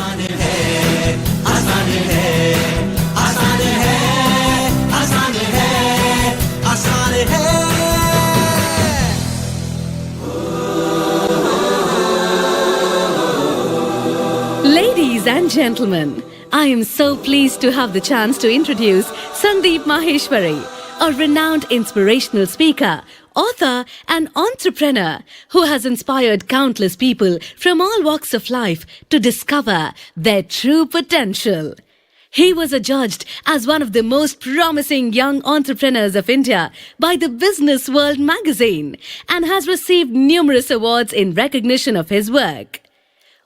आसान है, आसान है, आसान है, आसान है, आसान है। Ladies and gentlemen, I am so pleased to have the chance to introduce Sandeep Maheshwari, a renowned inspirational speaker, author and entrepreneur who has inspired countless people from all walks of life to discover their true potential. He was adjudged as one of the most promising young entrepreneurs of India by the Business World magazine and has received numerous awards in recognition of his work.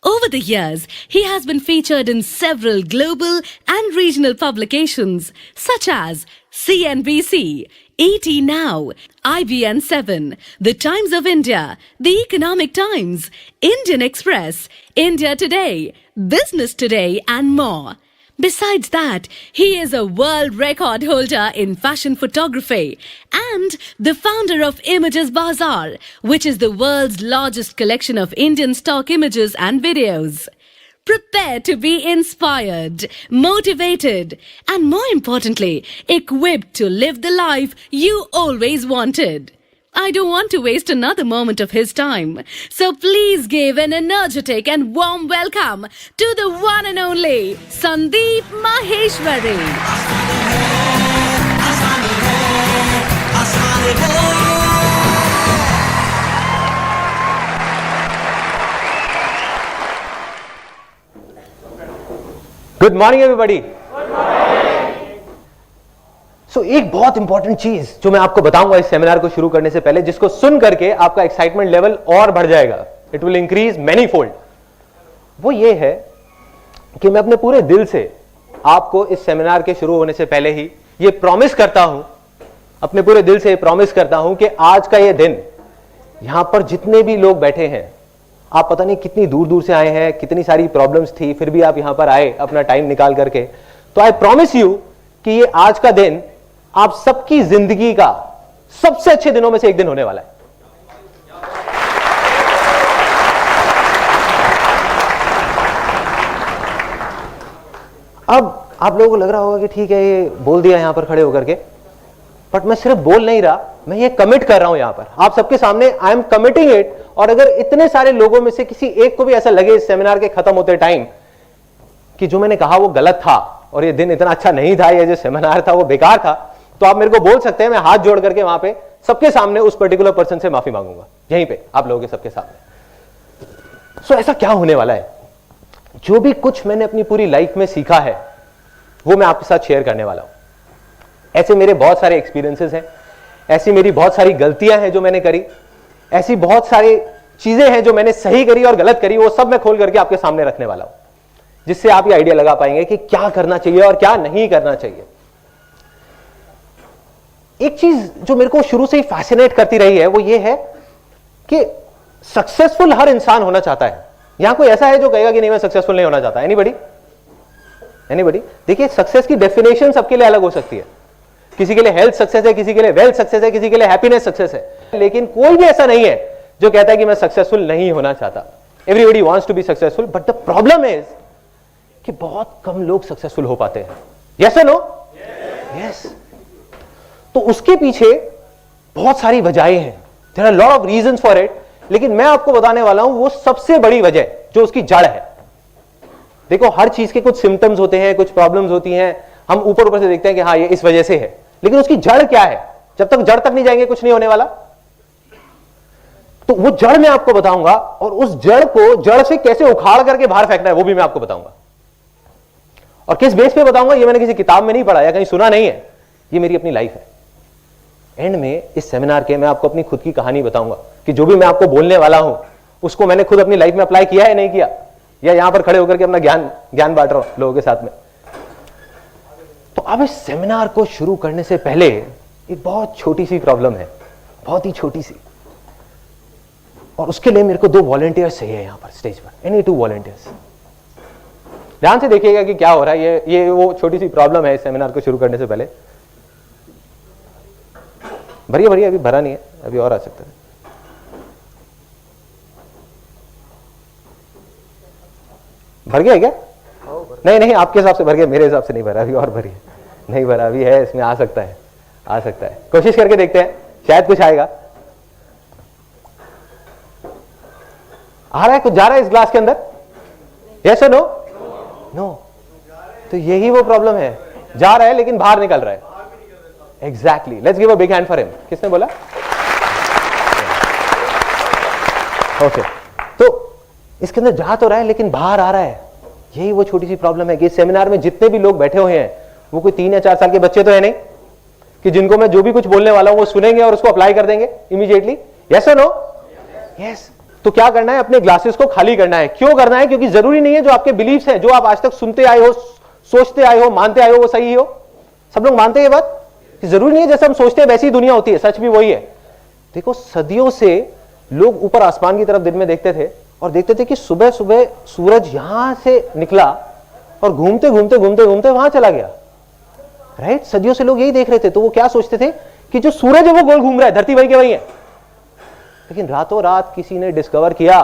Over the years, he has been featured in several global and regional publications such as CNBC, ET Now, IBN 7, The Times of India, The Economic Times, Indian Express, India Today, Business Today and more. Besides that, he is a world record holder in fashion photography and the founder of Images Bazaar, which is the world's largest collection of Indian stock images and videos. Prepare to be inspired, motivated, and more importantly, equipped to live the life you always wanted. I don't want to waste another moment of his time. So please give an energetic and warm welcome to the one and only Sandeep Maheshwari. आसान है, आसान है। Good morning everybody. सो एक बहुत important चीज जो मैं आपको बताऊंगा इस सेमिनार को शुरू करने से पहले, जिसको सुन करके आपका एक्साइटमेंट लेवल और बढ़ जाएगा, it will increase many fold, वो ये है कि मैं अपने पूरे दिल से आपको इस सेमिनार के शुरू होने से पहले ही ये प्रॉमिस करता हूं, अपने पूरे दिल से प्रॉमिस करता हूं कि आज का ये दिन यहां पर जितने भी लोग बैठे हैं, आप पता नहीं कितनी दूर दूर से आए हैं, कितनी सारी प्रॉब्लम्स थी, फिर भी आप यहां पर आए अपना टाइम निकाल करके, तो आई प्रॉमिस यू कि ये आज का दिन आप सबकी जिंदगी का सबसे अच्छे दिनों में से एक दिन होने वाला है। अब आप लोगों को लग रहा होगा कि ठीक है ये बोल दिया यहां पर खड़े होकर के, बट मैं सिर्फ बोल नहीं रहा, मैं ये कमिट कर रहा हूं यहां पर आप सबके सामने, आई एम कमिटिंग इट। और अगर इतने सारे लोगों में से किसी एक को भी ऐसा लगे इस सेमिनार के खत्म होते टाइम कि जो मैंने कहा वो गलत था और ये दिन इतना अच्छा नहीं था, ये जो सेमिनार था वो बेकार था, तो आप मेरे को बोल सकते हैं, मैं हाथ जोड़ करके वहां पे सबके सामने उस पर्टिकुलर पर्सन से माफी मांगूंगा, यहीं पे आप लोगों के सबके सामने। सो ऐसा क्या होने वाला है, जो भी कुछ मैंने अपनी पूरी लाइफ में सीखा है वो मैं आपके साथ शेयर करने वाला हूं। ऐसे मेरे बहुत सारे एक्सपीरियंसेस हैं, ऐसी मेरी बहुत सारी गलतियां हैं जो मैंने करी, ऐसी बहुत सारी चीजें हैं जो मैंने सही करी और गलत करी, वो सब मैं खोल करके आपके सामने रखने वाला हूं, जिससे आप ये आइडिया लगा पाएंगे कि क्या करना चाहिए और क्या नहीं करना चाहिए। एक चीज जो मेरे को शुरू से ही फैसिनेट करती रही है वो ये है कि सक्सेसफुल हर इंसान होना चाहता है। यहां कोई ऐसा है जो कहेगा कि नहीं मैं सक्सेसफुल नहीं होना चाहता? एनीबॉडी? एनीबॉडी? देखिए, सक्सेस की डेफिनेशन सबके लिए अलग हो सकती है, किसी के लिए हेल्थ सक्सेस है, किसी के लिए वेल्थ सक्सेस है, किसी के लिए हैप्पीनेस सक्सेस है, लेकिन कोई भी ऐसा नहीं है जो कहता है कि मैं सक्सेसफुल नहीं होना चाहता। Everybody wants to be successful, but the problem is कि बहुत कम लोग सक्सेसफुल हो पाते हैं। यस और नो? यस। तो उसके पीछे बहुत सारी वजहें हैं, there are lot of reasons for it, लेकिन मैं आपको बताने वाला हूं वो सबसे बड़ी वजह जो उसकी जड़ है। देखो, हर चीज के कुछ सिम्टम्स होते हैं, कुछ प्रॉब्लम्स होती हैं, हम ऊपर ऊपर से देखते हैं कि हाँ ये इस वजह से है, लेकिन उसकी जड़ क्या है? जब तक जड़ तक नहीं जाएंगे कुछ नहीं होने वाला। तो वो जड़ मैं आपको बताऊंगा, और उस जड़ को जड़ से कैसे उखाड़ करके बाहर फेंकना है वो भी मैं आपको बताऊंगा। और किस बेस पे बताऊंगा ये मैंने किसी किताब में नहीं पढ़ा या कहीं सुना नहीं है, ये मेरी अपनी लाइफ है। एंड में इस सेमिनार के मैं आपको अपनी खुद की कहानी बताऊंगा कि जो भी मैं आपको बोलने वाला हूं उसको मैंने खुद अपनी लाइफ में अप्लाई किया है नहीं किया, या यहां पर खड़े होकर के अपना ज्ञान बांट रहा हूं लोगों के साथ में। तो अब इस सेमिनार को शुरू करने से पहले एक बहुत छोटी सी प्रॉब्लम है, बहुत ही छोटी सी, और उसके लिए मेरे को 2 वॉलंटियर्स चाहिए यहां पर स्टेज पर, एनी 2 वॉलंटियर्स। ध्यान से देखिएगा कि क्या हो रहा है, ये वो छोटी सी प्रॉब्लम है इस सेमिनार को शुरू करने से पहले। भरिए भरिए, अभी भरा नहीं है, अभी और आ सकता है। भर गया क्या? नहीं नहीं, आपके हिसाब से भर गया, मेरे हिसाब से नहीं भरा, अभी और भरिए। नहीं भरा अभी है, इसमें आ सकता है, आ सकता है, कोशिश करके देखते हैं, शायद कुछ आएगा। आ रहा है कुछ, जा रहा है इस ग्लास के अंदर? यस और नो? नो। तो यही वो प्रॉब्लम है, जा रहा है लेकिन बाहर निकल रहा है। Exactly, let's give a big hand for him. किसने बोला? ओके, तो इसके अंदर जा तो रहा है लेकिन बाहर आ रहा है। यही वो छोटी सी प्रॉब्लम है कि इस सेमिनार में जितने भी लोग बैठे हुए हैं वो कोई 3 या 4 साल के बच्चे तो है नहीं कि जिनको मैं जो भी कुछ बोलने वाला हूं वो सुनेंगे और उसको अप्लाई कर देंगे इमीडिएटली। यस और नो? यस। तो क्या करना है, अपने ग्लासेस को खाली करना है। क्यों करना है? क्योंकि जरूरी नहीं है जो आपके बिलीफ्स हैं, जो आप आज तक सुनते आए हो, सोचते आए हो, मानते आए हो, वो सही हो। सब लोग मानते हैं ये बात कि जरूरी नहीं है जैसे हम सोचते हैं वैसी ही दुनिया होती है। सच भी वही है। देखो, सदियों से लोग ऊपर आसमान की तरफ दिन में देखते थे और देखते थे कि सुबह सुबह सूरज यहां से निकला और घूमते घूमते घूमते घूमते वहां चला गया। राइट? सदियों से लोग यही देख रहे थे। तो वो क्या सोचते थे कि जो सूरज है वो गोल घूम रहा है, धरती वही के वही है। लेकिन रातों रात किसी ने डिस्कवर किया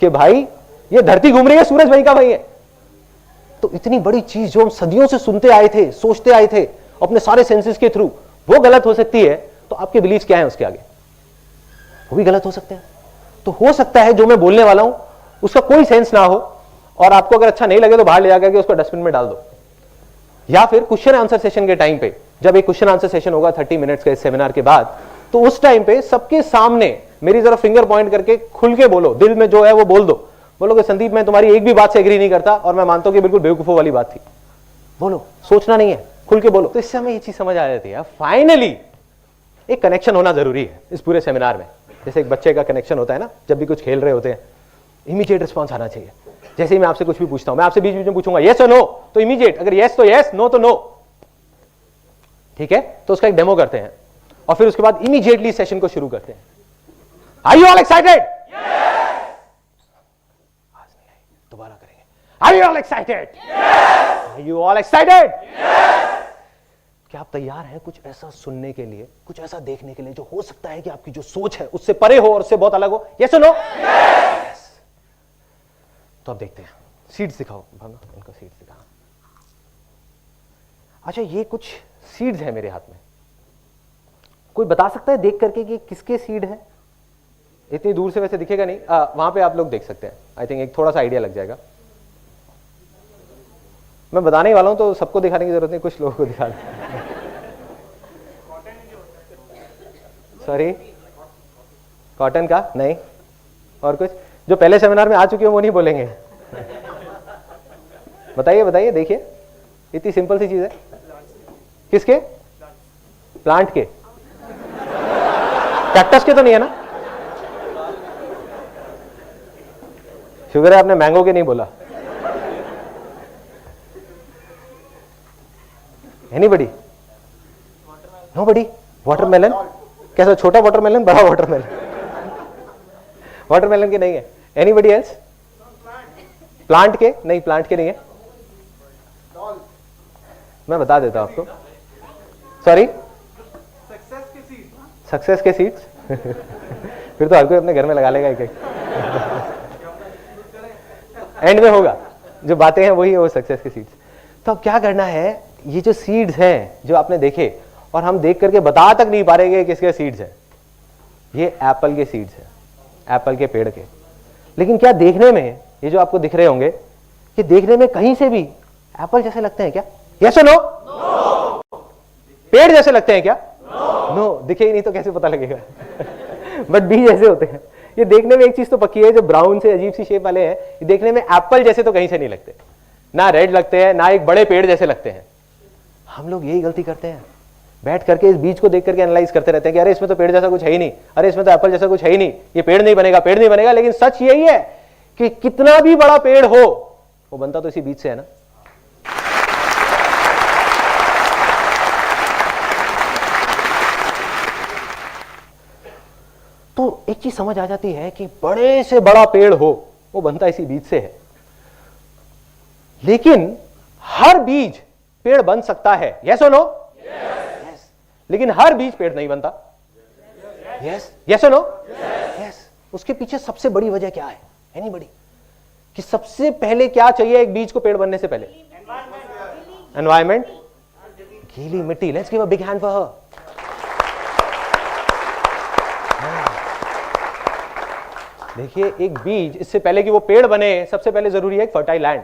कि भाई ये धरती घूम रही है, सूरज वही का वही है। तो इतनी बड़ी चीज जो हम सदियों से सुनते आए थे, सोचते आए थे अपने सारे सेंसेस के थ्रू, वो गलत हो सकती है। तो आपके बिलीफ क्या है उसके आगे? वो भी गलत हो सकते हैं। तो हो सकता है जो मैं बोलने वाला हूं उसका कोई सेंस ना हो और आपको अगर अच्छा नहीं लगे तो बाहर ले जाकर के उसको डस्टबिन में डाल दो। या फिर क्वेश्चन आंसर सेशन के टाइम पे, जब एक क्वेश्चन आंसर सेशन होगा 30 मिनट्स के इस सेमिनार के बाद, तो उस टाइम पे सबके सामने मेरी जरा फिंगर पॉइंट करके खुल के बोलो, दिल में जो है वो बोल दो। बोलो कि संदीप मैं तुम्हारी एक भी बात से एग्री नहीं करता और मैं मानता हूं कि बिल्कुल बेवकूफों वाली बात थी। बोलो, सोचना नहीं है, खुल के बोलो। तो इससे हमें ये चीज समझ आ जाती है फाइनली एक कनेक्शन होना जरूरी है इस पूरे सेमिनार में। जैसे एक बच्चे का कनेक्शन होता है ना, जब भी कुछ खेल रहे होते हैं, इमीडिएट रिस्पॉन्स आना चाहिए। जैसे ही मैं आपसे कुछ भी पूछता हूं, मैं आपसे बीच बीच में पूछूंगा यस और नो, तो इमीडिएट, अगर यस तो यस, नो तो नो। ठीक है? तो उसका एक डेमो करते हैं और फिर उसके बाद इमीडिएटली सेशन को शुरू करते हैं। Are you all excited? दोबारा करेंगे। Are you all excited? Are you all excited? क्या आप तैयार हैं कुछ ऐसा सुनने के लिए, कुछ ऐसा देखने के लिए जो हो सकता है कि आपकी जो सोच है उससे परे हो और उससे बहुत अलग हो? यस और नो? यस। तो अब देखते हैं, सीड्स दिखाओ भांगा, इनको सीड्स दिखाओ। अच्छा, ये कुछ सीड्स हैं मेरे हाथ में। कोई बता सकता है देख करके कि किसके सीड है? इतनी दूर से वैसे दिखेगा नहीं, वहां पे आप लोग देख सकते हैं। आई थिंक एक थोड़ा सा आइडिया लग जाएगा। मैं बताने वाला हूं तो सबको दिखाने की जरूरत नहीं, कुछ लोगों को दिखा सॉरी, कॉटन का नहीं, और कुछ जो पहले सेमिनार में आ चुके हो वो नहीं बोलेंगे। बताइए बताइए, देखिए इतनी सिंपल सी चीज है। किसके? प्लांट के? कैक्टस के तो नहीं है ना? शुगर है आपने मैंगो के नहीं बोला। एनीबडी? नोबडी? वाटरमेलन? कैसा, छोटा वाटरमेलन, बड़ा वाटरमेलन? वाटरमेलन के नहीं है। Anybody else? प्लांट के? नहीं, प्लांट के नहीं है। मैं बता देता हूं आपको। सॉरी, सक्सेस के सीड्स? फिर तो हर कोई अपने घर में लगा लेगा एक एक। एंड में होगा, जो बातें हैं वही है वो सक्सेस के सीड्स। तो अब क्या करना है, ये जो सीड्स हैं जो आपने देखे और हम देख करके बता तक नहीं पा रहे किसके सीड्स हैं, ये एप्पल के सीड्स हैं, एप्पल के पेड़ के। लेकिन क्या देखने में ये जो आपको दिख रहे होंगे, ये देखने में कहीं से भी एप्पल जैसे लगते हैं क्या? यस और नो? पेड़ जैसे लगते हैं क्या? नो। दिखे ही नहीं तो कैसे पता लगेगा? बट बीज जैसे होते हैं। ये देखने में एक चीज तो पक्की है, जो ब्राउन से अजीब सी शेप वाले हैं, ये देखने में एप्पल जैसे तो कहीं से नहीं लगते, ना रेड लगते हैं, ना एक बड़े पेड़ जैसे लगते हैं। हम लोग यही गलती करते हैं, बैठ करके इस बीज को देख करके एनालाइज करते रहते हैं कि अरे इसमें तो पेड़ जैसा कुछ है ही नहीं, अरे इसमें तो एप्पल जैसा कुछ है ही नहीं, ये पेड़ नहीं बनेगा, पेड़ नहीं बनेगा। लेकिन सच यही है कि कितना भी बड़ा पेड़ हो, वो बनता तो इसी बीज से है ना। तो एक चीज समझ आ जाती है कि बड़े से बड़ा पेड़ हो, वो बनता इसी बीज से है। लेकिन हर बीज पेड़ बन सकता है, यस और नो? यस। लेकिन हर बीज पेड़ नहीं बनता, यस। यस और नो? यस। उसके पीछे सबसे बड़ी वजह क्या है? एनीबडी? कि सबसे पहले क्या चाहिए एक बीज को पेड़ बनने से पहले? एनवायरमेंट, गीली मिट्टी. Let's give a big hand for her. देखिए एक बीज, इससे पहले कि वो पेड़ बने सबसे पहले जरूरी है एक फर्टाइल लैंड.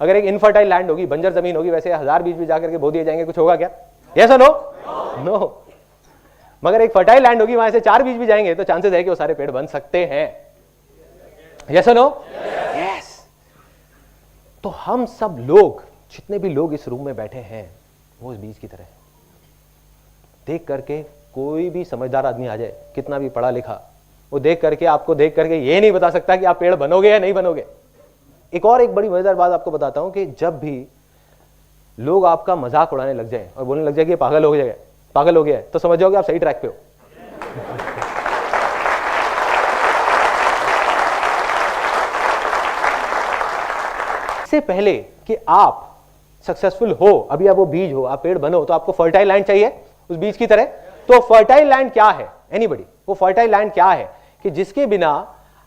अगर एक इनफर्टाइल लैंड होगी, बंजर जमीन होगी, वैसे 1000 बीज भी जाकर के बो दिए जाएंगे, कुछ होगा क्या? यस और नो? नो. मगर एक फर्टाइल लैंड होगी, वहां से 4 बीज भी जाएंगे तो चांसेस है कि वो सारे पेड़ बन सकते हैं. यस और नो? यस. तो हम सब लोग, जितने भी लोग इस रूम में बैठे हैं, वो इस बीज की तरह हैं. देख करके कोई भी समझदार आदमी आ जाए, कितना भी पढ़ा लिखा, वो देख करके, आपको देख करके ये नहीं बता सकता कि आप पेड़ बनोगे या नहीं बनोगे. एक बड़ी मजेदार बात आपको बताता हूं कि जब भी लोग आपका मजाक उड़ाने लग जाए और बोलने लग जाए कि पागल हो गया है, तो समझ जाओगे आप सही ट्रैक पे हो. इससे पहले कि आप सक्सेसफुल हो, अभी आप वो बीज हो, आप पेड़ बनो, तो आपको फर्टाइल लैंड चाहिए उस बीज की तरह. तो फर्टाइल लैंड क्या है? एनीबॉडी? वो फर्टाइल लैंड क्या है कि जिसके बिना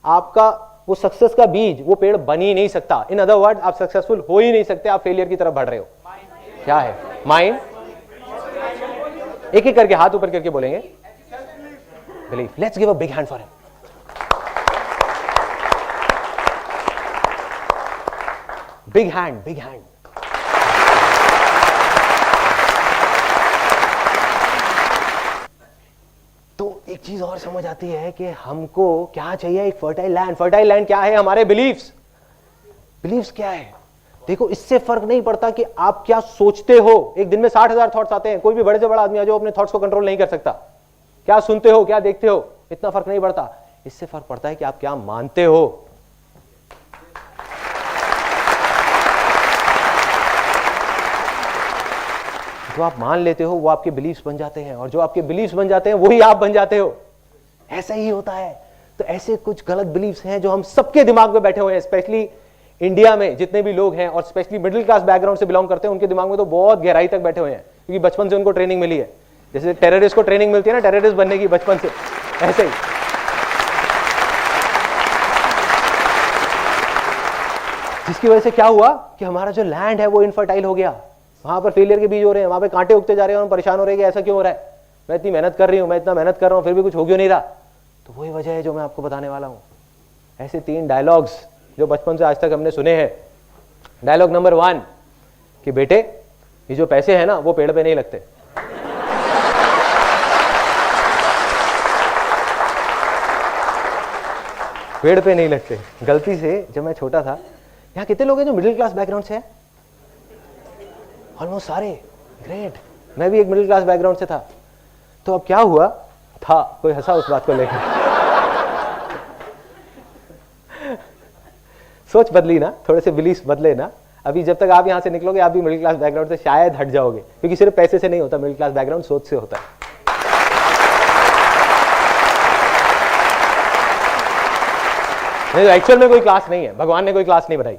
आपका वो सक्सेस का बीज, वो पेड़ बन ही नहीं सकता. इन अदर वर्ड, आप सक्सेसफुल हो ही नहीं सकते, आप फेलियर की तरफ बढ़ रहे हो. क्या है? माइंड. एक एक करके हाथ ऊपर करके बोलेंगे belief. Let's give a big hand for him. Big hand, big hand. तो एक चीज और समझ आती है कि हमको क्या चाहिए, एक फर्टाइल लैंड. फर्टाइल लैंड क्या है? हमारे बिलीफ्स. बिलीफ्स क्या है? देखो, इससे फर्क नहीं पड़ता कि आप क्या सोचते हो. एक दिन में 60,000 थॉट्स आते हैं. कोई भी बड़े से बड़ा आदमी आ जाओ, अपने थॉट्स को कंट्रोल नहीं कर सकता. क्या सुनते हो, क्या देखते हो, इतना फर्क नहीं पड़ता. इससे फर्क पड़ता है कि आप क्या मानते हो. जो आप मान लेते हो वो आपके बिलीफ्स बन जाते हैं, और जो आपके बिलीफ्स बन जाते हैं वही आप बन जाते हो. ऐसा ही होता है. तो ऐसे कुछ गलत बिलीफ्स हैं जो हम सबके दिमाग में बैठे हुए हैं. स्पेशली इंडिया में जितने भी लोग हैं, और स्पेशली मिडिल क्लास बैकग्राउंड से बिलोंग करते हैं, उनके दिमाग में तो बहुत गहराई तक बैठे हुए हैं, क्योंकि बचपन से उनको ट्रेनिंग मिली है. जैसे टेररिस्ट को ट्रेनिंग मिलती है ना, टेररिस्ट बनने की बचपन से, ऐसे ही. जिसकी वजह से क्या हुआ कि हमारा जो लैंड है वो इनफर्टाइल हो गया. वहां पर फेलियर के बीज हो रहे हैं, वहां पे कांटे उगते जा रहे हैं, हम परेशान हो रहे हैं कि ऐसा क्यों हो रहा है, मैं इतनी मेहनत कर रही हूं, मैं इतना मेहनत कर रहा हूं, फिर भी कुछ हो क्यों नहीं रहा. तो वही वजह है जो मैं आपको बताने वाला हूं. ऐसे 3 डायलॉग्स जो बचपन से आज तक हमने सुने हैं. डायलॉग नंबर 1 कि बेटे, ये जो पैसे हैं ना, वो पेड़ पे नहीं लगते. पेड़ पे नहीं लगते. गलती से जब मैं छोटा था, यहाँ कितने लोग हैं जो मिडिल क्लास बैकग्राउंड से हैं? ऑलमोस्ट सारे. ग्रेट. मैं भी एक मिडिल क्लास बैकग्राउंड से था. तो अब क्या हुआ था, कोई हंसा उस बात को लेकर. सोच बदली ना, थोड़े से बिलीफ बदले ना. अभी जब तक आप यहां से निकलोगे, आप भी मिडिल क्लास बैकग्राउंड से शायद हट जाओगे, क्योंकि सिर्फ पैसे से नहीं होता मिडिल क्लास बैकग्राउंड, सोच से होता है. नहीं, एक्चुअल में कोई क्लास नहीं है. भगवान ने कोई क्लास नहीं बनाई.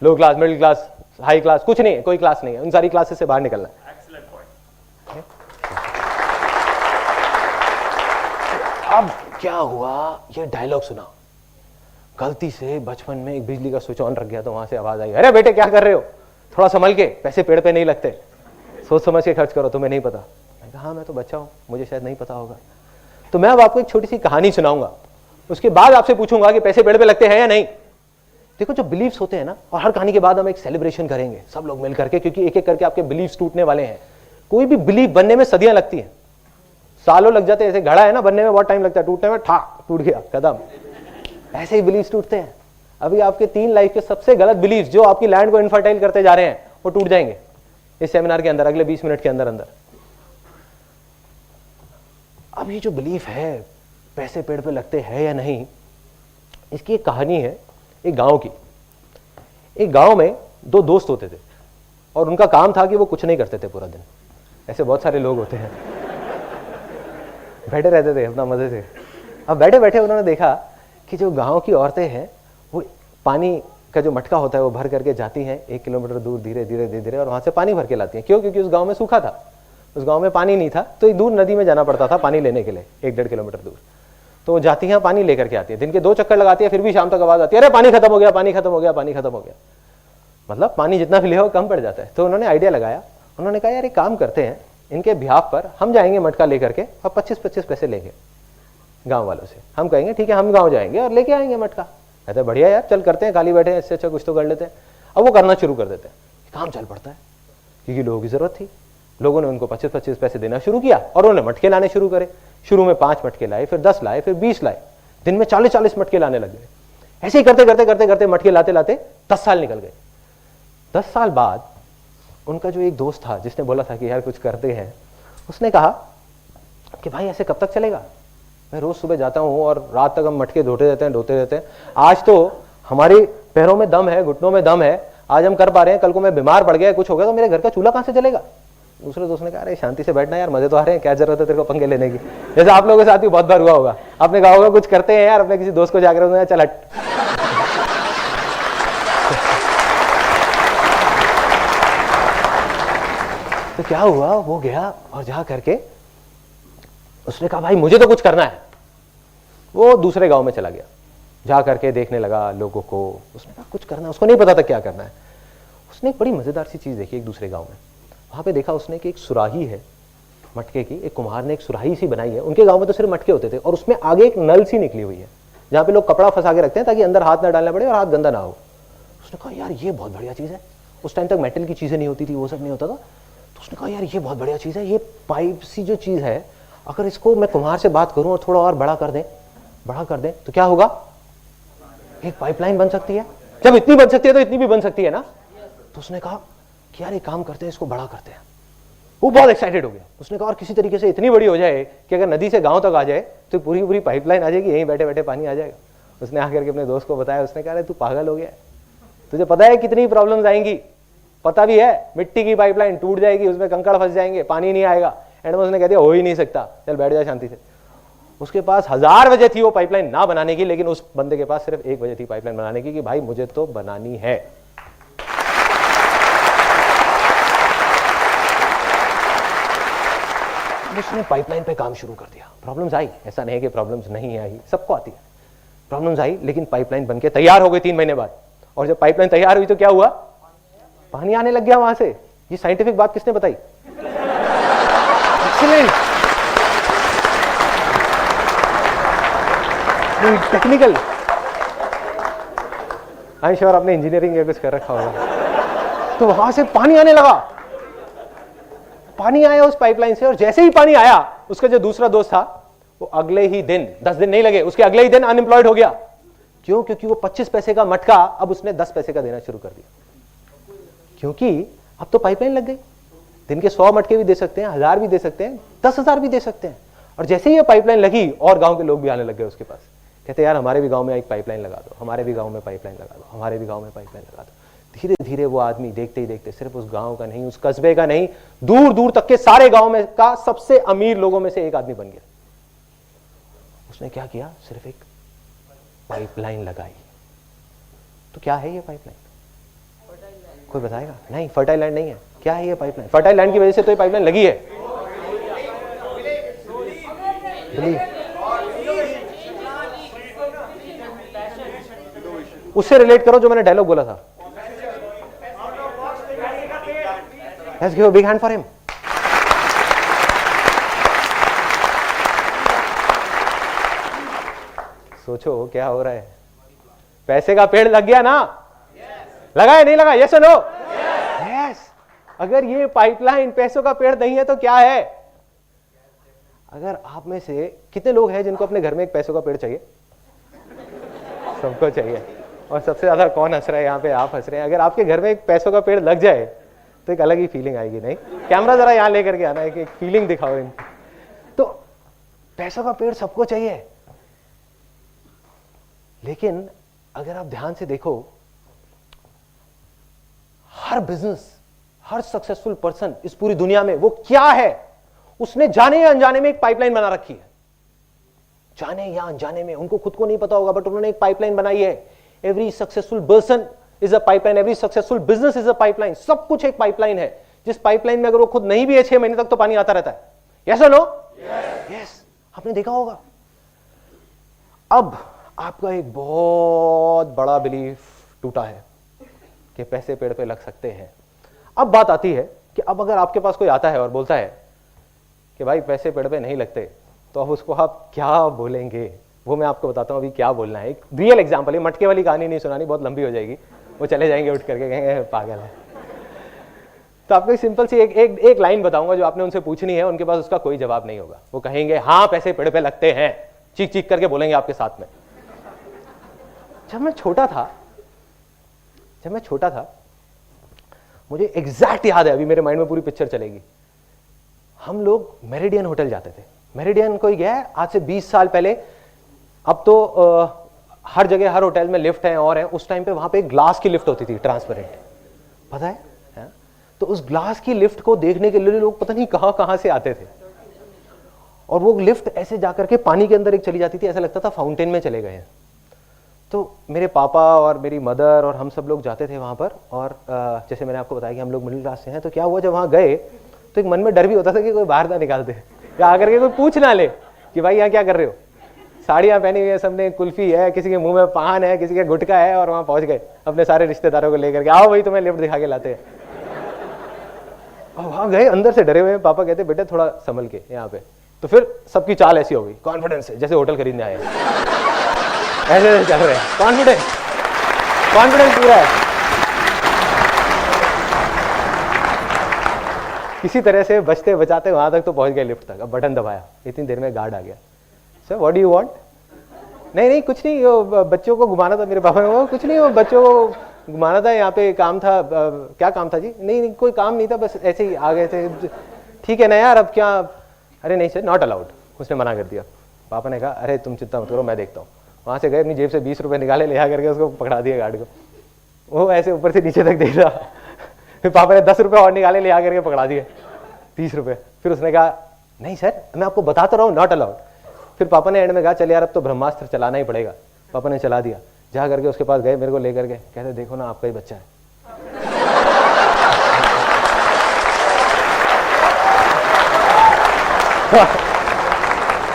Low class, middle class, high class, कुछ नहीं है. कोई क्लास नहीं है. उन सारी क्लासेस से बाहर निकलना है. अब क्या हुआ, ये डायलॉग सुना. गलती से बचपन में एक बिजली का स्विच ऑन रख गया, तो वहां से आवाज आई, अरे बेटे क्या कर रहे हो, थोड़ा संभल के, पैसे पेड़ पे नहीं लगते, सोच समझ के खर्च करो, तुम्हें नहीं पता. मैं कहा हाँ, मैं तो बच्चा हूं, मुझे शायद नहीं पता होगा. तो मैं अब आपको एक छोटी सी कहानी सुनाऊंगा, उसके बाद आपसे पूछूंगा कि पैसे पेड़ पे लगते हैं या नहीं. देखो, जो बिलीफ्स होते हैं ना, और हर कहानी के बाद हम एक सेलिब्रेशन करेंगे सब लोग मिल करके, क्योंकि एक एक करके आपके बिलीफ्स टूटने वाले हैं. कोई भी बिलीफ बनने में सदियां लगती हैं, सालों लग जाते हैं. ऐसे घड़ा है ना, बनने में बहुत टाइम लगता है, टूटने में ठाक टूट गया, खत्म. ऐसे ही बिलीफ्स टूटते हैं. अभी आपके 3 लाइफ के सबसे गलत बिलीफ्स जो आपकी लैंड को इनफर्टाइल करते जा रहे हैं, वो टूट जाएंगे इस सेमिनार के अंदर, अगले 20 मिनट के अंदर अंदर. अब ये जो बिलीफ है पैसे पेड़ पे लगते हैं या नहीं, इसकी एक कहानी है एक गांव की. एक गांव में 2 दोस्त होते थे, और उनका काम था कि वो कुछ नहीं करते थे पूरा दिन. ऐसे बहुत सारे लोग होते हैं, बैठे रहते थे अपना मजे से. अब बैठे बैठे उन्होंने देखा कि जो गांव की औरतें हैं, वो पानी का जो मटका होता है वो भर करके जाती हैं 1 किलोमीटर दूर, धीरे धीरे धीरे धीरे, और वहां से पानी भर के लाती हैं. क्यों? क्योंकि उस गांव में सूखा था, उस गांव में पानी नहीं था, तो एक दूर नदी में जाना पड़ता था पानी लेने के लिए, 1-1.5 किलोमीटर दूर. तो वो जाती हैं, पानी लेकर के आती है. दिन के 2 चक्कर लगाती है, फिर भी शाम तक आवाज आती है, अरे पानी खत्म हो गया, पानी खत्म हो गया, पानी खत्म हो गया. मतलब पानी जितना भी ले हो कम पड़ जाता है। तो उन्होंने आइडिया लगाया, उन्होंने कहा यार एक काम करते हैं, इनके बिहाफ पर हम जाएंगे मटका लेकर के और 25-25 पैसे लेंगे गांव वालों से। हम कहेंगे ठीक है हम गांव जाएंगे और लेके आएंगे मटका। कहते बढ़िया यार चल करते हैं, खाली बैठे हैं, इससे अच्छा कुछ तो कर लेते हैं। अब वो करना शुरू कर देते हैं, काम चल पड़ता है क्योंकि लोगों की जरूरत थी। लोगों ने उनको 25-25 पैसे देना शुरू किया और उन्होंने मटके लाने शुरू करे। शुरू में 5 मटके लाए, फिर 10 लाए, फिर 20 लाए, दिन में 40-40 मटके लाने लग गए। ऐसे ही करते करते करते करते मटके लाते लाते 10 साल निकल गए। 10 साल बाद उनका जो एक दोस्त था जिसने बोला था कि यार कुछ करते हैं, उसने कहा कि भाई ऐसे कब तक चलेगा, मैं रोज सुबह जाता हूं और रात तक हम मटके धोते रहते हैं। आज तो हमारे पैरों में दम है, घुटनों में दम है, आज हम कर पा रहे हैं, कल को मैं बीमार पड़ गया, कुछ हो गया तो मेरे घर का चूल्हा कहां से जलेगा। दूसरे दोस्त ने कहा अरे शांति से बैठना यार, मजे तो आ रहे हैं, क्या जरूरत है तेरे को पंगे लेने की। जैसे आप लोगों के साथ भी बहुत बार हुआ होगा, आपने कहा होगा कुछ करते हैं यार, अपने किसी दोस्त को जाकर चल हट। तो क्या हुआ, वो गया और जा करके उसने कहा भाई मुझे तो कुछ करना है। वो दूसरे गांव में चला गया, जा करके देखने लगा लोगों को। उसने कहा कुछ करना है, उसको नहीं पता था क्या करना है। उसने एक बड़ी मजेदार सी चीज देखी एक दूसरे गांव में। वहां पे देखा उसने कि एक सुराही है मटके की, एक कुम्हार ने एक सुराही सी बनाई है। उनके गांव में तो सिर्फ मटके होते थे और उसमें आगे एक नल सी निकली हुई है जहां पे लोग कपड़ा फंसा के रखते हैं ताकि अंदर हाथ ना डालना पड़े और हाथ गंदा ना हो। उसने कहा यार ये बहुत बढ़िया चीज है। उस टाइम तक मेटल की चीजें नहीं होती थी, वो सब नहीं होता था। तो उसने कहा यार ये बहुत बढ़िया चीज है, ये पाइप सी जो चीज है, अगर इसको मैं कुम्हार से बात करूं और थोड़ा और बड़ा कर दें तो क्या होगा, एक पाइपलाइन बन सकती है। जब इतनी बन सकती है तो इतनी भी बन सकती है ना। तो उसने कहा कि यार एक काम करते हैं, इसको बड़ा करते हैं। वो बहुत एक्साइटेड हो गया। उसने कहा और किसी तरीके से इतनी बड़ी हो जाए कि अगर नदी से गांव तक आ जाए तो पूरी पूरी पाइपलाइन आ जाएगी, यहीं बैठे बैठे पानी आ जाएगा। उसने आकर के अपने दोस्त को बताया। उसने कहा तू पागल हो गया, तुझे पता है कितनी प्रॉब्लम्स आएंगी, पता भी है, मिट्टी की पाइपलाइन टूट जाएगी, उसमें कंकड़ फंस जाएंगे, पानी नहीं आएगा। एंड में उसने कह दिया हो ही नहीं सकता, चल बैठ जा शांति से। उसके पास 1000 वजह थी वो पाइपलाइन ना बनाने की, लेकिन उस बंदे के पास सिर्फ एक वजह थी पाइपलाइन बनाने की कि भाई मुझे तो बनानी है। उसने पाइपलाइन पे काम शुरू कर दिया। प्रॉब्लम्स आई, ऐसा नहीं है कि प्रॉब्लम्स नहीं आई, सबको आती है। प्रॉब्लम्स आई लेकिन पाइपलाइन बनके तैयार हो गई 3 महीने बाद। और जब पाइपलाइन तैयार हुई तो क्या हुआ, पानी आने लग गया वहां से। ये साइंटिफिक बात किसने बताई? Excellent, technical. I am sure आपने इंजीनियरिंग या कुछ कर रखा होगा। तो वहां से पानी आने लगा, पानी आया उस पाइपलाइन से। और जैसे ही पानी आया, उसका जो दूसरा दोस्त था वो अगले ही दिन, 10 दिन नहीं लगे, उसके अगले ही दिन अनएम्प्लॉयड हो गया। क्यों? क्योंकि वो 25 पैसे का मटका अब उसने 10 पैसे का देना शुरू कर दिया। क्योंकि अब तो पाइपलाइन लग गई। दिन के 100 मटके भी दे सकते हैं, 1000 भी दे सकते हैं, 10,000 भी दे सकते हैं। और जैसे ही ये पाइपलाइन लगी और गांव के लोग भी आने लग गए उसके पास। कहते यार हमारे भी गांव में एक पाइपलाइन लगा दो, हमारे भी गांव में पाइपलाइन लगा दो, हमारे भी गांव में पाइपलाइन लगा दो। धीरे धीरे वो आदमी देखते ही देखते सिर्फ उस गांव का नहीं, उस कस्बे का नहीं, दूर दूर तक के सारे गांव में का सबसे अमीर लोगों में से एक आदमी बन गया। उसने क्या किया, सिर्फ एक पाइपलाइन लगाई। तो क्या है ये पाइपलाइन? कोई बताएगा? नहीं, फर्टाइल लैंड नहीं है। क्या है ये पाइपलाइन? फर्टाइल लैंड की वजह से तो ये पाइपलाइन लगी है। उससे रिलेट करो जो मैंने डायलॉग बोला था। Let's give a big hand for him. सोचो क्या हो रहा है। पैसे का पेड़ लग गया ना? लगा है नहीं लगा? यस और नो? यस। अगर ये पाइपलाइन पैसों का पेड़ नहीं है तो क्या है? अगर आप में से कितने लोग हैं जिनको अपने घर में एक पैसों का पेड़ चाहिए? सबको चाहिए। और सबसे ज्यादा कौन हंस रहा है यहाँ पे? आप हंस रहे हैं। अगर आपके घर में एक पैसों का पेड़ लग जाए तो एक अलग ही फीलिंग आएगी। नहीं, कैमरा जरा यहां लेकर के आना है कि एक फीलिंग दिखाओ इनको। तो पैसों का पेड़ सबको चाहिए, लेकिन अगर आप ध्यान से देखो, हर बिजनेस, हर सक्सेसफुल पर्सन इस पूरी दुनिया में वो क्या है, उसने जाने या अनजाने में एक पाइपलाइन बना रखी है। जाने या अनजाने में, उनको खुद को नहीं पता होगा, बट उन्होंने एक पाइपलाइन बनाई है। Every successful person is a pipeline, every successful business is a pipeline. सब कुछ एक पाइपलाइन है, जिस पाइपलाइन में अगर वो खुद नहीं भी है 6 महीने तक तो पानी आता रहता है। यस और नो? यस। आपने देखा होगा। अब आपका एक बहुत बड़ा बिलीफ टूटा है कि पैसे पेड़ पे लग सकते हैं। अब बात आती है कि अब अगर आपके पास कोई आता है और बोलता है कि भाई पैसे पेड़ पे नहीं लगते, तो अब उसको आप क्या बोलेंगे? वो मैं आपको बताता हूँ अभी क्या बोलना है। एक रियल एग्जांपल है, मटके वाली कहानी नहीं सुनानी, बहुत लंबी हो जाएगी, वो चले जाएंगे उठ करके, कहेंगे पागल है। तो आपको एक सिंपल सी एक लाइन बताऊंगा जो आपने उनसे पूछनी है, उनके पास उसका कोई जवाब नहीं होगा। वो कहेंगे हाँ पैसे पेड़ पे लगते हैं, चीख चीख करके बोलेंगे आपके साथ में। जब मैं छोटा था मुझे एग्जैक्ट याद है, अभी मेरे माइंड में पूरी पिक्चर चलेगी। हम लोग मेरिडियन होटल जाते थे। मेरिडियन कोई गया है आज से 20 साल पहले, अब तो हर जगह हर होटल में लिफ्ट है और है। उस टाइम पे वहां पे ग्लास की लिफ्ट होती थी, ट्रांसपेरेंट, पता है? तो उस ग्लास की लिफ्ट को देखने के लिए लोग पता नहीं कहां कहां से आते थे, और वो लिफ्ट ऐसे जाकर के पानी के अंदर एक चली जाती थी, ऐसा लगता था फाउंटेन में चले गए हैं। तो मेरे पापा और मेरी मदर और हम सब लोग जाते थे वहां पर, और जैसे मैंने आपको बताया कि हम लोग मिडिल क्लास से हैं, तो क्या हुआ जब वहां गए तो एक मन में डर भी होता था कि कोई बाहर ना निकाल दे, या आकर के कोई पूछ ना ले कि भाई यहाँ क्या कर रहे हो। साड़ियाँ पहनी हुई है सबने, कुल्फी है, किसी के मुंह में पान है, किसी के गुटखा है, और वहां पहुंच गए अपने सारे रिश्तेदारों को लेकर के, आओ भाई तुम्हें लिफ्ट दिखा के लाते हैं। और वहां गए अंदर से डरे हुए। पापा कहते बेटे थोड़ा संभल के यहाँ पे। तो फिर सबकी चाल ऐसी हो गई, कॉन्फिडेंस है, जैसे होटल खरीदने आए हैं, ऐसे चल रहे हैं, कॉन्फिडेंस पूरा है। किसी तरह से बचते बचाते वहां तक तो पहुंच गए लिफ्ट तक। अब बटन दबाया, इतनी देर में गार्ड आ गया। Sir what do you want? नहीं कुछ नहीं, वो बच्चों को घुमाना था। मेरे पापा ने, वो कुछ नहीं, वो बच्चों को घुमाना था, यहाँ पे काम था। क्या काम था जी? नहीं कोई काम नहीं था, बस ऐसे ही आ गए थे। ठीक है ना यार, अब क्या? अरे नहीं सर, नॉट अलाउड, उसने मना कर दिया। पापा ने कहा अरे तुम चिंता मत करो, मैं देखता हूँ। वहां से गए, अपनी जेब से 20 रुपए निकाले, ले आ करके उसको पकड़ा दिया गार्ड को। वो ऐसे ऊपर से नीचे तक देख रहा। फिर पापा ने 10 रुपए और निकाले, ले आ करके पकड़ा दिए 30 रुपए। फिर उसने कहा नहीं सर, मैं आपको बता तो रहा हूँ, नॉट अलाउड। फिर पापा ने एंड में कहा चल यार अब तो ब्रह्मास्त्र चलाना ही पड़ेगा। पापा ने चला दिया। जा करके उसके पास गए, मेरे को लेकर के कहते देखो ना आपका ही बच्चा है।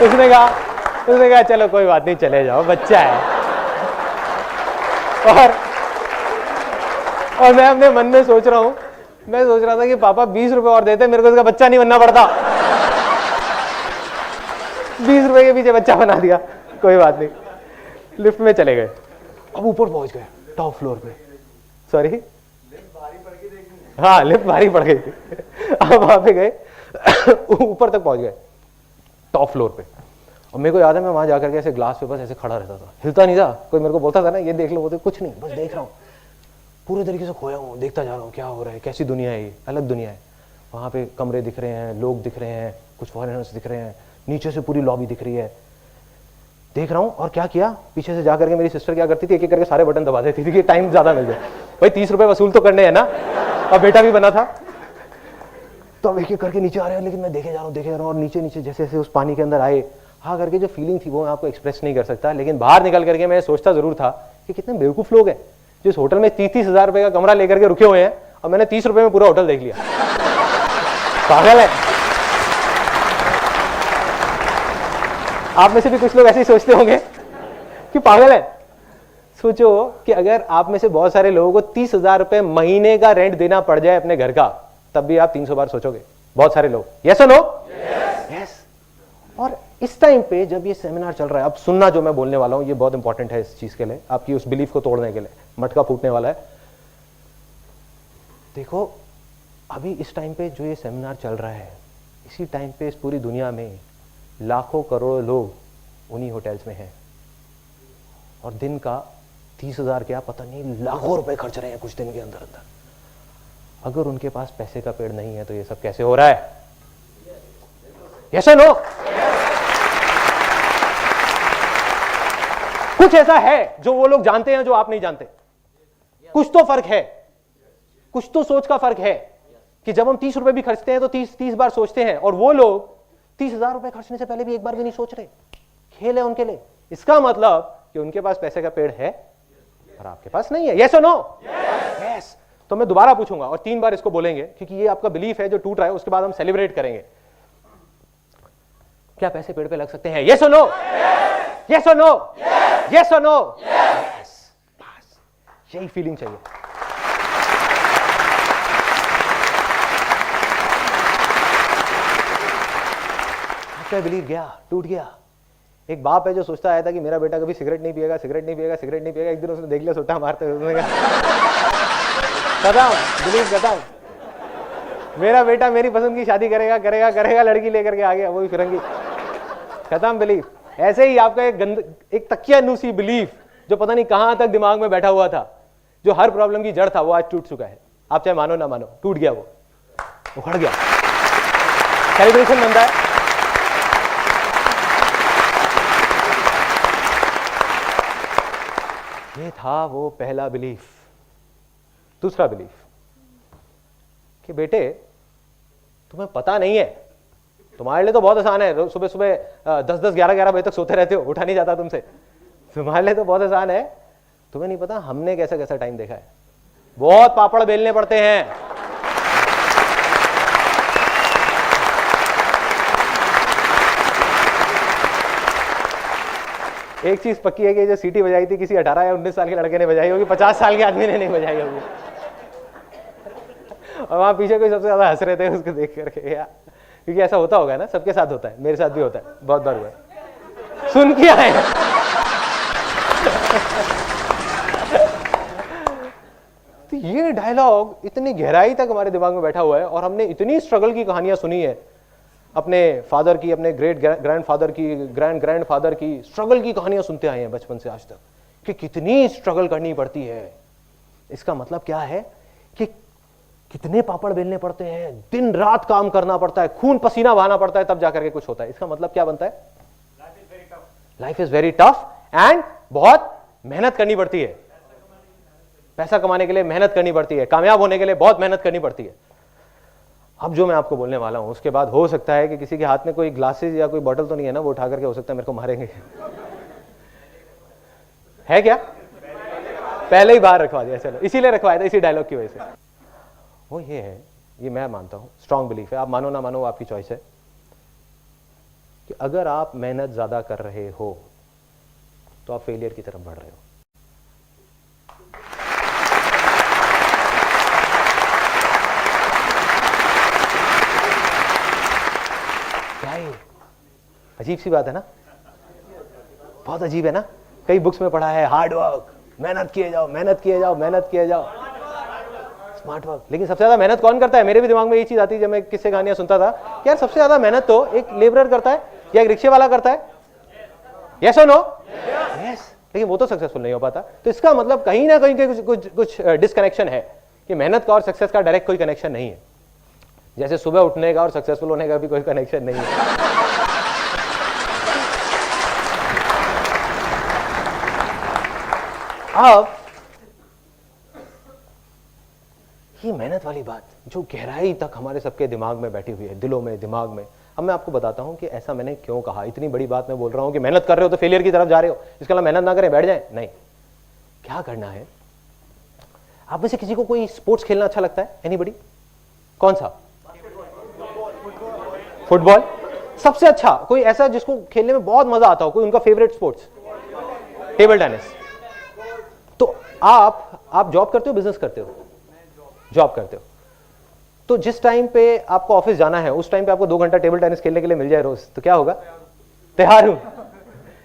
उसने कहा चलो कोई बात नहीं, चले जाओ, बच्चा है। और मैं अपने मन में सोच रहा था कि पापा 20 रुपए और देते, मेरे को इसका बच्चा नहीं बनना पड़ता। 20 रुपए के पीछे बच्चा बना दिया, कोई बात नहीं। लिफ्ट में चले गए, अब ऊपर पहुंच गए, टॉप फ्लोर पे। सॉरी, हाँ लिफ्ट भारी पड़ गई थी। अब वहां पे गए, ऊपर तक पहुंच गए, टॉप फ्लोर पे। और मेरे को याद है मैं वहां जाकर के ऐसे ग्लास पे बस ऐसे खड़ा रहता था, हिलता नहीं था। कोई मेरे को बोलता था ना ये देख लो, वो तो कुछ नहीं, बस देख रहा हूँ, पूरे तरीके से खोया हूँ, देखता जा रहा हूँ क्या हो रहा है, कैसी दुनिया है ये, अलग दुनिया है। वहां पे कमरे दिख रहे हैं, लोग दिख रहे हैं, कुछ फॉरेनर्स दिख रहे हैं, नीचे से पूरी लॉबी दिख रही है, देख रहा हूँ। और क्या किया, पीछे से जाकर के मेरी सिस्टर क्या करती थी, एक एक करके सारे बटन दबा देती थी कि टाइम ज्यादा मिल जाए। भाई 30 रुपए वसूल तो करने हैं ना, और बेटा भी बना था। तो अब एक एक करके नीचे आ रहे हैं, लेकिन मैं देखे जा रहा हूँ, और नीचे नीचे जैसे जैसे उस पानी के अंदर आए, हाँ करके जो फीलिंग थी वो मैं आपको एक्सप्रेस नहीं कर सकता। लेकिन बाहर निकल करके मैं सोचता जरूर था कि कितने बेवकूफ लोग हैं जो इस होटल में 30-30 हजार रुपए का कमरा लेकर के रुके हुए हैं, और मैंने 30 रुपए में पूरा होटल देख लिया। पागल है। आप में से भी कुछ लोग ऐसे ही सोचते होंगे कि पागल है। सोचो कि अगर आप में से बहुत सारे लोगों को 30,000 रुपए महीने का रेंट देना पड़ जाए अपने घर का, तब भी आप 300 बार सोचोगे। बहुत सारे लोग, यस और नो? यस। और इस टाइम पे जब ये सेमिनार चल रहा है, अब सुनना जो मैं बोलने वाला हूं, ये बहुत इंपॉर्टेंट है इस चीज के लिए, आपकी उस बिलीफ को तोड़ने के लिए, मटका फूटने वाला है। देखो अभी इस टाइम पे जो ये सेमिनार चल रहा है, इसी टाइम पे इस पूरी दुनिया में लाखों करोड़ों लोग उन्हीं होटल्स में हैं, और दिन का 30,000 क्या पता नहीं लाखों रुपए खर्च रहे हैं कुछ दिन के अंदर अंदर। अगर उनके पास पैसे का पेड़ नहीं है तो ये सब कैसे हो रहा है? यस और नो? कुछ ऐसा है जो वो लोग जानते हैं जो आप नहीं जानते। कुछ तो फर्क है, कुछ तो सोच का फर्क है कि जब हम 30 रुपए भी खर्चते हैं तो 30 बार सोचते हैं, और वो लोग 30,000 रुपए खर्चने से पहले भी एक बार भी नहीं सोच रहे। खेल है उनके लिए। इसका मतलब कि उनके पास पैसे का पेड़ है और आपके पास नहीं है। यस और नो? यस। तो मैं दोबारा पूछूंगा और 3 बार इसको बोलेंगे, क्योंकि ये आपका बिलीफ है जो टूट रहा है, उसके बाद हम सेलिब्रेट करेंगे। क्या पैसे पेड़ पे लग सकते हैं? यस और नो? यस और नो? यस और नो? यस। बस यही फीलिंग चाहिए। पे बिलीव गया, टूट गया। एक बाप है जो सोचता आया था कि मेरा बेटा कभी सिगरेट नहीं पिएगा, सिगरेट नहीं पिएगा, सिगरेट नहीं पिएगा। एक दिन उसने देख लिया सुट्टा मारते हुए, उसने कहा खत्म, बिलीव खत्म। मेरा बेटा मेरी पसंद की शादी करेगा करेगा करेगा, लड़की लेकर के आ गया, वो भी फिरंगी, खत्म बिलीव। ऐसे ही आपका एक तकियानुसी बिलीफ जो पता नहीं कहां तक दिमाग में बैठा हुआ था, जो हर प्रॉब्लम की जड़ था, वो आज टूट चुका है। आप चाहे मानो ना मानो, टूट गया, वो उखड़ गया। सेलिब्रेशन बनता है। ये था वो पहला बिलीफ। दूसरा बिलीफ कि बेटे तुम्हें पता नहीं है, तुम्हारे लिए तो बहुत आसान है, सुबह सुबह 10-10 11-11 बजे तक सोते रहते हो, उठा नहीं जाता तुमसे, तुम्हारे लिए तो बहुत आसान है। तुम्हें नहीं पता हमने कैसा कैसा टाइम देखा है, बहुत पापड़ बेलने पड़ते हैं। एक चीज पक्की है कि जो सीटी बजाई थी किसी 18 या 19 साल के लड़के ने बजाई होगी, 50 साल के आदमी ने नहीं बजाई होगी। और वहां पीछे कोई सबसे ज्यादा हंस रहे थे उसको देख करके यार, क्योंकि ऐसा होता होगा ना, सबके साथ होता है, मेरे साथ भी होता है, बहुत बार हुआ है, सुन के आए। तो ये डायलॉग इतनी गहराई तक हमारे दिमाग में बैठा हुआ है, और हमने इतनी स्ट्रगल की कहानियां सुनी है, अपने फादर की, अपने ग्रेट ग्रैंडफादर की, ग्रैंडफादर की स्ट्रगल की कहानियां सुनते आए हैं बचपन से आज तक, कि कितनी स्ट्रगल करनी पड़ती है। इसका मतलब क्या है कि कितने पापड़ बेलने पड़ते हैं, दिन रात काम करना पड़ता है, खून पसीना बहाना पड़ता है, तब जाकर के कुछ होता है। इसका मतलब क्या बनता है? Life is very tough and बहुत मेहनत करनी पड़ती है। पैसा कमाने के लिए मेहनत करनी पड़ती है, कामयाब होने के लिए बहुत मेहनत करनी पड़ती है। अब जो मैं आपको बोलने वाला हूं उसके बाद हो सकता है कि किसी के हाथ में कोई ग्लासेस या कोई बॉटल तो नहीं है ना, वो उठा करके हो सकता है मेरे को मारेंगे। है क्या? पहले ही बाहर रखवा दिया, चलो इसीलिए रखवाया था, इसी डायलॉग की वजह से। वो ये है, ये मैं मानता हूं, स्ट्रांग बिलीफ है, आप मानो ना मानो आपकी चॉइस है, कि अगर आप मेहनत ज्यादा कर रहे हो तो आप फेलियर की तरफ बढ़ रहे हो। अजीब सी बात है ना, बहुत अजीब है ना। कई बुक्स में पढ़ा है हार्ड वर्क, मेहनत किए जाओ, मेहनत किए जाओ, मेहनत किए जाओ, स्मार्ट वर्क। लेकिन सबसे ज्यादा मेहनत कौन करता है? मेरे भी दिमाग में ये चीज आती है जब मैं किससे कहानियां सुनता था, यार सबसे ज्यादा मेहनत तो एक लेबरर करता है या एक रिक्शे वाला करता है। यस और नो? यस। लेकिन वो तो सक्सेसफुल नहीं हो पाता। तो इसका मतलब कहीं ना कहीं कुछ डिसकनेक्शन है, कि मेहनत का और सक्सेस का डायरेक्ट कोई कनेक्शन नहीं है। जैसे सुबह उठने का और सक्सेसफुल होने का भी कोई कनेक्शन नहीं है। अब ये मेहनत वाली बात जो गहराई तक हमारे सबके दिमाग में बैठी हुई है, दिलों में, दिमाग में, अब मैं आपको बताता हूं कि ऐसा मैंने क्यों कहा। इतनी बड़ी बात मैं बोल रहा हूं कि मेहनत कर रहे हो तो फेलियर की तरफ जा रहे हो, इसके अलावा मेहनत ना करें बैठ जाए, नहीं। क्या करना है? आप में से किसी को कोई स्पोर्ट्स खेलना अच्छा लगता है? एनीबॉडी? कौन सा? फुटबॉल सबसे अच्छा? कोई ऐसा जिसको खेलने में बहुत मजा आता हो, कोई उनका फेवरेट स्पोर्ट्स? Table tennis. तो आप जॉब करते हो, बिजनेस करते हो? जॉब करते हो। तो जिस टाइम पे आपको ऑफिस जाना है उस टाइम पे आपको 2 घंटा टेबल टेनिस खेलने के लिए मिल जाए रोज, तो क्या होगा? तैयार हूं,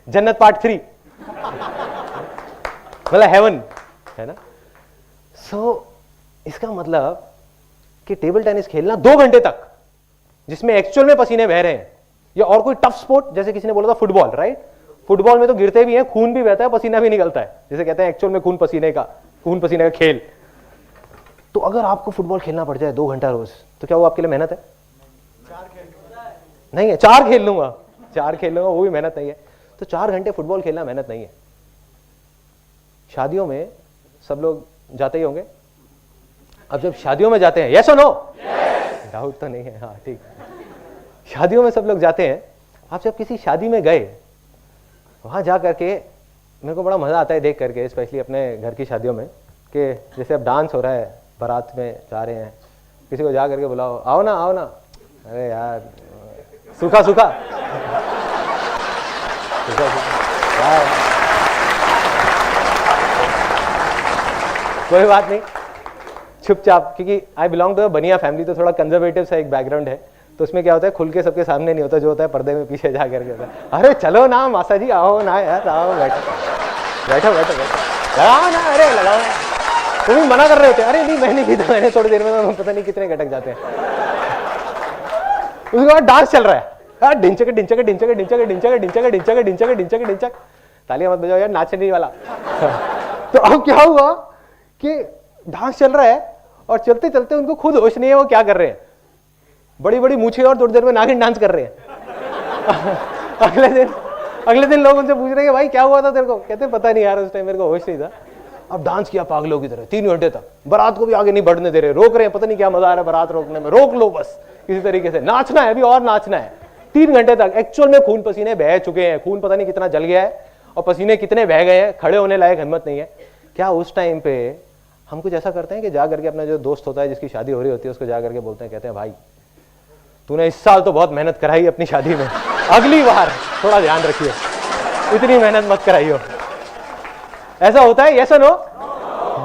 जन्नत पार्ट 3, मतलब हेवन, है ना। इसका मतलब कि टेबल टेनिस खेलना 2 घंटे तक, जिसमें एक्चुअल में पसीने बह रहे हैं, या और कोई टफ स्पोर्ट, जैसे किसी ने बोला था फुटबॉल, राइट? फुटबॉल में तो गिरते भी हैं, खून भी बहता है, पसीना भी निकलता है, जैसे कहते हैं एक्चुअल में खून पसीने का खेल। तो अगर आपको फुटबॉल खेलना पड़ जाए 2 घंटा रोज, तो क्या वो आपके लिए मेहनत है? नहीं है। 4 खेल लूंगा, वो भी मेहनत नहीं है। तो 4 घंटे फुटबॉल खेलना मेहनत नहीं है। शादियों में सब लोग जाते ही होंगे। अब जब शादियों में जाते हैं, यस और नो? डाउट तो नहीं है, हाँ ठीक। शादियों में सब लोग जाते हैं। आप जब किसी शादी में गए, वहां जा करके मेरे को बड़ा मजा आता है देख करके, स्पेशली अपने घर की शादियों में, कि जैसे अब डांस हो रहा है, बारात में जा रहे हैं, किसी को जा करके बुलाओ, आओ ना आओ ना, अरे यार सूखा कोई बात नहीं, चुपचाप, क्योंकि आई बिलोंग टू बनिया फैमिली, तो थोड़ा कंजर्वेटिव सा एक बैकग्राउंड है, तो उसमें क्या होता है, खुल के सबके सामने नहीं होता, जो होता है पर्दे में पीछे जा करके होता है, अरे चलो ना मासा जी, आओ ना यार, आओ बैठो बैठो बैठो बैठो, लगाओ ना, अरे लगाओ ना। तुम भी मना कर रहे होते, अरे नहीं मैं नहीं पीता, मैंने थोड़ी देर में पता नहीं कितने घटक जाते हैं। उसके बाद डांस चल रहा है, ढिंचक ढिंचक ढिंचक ढिंचक ढिंचक ढिंचक ढिंचक ढिंचक ढिंचक ढिंचक, तालियां मत बजाओ यार, नाचने नहीं वाला। तो अब क्या हुआ कि डांस चल रहा है और चलते चलते उनको खुद होश नहीं है वो क्या कर रहे हैं, बड़ी बड़ी मूछें और थोड़ी देर में नागिन डांस कर रहे हैं। अगले दिन लोग उनसे पूछ रहे हैं भाई क्या हुआ था तेरे को, कहते पता नहीं यार उस टाइम मेरे को होश नहीं था। अब डांस किया पागलों की तरह 3 घंटे तक, बारात को भी आगे नहीं बढ़ने दे रहे, रोक रहे हैं, पता नहीं क्या मजा आ रहा है बारात रोकने में, रोक लो बस किसी तरीके से, नाचना है अभी और नाचना है। 3 घंटे तक एक्चुअल में खून पसीने बह चुके हैं, खून पता नहीं कितना जल गया है और पसीने कितने बह गए हैं, खड़े होने लायक हिम्मत नहीं है। क्या उस टाइम पे हम कुछ ऐसा करते हैं कि जा करके अपना जो दोस्त होता है जिसकी शादी हो रही होती है उसको जा करके बोलते हैं, कहते हैं भाई तूने इस साल तो बहुत मेहनत कराई अपनी शादी में, अगली बार थोड़ा ध्यान रखिए, इतनी मेहनत मत कराइयो। ऐसा होता है, यस और नो?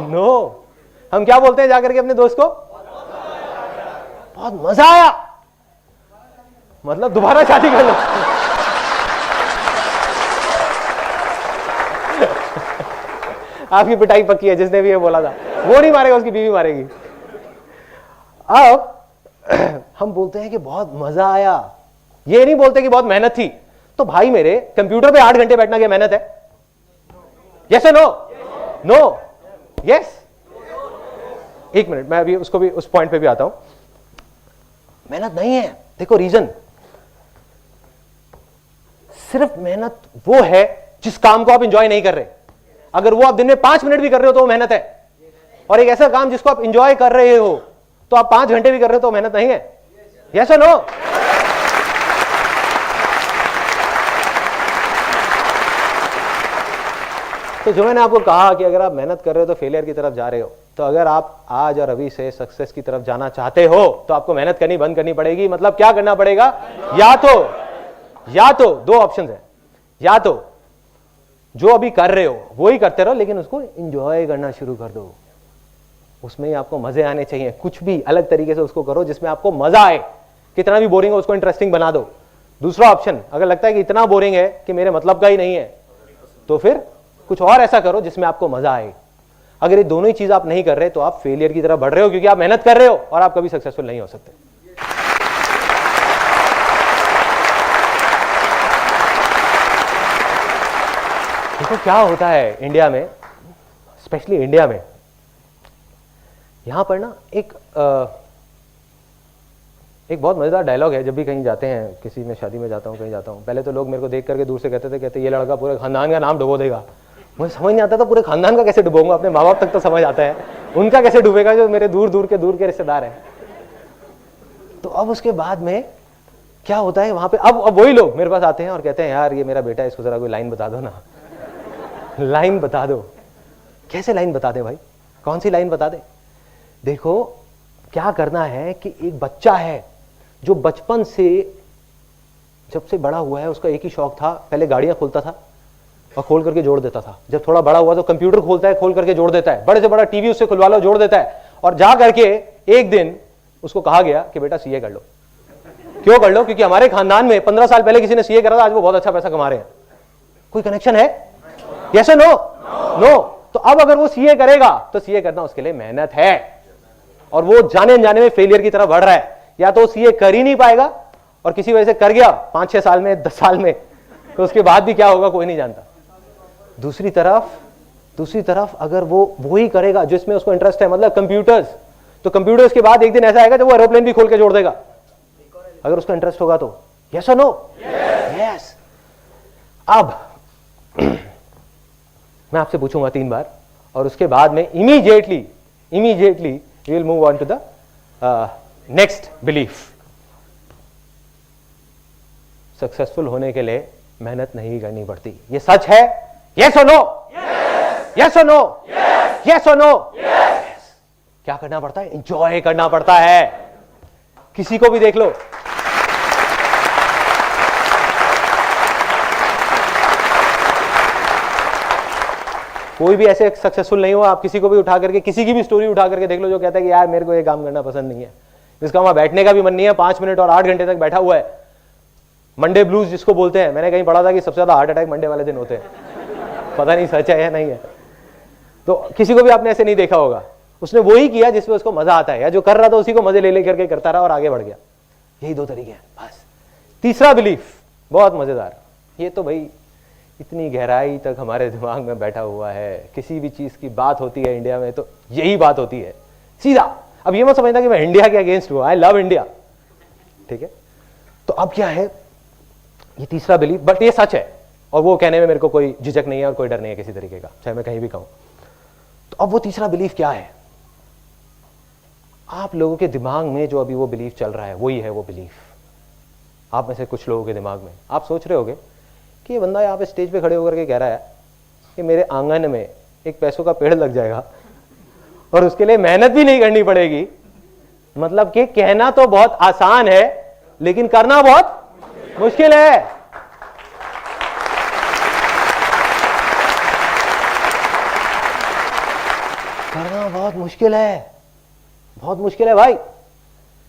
नो। हम क्या बोलते हैं जाकर के अपने दोस्त को, बहुत मजा आया, मतलब दोबारा शादी कर लो। आपकी पिटाई पक्की है, जिसने भी ये बोला था वो नहीं मारेगा, उसकी बीवी मारेगी। अब हम बोलते हैं कि बहुत मजा आया, ये नहीं बोलते कि बहुत मेहनत थी। तो भाई मेरे कंप्यूटर पे 8 घंटे बैठना क्या मेहनत है? यस और नो? नो? यस? एक मिनट, मैं अभी उसको भी उस पॉइंट पे भी आता हूं। मेहनत नहीं है, देखो रीजन, सिर्फ मेहनत वो है जिस काम को आप इंजॉय नहीं कर रहे। अगर वो आप दिन में 5 मिनट भी कर रहे हो तो वो मेहनत है, और एक ऐसा काम जिसको आप इंजॉय कर रहे हो तो आप 5 घंटे भी कर रहे हो तो मेहनत नहीं है। यस और नो? तो जो मैंने आपको कहा कि अगर आप मेहनत कर रहे हो तो फेलियर की तरफ जा रहे हो, तो अगर आप आज और अभी से सक्सेस की तरफ जाना चाहते हो तो आपको मेहनत करनी बंद करनी पड़ेगी। मतलब क्या करना पड़ेगा? या तो 2 ऑप्शन है, या तो जो अभी कर रहे हो वो ही करते रहो, लेकिन उसको एंजॉय करना शुरू कर दो, उसमें ही आपको मजे आने चाहिए। कुछ भी अलग तरीके से उसको करो जिसमें आपको मजा आए, कितना भी बोरिंग हो उसको इंटरेस्टिंग बना दो। दूसरा ऑप्शन, अगर लगता है कि इतना बोरिंग है कि मेरे मतलब का ही नहीं है, तो फिर कुछ और ऐसा करो जिसमें आपको मजा आए। अगर ये दोनों ही चीज आप नहीं कर रहे तो आप फेलियर की तरफ बढ़ रहे हो, क्योंकि आप मेहनत कर रहे हो और आप कभी सक्सेसफुल नहीं हो सकते। देखो क्या होता है इंडिया में, स्पेशली इंडिया में, यहां पर ना एक बहुत मजेदार डायलॉग है। जब भी कहीं जाते हैं, किसी में शादी में जाता हूं, कहीं जाता हूं, पहले तो लोग मेरे को देख करके दूर से कहते ये लड़का पूरे खानदान का नाम डुबो देगा। मुझे समझ नहीं आता था पूरे खानदान का कैसे डुबोऊंगा, अपने माँ बाप तक तो समझ आता है, उनका कैसे डूबेगा जो मेरे दूर के रिश्तेदार हैं। तो अब उसके बाद में क्या होता है वहां पे, अब वही लोग मेरे पास आते हैं और कहते हैं यार ये मेरा बेटा है, इसको जरा कोई लाइन बता दो ना, लाइन बता दो। कैसे लाइन बता दे भाई, कौन सी लाइन बता दे? देखो क्या करना है कि एक बच्चा है जो बचपन से जब से बड़ा हुआ है, उसका एक ही शौक था, पहले गाड़ियां खोलता था और खोल करके जोड़ देता था। जब थोड़ा बड़ा हुआ तो कंप्यूटर खोलता है, खोल करके जोड़ देता है, बड़े से बड़ा टीवी उससे खुलवा लो, जोड़ देता है। और जा करके एक दिन उसको कहा गया कि बेटा सीए कर लो। क्यों कर लो? क्योंकि हमारे खानदान में 15 साल पहले किसी ने सीए करा था, आज वो बहुत अच्छा पैसा कमा रहे हैं। कोई कनेक्शन है? यस और नो? नो। तो अब अगर वो सीए करेगा तो सीए करना उसके लिए मेहनत है, और वो जाने अनजाने में फेलियर की तरफ बढ़ रहा है। या तो सीए कर ही नहीं पाएगा, और किसी वजह से कर गया 5-6 साल में, 10 साल में, तो उसके बाद भी क्या होगा कोई नहीं जानता। दूसरी तरफ अगर वो ही करेगा जो इसमें उसको इंटरेस्ट है, मतलब कंप्यूटर्स, तो कंप्यूटर्स के बाद एक दिन ऐसा आएगा जब वो एरोप्लेन भी खोल के जोड़ देगा, अगर उसका इंटरेस्ट होगा तो। यस और नो? यस। अब मैं आपसे पूछूंगा 3 बार, और उसके बाद में immediately we will move on to the next belief. Successful होने के लिए मेहनत नहीं करनी पड़ती, ये सच है? यस और नो? यस और नो? यस और नो? क्या करना पड़ता है? एंजॉय करना पड़ता है। किसी को भी देख लो, कोई भी ऐसे सक्सेसफुल नहीं हुआ, आप किसी को भी उठा करके, किसी की भी स्टोरी उठा करके देख लो जो कहता है कि यार मेरे को ये काम करना पसंद नहीं है, जिसका वहां बैठने का भी मन नहीं है, 5 मिनट और 8 घंटे तक बैठा हुआ है। मंडे ब्लूज जिसको बोलते हैं, मैंने कहीं पढ़ा था कि सबसे ज्यादा हार्ट अटैक मंडे वाले दिन होते हैं। पता नहीं सच है या नहीं है, तो किसी को भी आपने ऐसे नहीं देखा होगा। उसने वही किया जिसमें उसको मजा आता है, या जो कर रहा था उसी को मजे ले ले करके करता रहा और आगे बढ़ गया। यही 2 तरीके हैं बस। तीसरा बिलीफ बहुत मजेदार, ये तो भाई इतनी गहराई तक हमारे दिमाग में बैठा हुआ है। किसी भी चीज की बात होती है इंडिया में तो यही बात होती है सीधा। अब ये मत समझना कि मैं इंडिया के अगेंस्ट हूं, आई लव इंडिया, ठीक है। तो अब क्या है, ये तीसरा बिलीफ, बट ये सच है और वो कहने में मेरे को कोई झिझक नहीं है और कोई डर नहीं है किसी तरीके का, चाहे मैं कहीं भी कहूं। तो अब वो तीसरा बिलीफ क्या है, आप लोगों के दिमाग में जो अभी वो बिलीफ चल रहा है वही है वो बिलीफ। आप में से कुछ लोगों के दिमाग में आप सोच रहे होगे कि ये बंदा यहाँ पे स्टेज पे खड़े होकर के कह रहा है कि मेरे आंगन में एक पैसों का पेड़ लग जाएगा और उसके लिए मेहनत भी नहीं करनी पड़ेगी। मतलब कि कहना तो बहुत आसान है लेकिन करना बहुत मुश्किल है। करना बहुत मुश्किल है, बहुत मुश्किल है भाई।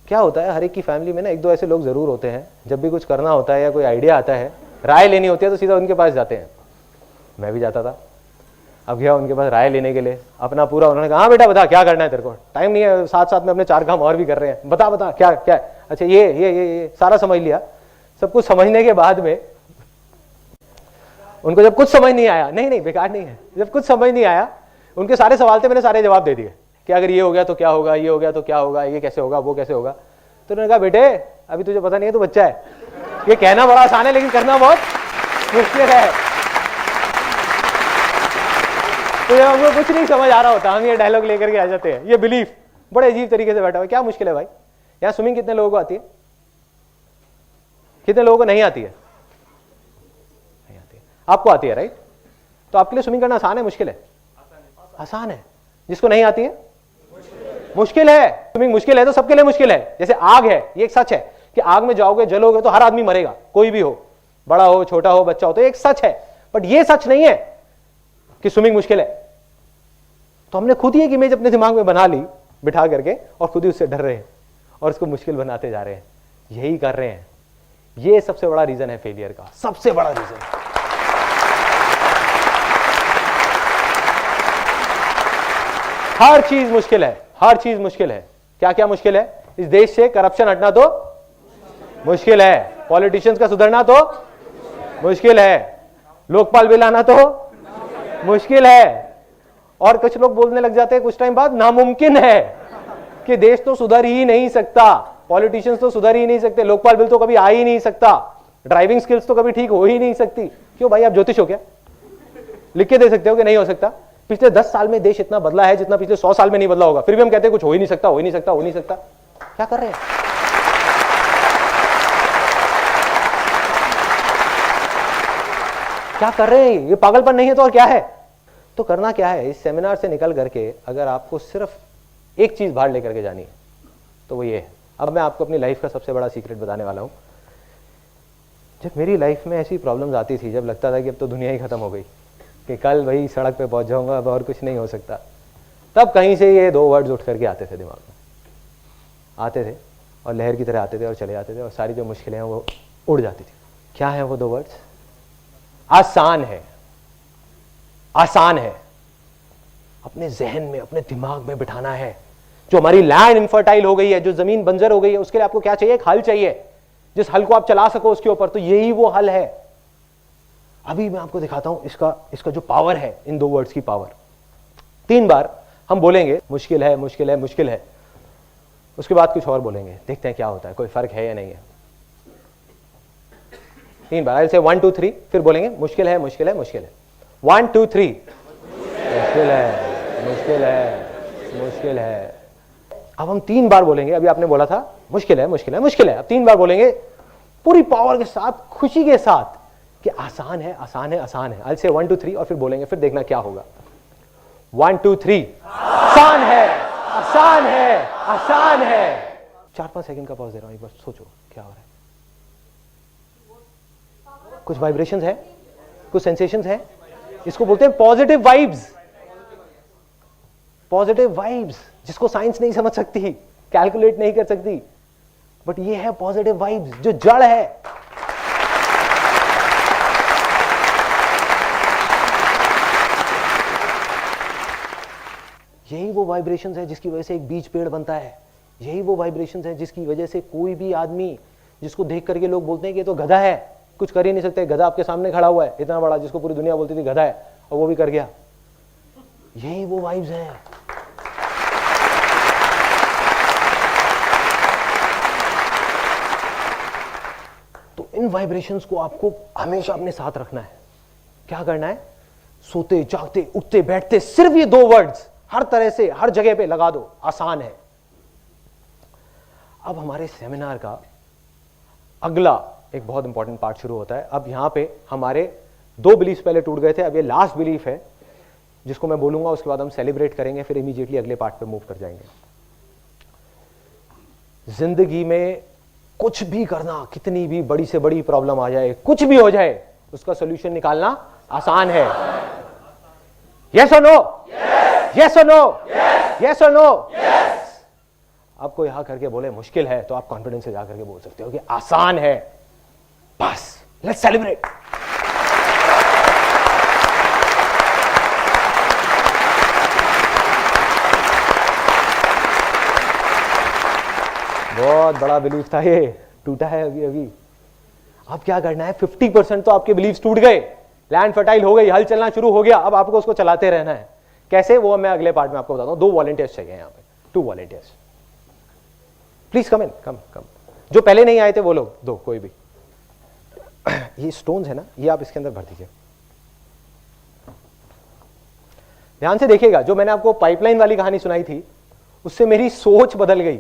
क्या होता है, हर एक की फैमिली में ना 1-2 ऐसे लोग जरूर होते हैं, जब भी कुछ करना होता है या कोई आइडिया आता है, राय लेनी होती है तो सीधा उनके पास जाते हैं। मैं भी जाता था, अब गया उनके पास राय लेने के लिए, अपना पूरा, उन्होंने कहा हाँ बेटा बता क्या करना है, तेरे को टाइम नहीं है, साथ साथ में अपने 4 काम और भी कर रहे हैं, बता बता क्या क्या। अच्छा ये सारा समझ लिया। सब कुछ समझने के बाद में उनको जब कुछ समझ नहीं आया, नहीं बेकार नहीं है, जब कुछ समझ नहीं आया, उनके सारे सवाल थे, मैंने सारे जवाब दे दिए कि अगर ये हो गया तो क्या होगा, ये हो गया तो क्या होगा, ये कैसे होगा, वो कैसे होगा। तो उन्होंने कहा बेटे अभी तुझे पता नहीं है, तू बच्चा है, ये कहना बड़ा आसान है लेकिन करना बहुत मुश्किल है। तो जब हमको कुछ नहीं समझ आ रहा होता, हम ये डायलॉग लेकर के आ जाते हैं। ये बिलीफ बड़े अजीब तरीके से बैठा हुआ है। क्या मुश्किल है भाई, यहाँ स्विमिंग कितने लोगों को आती है, कितने लोगों को नहीं आती है? नहीं आती है। आपको आती है राइट? तो आपके लिए स्विमिंग करना आसान है मुश्किल है? आसान है। जिसको नहीं आती है मुश्किल है। स्विमिंग मुश्किल है तो सबके लिए मुश्किल है। जैसे आग है, ये एक सच है कि आग में जाओगे जलोगे तो हर आदमी मरेगा, कोई भी हो, बड़ा हो छोटा हो बच्चा हो, तो एक सच है। बट ये सच नहीं है कि स्विमिंग मुश्किल है। तो हमने खुद ही एक इमेज अपने दिमाग में बना ली बिठा करके और खुद ही उससे डर रहे हैं और इसको मुश्किल बनाते जा रहे हैं। यही कर रहे हैं। ये सबसे बड़ा रीजन है फेलियर का, सबसे बड़ा रीजन। हर चीज मुश्किल है, हर चीज मुश्किल है। क्या क्या मुश्किल है? इस देश से करप्शन हटना तो मुश्किल है, पॉलिटिशियंस का सुधरना तो मुश्किल है, लोकपाल बिल आना तो मुश्किल है। और कुछ लोग बोलने लग जाते हैं कुछ टाइम बाद नामुमकिन है कि देश तो सुधर ही नहीं सकता, पॉलिटिशियंस तो सुधर ही नहीं सकते, लोकपाल बिल तो कभी आ ही नहीं सकता, ड्राइविंग स्किल्स तो कभी ठीक हो ही नहीं सकती। क्यों भाई, आप ज्योतिष हो क्या? लिख के दे सकते हो कि नहीं हो सकता? पिछले 10 साल में देश इतना बदला है जितना पिछले 100 साल में नहीं बदला होगा, फिर भी हम कहते हैं कुछ हो ही नहीं सकता, हो ही नहीं सकता, हो ही नहीं सकता। क्या कर रहे हैं? क्या कर रहे हैं? ये पागलपन नहीं है तो और क्या है? तो करना क्या है, इस सेमिनार से निकल करके अगर आपको सिर्फ एक चीज बाहर लेकर के जानी है तो वो ये है। अब मैं आपको अपनी लाइफ का सबसे बड़ा सीक्रेट बताने वाला हूं। जब मेरी लाइफ में ऐसी प्रॉब्लम्स आती थी, जब लगता था कि अब तो दुनिया ही खत्म हो गई, कि कल वही सड़क पे पहुंच जाऊंगा, अब और कुछ नहीं हो सकता, तब कहीं से ये 2 वर्ड्स उठ करके आते थे दिमाग में, आते थे और लहर की तरह आते थे और चले जाते थे और सारी जो मुश्किलें हैं वो उड़ जाती थी। क्या है वो 2 वर्ड्स? आसान है। आसान है। अपने जहन में, अपने दिमाग में बिठाना है। जो हमारी लैंड इनफर्टाइल हो गई है, जो जमीन बंजर हो गई है, उसके लिए आपको क्या चाहिए? एक हल चाहिए, जिस हल को आप चला सको उसके ऊपर। तो यही वो हल है। अभी मैं आपको दिखाता हूं इसका जो पावर है, इन 2 वर्ड्स की पावर। 3 बार हम बोलेंगे मुश्किल है, मुश्किल है, मुश्किल है, उसके बाद कुछ और बोलेंगे, देखते हैं क्या होता है, कोई फर्क है या नहीं है। 3 बार, से 1 2 3, फिर बोलेंगे मुश्किल है, मुश्किल है, मुश्किल है। 1 2 3, मुश्किल है, मुश्किल है, मुश्किल है। अब हम 3 बार बोलेंगे। अभी आपने बोला था मुश्किल है, मुश्किल है, मुश्किल है। अब 3 बार बोलेंगे पूरी पावर के साथ, खुशी के साथ कि आसान है, आसान है, आसान है। I'll say 1 2 3 और फिर बोलेंगे, फिर देखना क्या होगा। 1 2 3, आसान है, आसान है, आसान है। 4-5 सेकंड का पॉज दे रहा हूं, एक बार सोचो क्या हो रहा है। कुछ वाइब्रेशंस है, कुछ सेंसेशंस है, इसको बोलते हैं पॉजिटिव वाइब्स। पॉजिटिव वाइब्स, जिसको साइंस नहीं समझ सकती, कैलकुलेट नहीं कर सकती, बट ये है पॉजिटिव वाइब्स जो जड़ है। यही वो वाइब्रेशंस है जिसकी वजह से एक बीज पेड़ बनता है। यही वो वाइब्रेशंस है जिसकी वजह से कोई भी आदमी जिसको देख करके लोग बोलते हैं कि ये तो गधा है, कुछ कर ही नहीं सकते। गधा आपके सामने खड़ा हुआ है इतना बड़ा, जिसको पूरी दुनिया बोलती थी गधा है, और वो भी कर गया। यही वो वाइब्स हैं। तो इन वाइब्रेशंस को आपको हमेशा अपने साथ रखना है। क्या करना है? सोते जागते उठते बैठते सिर्फ ये 2 वर्ड्स हर तरह से हर जगह पे लगा दो, आसान है। अब हमारे सेमिनार का अगला एक बहुत इंपॉर्टेंट पार्ट शुरू होता है। अब यहां पे हमारे 2 बिलीफ पहले टूट गए थे, अब ये लास्ट बिलीफ है जिसको मैं बोलूंगा, उसके बाद हम सेलिब्रेट करेंगे, फिर इमीडिएटली अगले पार्ट पे मूव कर जाएंगे। जिंदगी में कुछ भी करना, कितनी भी बड़ी से बड़ी प्रॉब्लम आ जाए, कुछ भी हो जाए, उसका सोल्यूशन निकालना आसान है। यस और नो? यस और नो? यस और नो? आपको यहां करके बोले मुश्किल है, तो आप कॉन्फिडेंस से जाकर के बोल सकते हो कि आसान है। बस लेट्स सेलिब्रेट। बहुत बड़ा बिलीफ था, ये टूटा है अभी अभी। अब क्या करना है? 50% तो आपके बिलीफ टूट गए, लैंड फर्टाइल हो गई, हल चलना शुरू हो गया। अब आपको उसको चलाते रहना है। कैसे? वो मैं अगले पार्ट में आपको बताता हूं। 2 वॉलंटियर्स चाहिए यहां पे, 2 वॉलंटियर्स। प्लीज कम इन, कम कम। जो पहले नहीं आए थे वो लोग, 2 कोई भी। ये स्टोन्स है ना, ये आप इसके अंदर भर दीजिए। ध्यान से देखिएगा, जो मैंने आपको पाइपलाइन वाली कहानी सुनाई थी, उससे मेरी सोच बदल गई।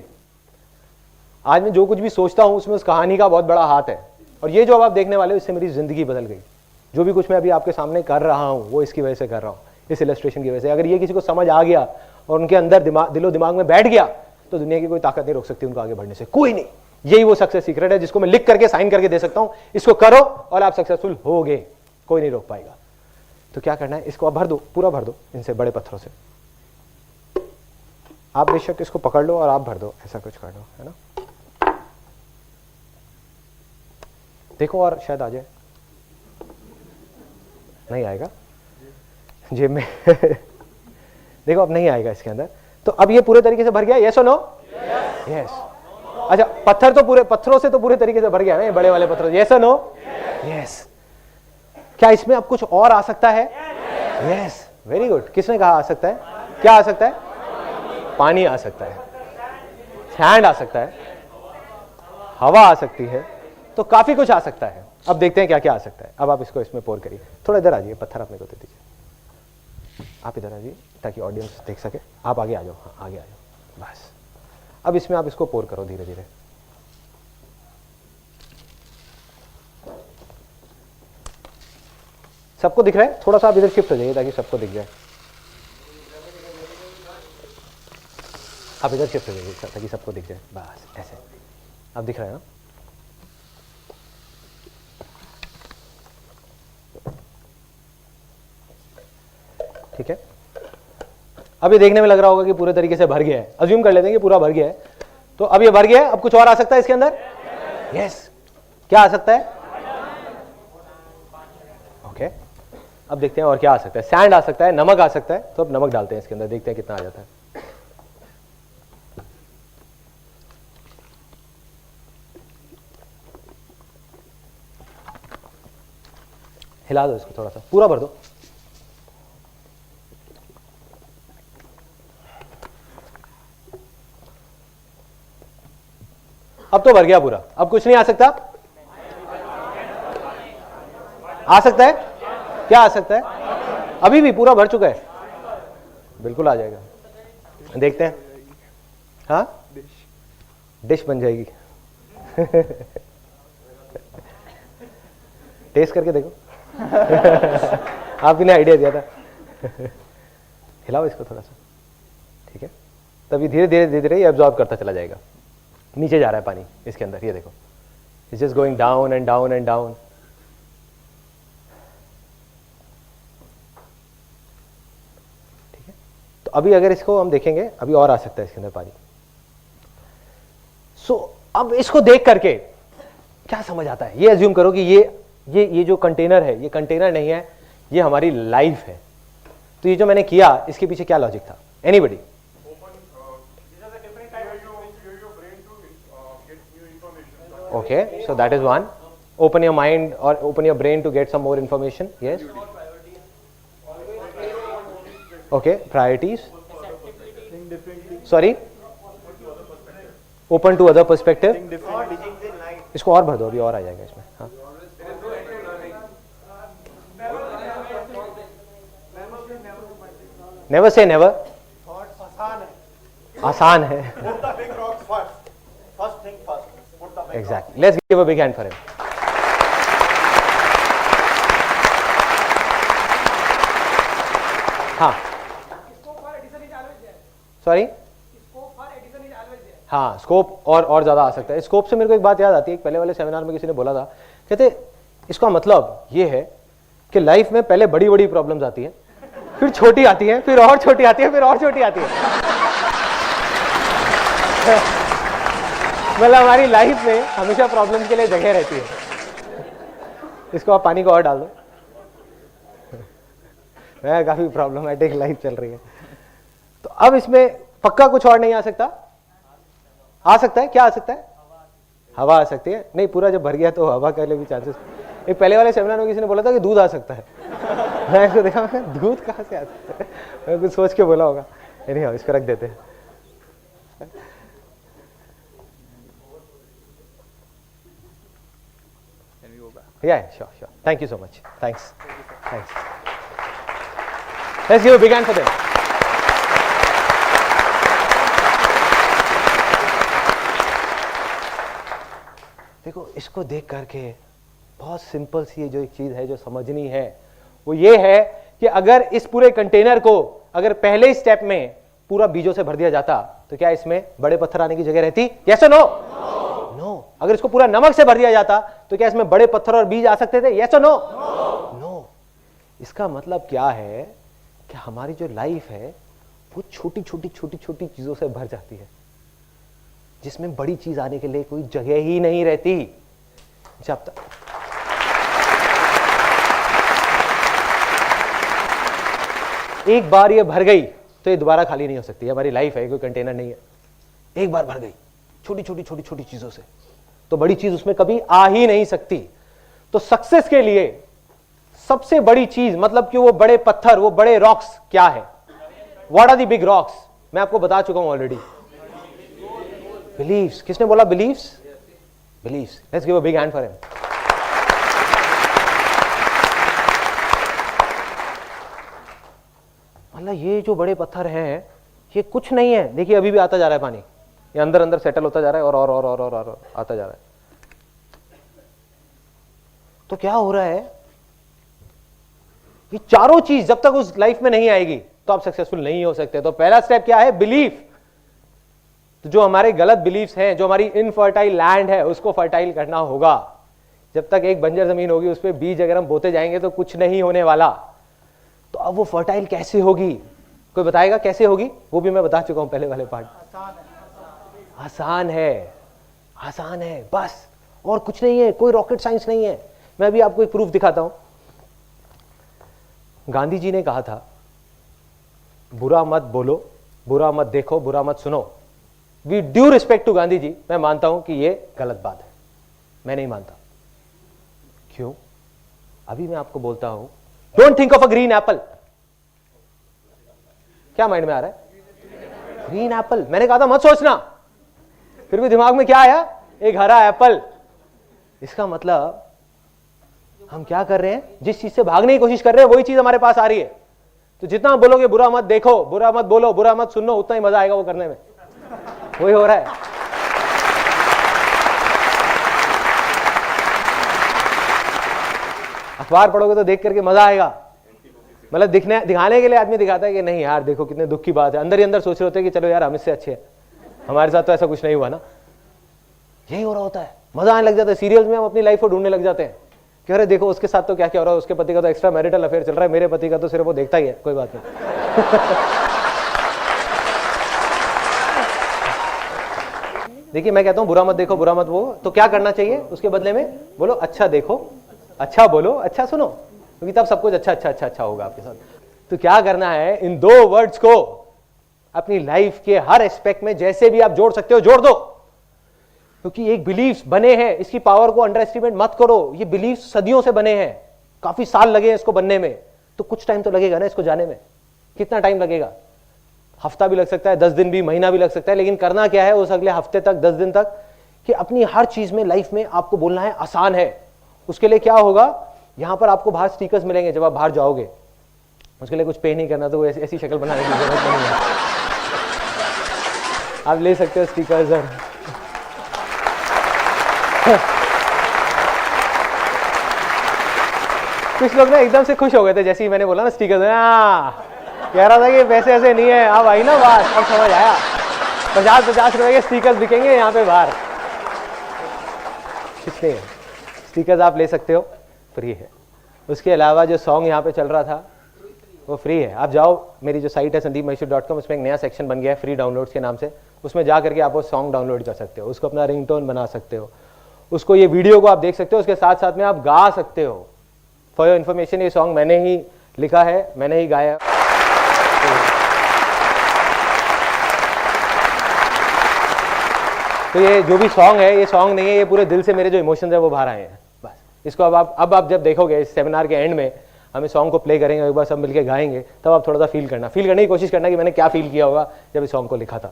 आज मैं जो कुछ भी सोचता हूं उसमें उस कहानी का बहुत बड़ा हाथ है। और ये जो अब आप देखने वाले हो, इससे मेरी जिंदगी बदल गई। जो भी कुछ मैं अभी आपके सामने कर रहा हूं वो इसकी वजह से कर रहा हूं, इस इलस्ट्रेशन की वजह से। अगर ये किसी को समझ आ गया और उनके अंदर दिलो दिमाग में बैठ गया, तो दुनिया की कोई ताकत नहीं रोक सकती उनको आगे बढ़ने से, कोई नहीं। यही वो सक्सेस सीक्रेट है जिसको मैं लिख करके साइन करके दे सकता हूं। इसको करो और आप सक्सेसफुल होगे, कोई नहीं रोक पाएगा। तो क्या करना है? इसको आप भर दो, पूरा भर दो इनसे, बड़े पत्थरों से। आप बेशक इसको पकड़ लो और आप भर दो, ऐसा कुछ कर दो, है ना। देखो और शायद आ जाए। नहीं आएगा जेब में। देखो अब नहीं आएगा इसके अंदर। तो अब ये पूरे तरीके से भर गया, यस और नो? यस। अच्छा, पत्थर तो पूरे, पत्थरों से तो पूरे तरीके से भर गया ना, ये बड़े वाले पत्थर, यस और नो? यस। क्या इसमें अब कुछ और आ सकता है? Yes, very good. किसने कहा आ सकता है? क्या आ सकता है? पानी आ सकता है, सैंड आ सकता है, हवा आ सकती है, तो काफी कुछ आ सकता है। अब देखते हैं क्या क्या आ सकता है। अब आप इसको इसमें पोर करिए। थोड़ा इधर आ जाइए, पत्थर अपने को दे दीजिए। आप इधर आ जाइए ताकि ऑडियंस देख सके। आप आगे आ जाओ, हाँ आगे आ जाओ, बस। अब इसमें आप इसको पोर करो धीरे धीरे। सबको दिख रहा है? थोड़ा सा आप इधर शिफ्ट हो जाइए ताकि सबको दिख जाए। आप इधर शिफ्ट हो जाइए ताकि सबको दिख जाए, बस ऐसे। अब दिख रहा है ना? ठीक है। अब ये देखने में लग रहा होगा कि पूरे तरीके से भर गया है। अज्यूम कर लेते हैं कि पूरा भर गया है। तो अब ये भर गया है, अब कुछ और आ सकता है इसके अंदर? यस। क्या आ सकता है? ओके, अब देखते हैं और क्या आ सकता है। सैंड आ सकता है, नमक आ सकता है। तो अब नमक डालते हैं इसके अंदर, देखते हैं कितना आ जाता है। हिला दो इसको, थोड़ा सा पूरा भर दो। अब तो भर गया पूरा, अब कुछ नहीं आ सकता? आ सकता है? क्या आ सकता है? अभी भी पूरा भर चुका है, बिल्कुल आ जाएगा। देखते हैं। हाँ, डिश बन जाएगी। टेस्ट करके देखो। आपने आइडिया दिया था। हिलाओ इसको थोड़ा सा, ठीक है। तभी धीरे धीरे धीरे धीरे ये एब्जॉर्ब करता चला जाएगा। नीचे जा रहा है पानी इसके अंदर, ये देखो, it's just going down and down and down. ठीक है। तो अभी अगर इसको हम देखेंगे, अभी और आ सकता है इसके अंदर पानी। अब इसको देख करके क्या समझ आता है? ये अज्यूम करो कि ये जो कंटेनर है, ये कंटेनर नहीं है, ये हमारी लाइफ है। तो ये जो मैंने किया, इसके पीछे क्या लॉजिक था? Anybody? Okay, so that is one. Open your mind or open your brain to get some more information. Yes. Okay, priorities. Sorry. Open to other perspective. इसको और भर दो, अभी और आ जाएगा इसमें. हाँ. Never say never. आसान है. Exactly. Let's give a big hand for him. हाँ. सॉरी. हाँ, स्कोप और ज्यादा आ सकता है. स्कोप से मेरे को एक बात याद आती है, पहले वाले सेमिनार में किसी ने बोला था, कहते इसका मतलब ये है कि लाइफ में पहले बड़ी बड़ी प्रॉब्लम्स आती हैं, फिर छोटी आती है, फिर और छोटी आती है, फिर और छोटी आती है. मतलब हमारी लाइफ में हमेशा प्रॉब्लम के लिए जगह रहती है. इसको आप पानी को और डाल दो. काफी प्रॉब्लमेटिक लाइफ चल रही है. तो अब इसमें पक्का कुछ और नहीं आ सकता. आ सकता है, क्या आ सकता है? हवा आ सकती है. नहीं, पूरा जब भर गया तो हवा के लिए भी चांसेस. एक पहले वाले सेमिनार में किसी ने बोला था कि दूध आ सकता है. मैं इसको देखा, दूध कहाँ से आ सकता है? मैं कुछ सोच के बोला होगा. नहीं, इसको रख देते हैं. Yeah, sure. Thank you so much. Thanks. Let's give a big hand for them. देखो, इसको देख करके बहुत सिंपल सी जो एक चीज है जो समझनी है, वो ये है कि अगर इस पूरे कंटेनर को अगर पहले ही स्टेप में पूरा बीजों से भर दिया जाता तो क्या इसमें बड़े पत्थर आने की जगह रहती? यस और नो? नो. अगर इसको पूरा नमक से भर दिया जाता तो क्या इसमें बड़े पत्थर और बीज आ सकते थे? यस और नो? नो. इसका मतलब क्या है कि हमारी जो लाइफ है वो छोटी छोटी चीजों से भर जाती है, जिसमें बड़ी चीज आने के लिए कोई जगह ही नहीं रहती. जब तक एक बार ये भर गई तो ये दोबारा खाली नहीं हो सकती. हमारी लाइफ है, कोई कंटेनर नहीं है. एक बार भर गई छोटी चीजों से, तो बड़ी चीज उसमें कभी आ ही नहीं सकती. तो सक्सेस के लिए सबसे बड़ी चीज, मतलब कि वो बड़े पत्थर, वो बड़े रॉक्स क्या है? What are the big rocks? मैं आपको बता चुका हूं ऑलरेडी. बिलीव्स. किसने बोला beliefs? Beliefs. Let's give a big hand for him. मतलब ये जो बड़े पत्थर हैं ये कुछ नहीं है. देखिए अभी भी आता जा रहा है पानी, ये अंदर अंदर सेटल होता जा रहा है और आता जा रहा है. तो क्या हो रहा है? ये चारों चीज जब तक उस लाइफ में नहीं आएगी तो आप सक्सेसफुल नहीं हो सकते. तो पहला स्टेप क्या है? बिलीफ. तो जो हमारे गलत बिलीफ्स हैं, जो हमारी इनफर्टाइल लैंड है, उसको फर्टाइल करना होगा. जब तक एक बंजर जमीन होगी उस पर बीज अगर हम बोते जाएंगे तो कुछ नहीं होने वाला. तो अब वो फर्टाइल कैसे होगी? कोई बताएगा कैसे होगी? वो भी मैं बता चुका हूं पहले वाले पार्ट. आसान है बस, और कुछ नहीं है. कोई रॉकेट साइंस नहीं है. मैं भी आपको एक प्रूफ दिखाता हूं. गांधी जी ने कहा था, बुरा मत बोलो, बुरा मत देखो, बुरा मत सुनो. We due respect to Gandhi ji. मैं मानता हूं कि ये गलत बात है. मैं नहीं मानता. क्यों? अभी मैं आपको बोलता हूं. Don't think of a green Apple. क्या माइंड में आ रहा है? Green Apple. मैंने कहा था मत सोचना, फिर भी दिमाग में क्या आया? एक हरा एप्पल. इसका मतलब हम क्या कर रहे हैं? जिस चीज से भागने की कोशिश कर रहे हैं वही चीज हमारे पास आ रही है. तो जितना बोलोगे बुरा मत देखो, बुरा मत बोलो, बुरा मत सुनो, उतना ही मजा आएगा वो करने में. वही हो रहा है. अखबार पढ़ोगे तो देख करके मजा आएगा. मतलब दिखाने के लिए आदमी दिखाता है कि नहीं यार देखो कितने दुख की बात है. अंदर ही अंदर सोच रहे होते हैं कि चलो यार हम इससे अच्छे हैं, हमारे साथ तो ऐसा कुछ नहीं हुआ ना. यही हो रहा होता है. मजा आने लग जाता है. सीरियल्स में हम अपनी लाइफ को ढूंढने लग जाते हैं कि अरे देखो उसके साथ तो क्या क्या हो रहा है, उसके पति का तो एक्स्ट्रा मैरिटल अफेयर चल रहा है, मेरे पति का तो सिर्फ वो देखता ही है, कोई बात नहीं. देखिए मैं कहता हूं बुरा मत देखो, बुरा मत वो, तो क्या करना चाहिए उसके बदले में? बोलो अच्छा देखो, अच्छा बोलो, अच्छा सुनो, क्योंकि तब सब कुछ अच्छा अच्छा अच्छा अच्छा होगा आपके साथ। तो क्या करना है, इन 2 वर्ड्स को अपनी लाइफ के हर एस्पेक्ट में जैसे भी आप जोड़ सकते हो जोड़ दो, क्योंकि एक बिलीफ बने हैं, इसकी पावर को अंडर एस्टिमेट मत करो। ये बिलीफ सदियों से बने हैं, काफी साल लगे हैं इसको बनने में, तो कुछ टाइम तो लगेगा ना इसको जाने में। कितना टाइम लगेगा? हफ्ता भी लग सकता है, 10 दिन भी, महीना भी लग सकता है, लेकिन करना क्या है उस अगले हफ्ते तक, 10 दिन तक, कि अपनी हर चीज में लाइफ में आपको बोलना है आसान है। उसके लिए क्या होगा, यहां पर आपको बाहर स्टिकर्स मिलेंगे जब आप बाहर जाओगे, उसके लिए कुछ पे नहीं करना, तो ऐसी शक्ल बनाने की जरूरत नहीं है, आप ले सकते हो स्टिकर्स। और कुछ लोग ना एकदम से खुश हो गए थे जैसे ही मैंने बोला ना स्टिकर्स, कह रहा था कि पैसे ऐसे नहीं है। अब आई ना बात, अब समझ आया, 50-50 रुपए के स्टिकर्स बिकेंगे यहाँ पे बाहर। कितने हैं स्टिकर्स? आप ले सकते हो, फ्री है। उसके अलावा जो सॉन्ग यहाँ पे चल रहा था वो फ्री है। आप जाओ, मेरी जो साइट है sandeepmaheshwari.com, उसमें एक नया सेक्शन बन गया है फ्री डाउनलोड्स के नाम से, उसमें जा करके आप वो सॉन्ग डाउनलोड कर सकते हो, उसको अपना रिंगटोन बना सकते हो, उसको, ये वीडियो को आप देख सकते हो, उसके साथ साथ में आप गा सकते हो। फॉर योर इन्फॉर्मेशन, ये सॉन्ग मैंने ही लिखा है, मैंने ही गाया। तो ये जो भी सॉन्ग है, ये सॉन्ग नहीं है, ये पूरे दिल से मेरे जो इमोशंस है वो बाहर आए हैं बस। इसको अब आप जब देखोगे इस सेमिनार के एंड में, हम इस सॉन्ग को प्ले करेंगे, एक बार सब मिलके गाएंगे, तब आप थोड़ा सा फील करने की कोशिश करना कि मैंने क्या फील किया होगा जब इस सॉन्ग को लिखा था।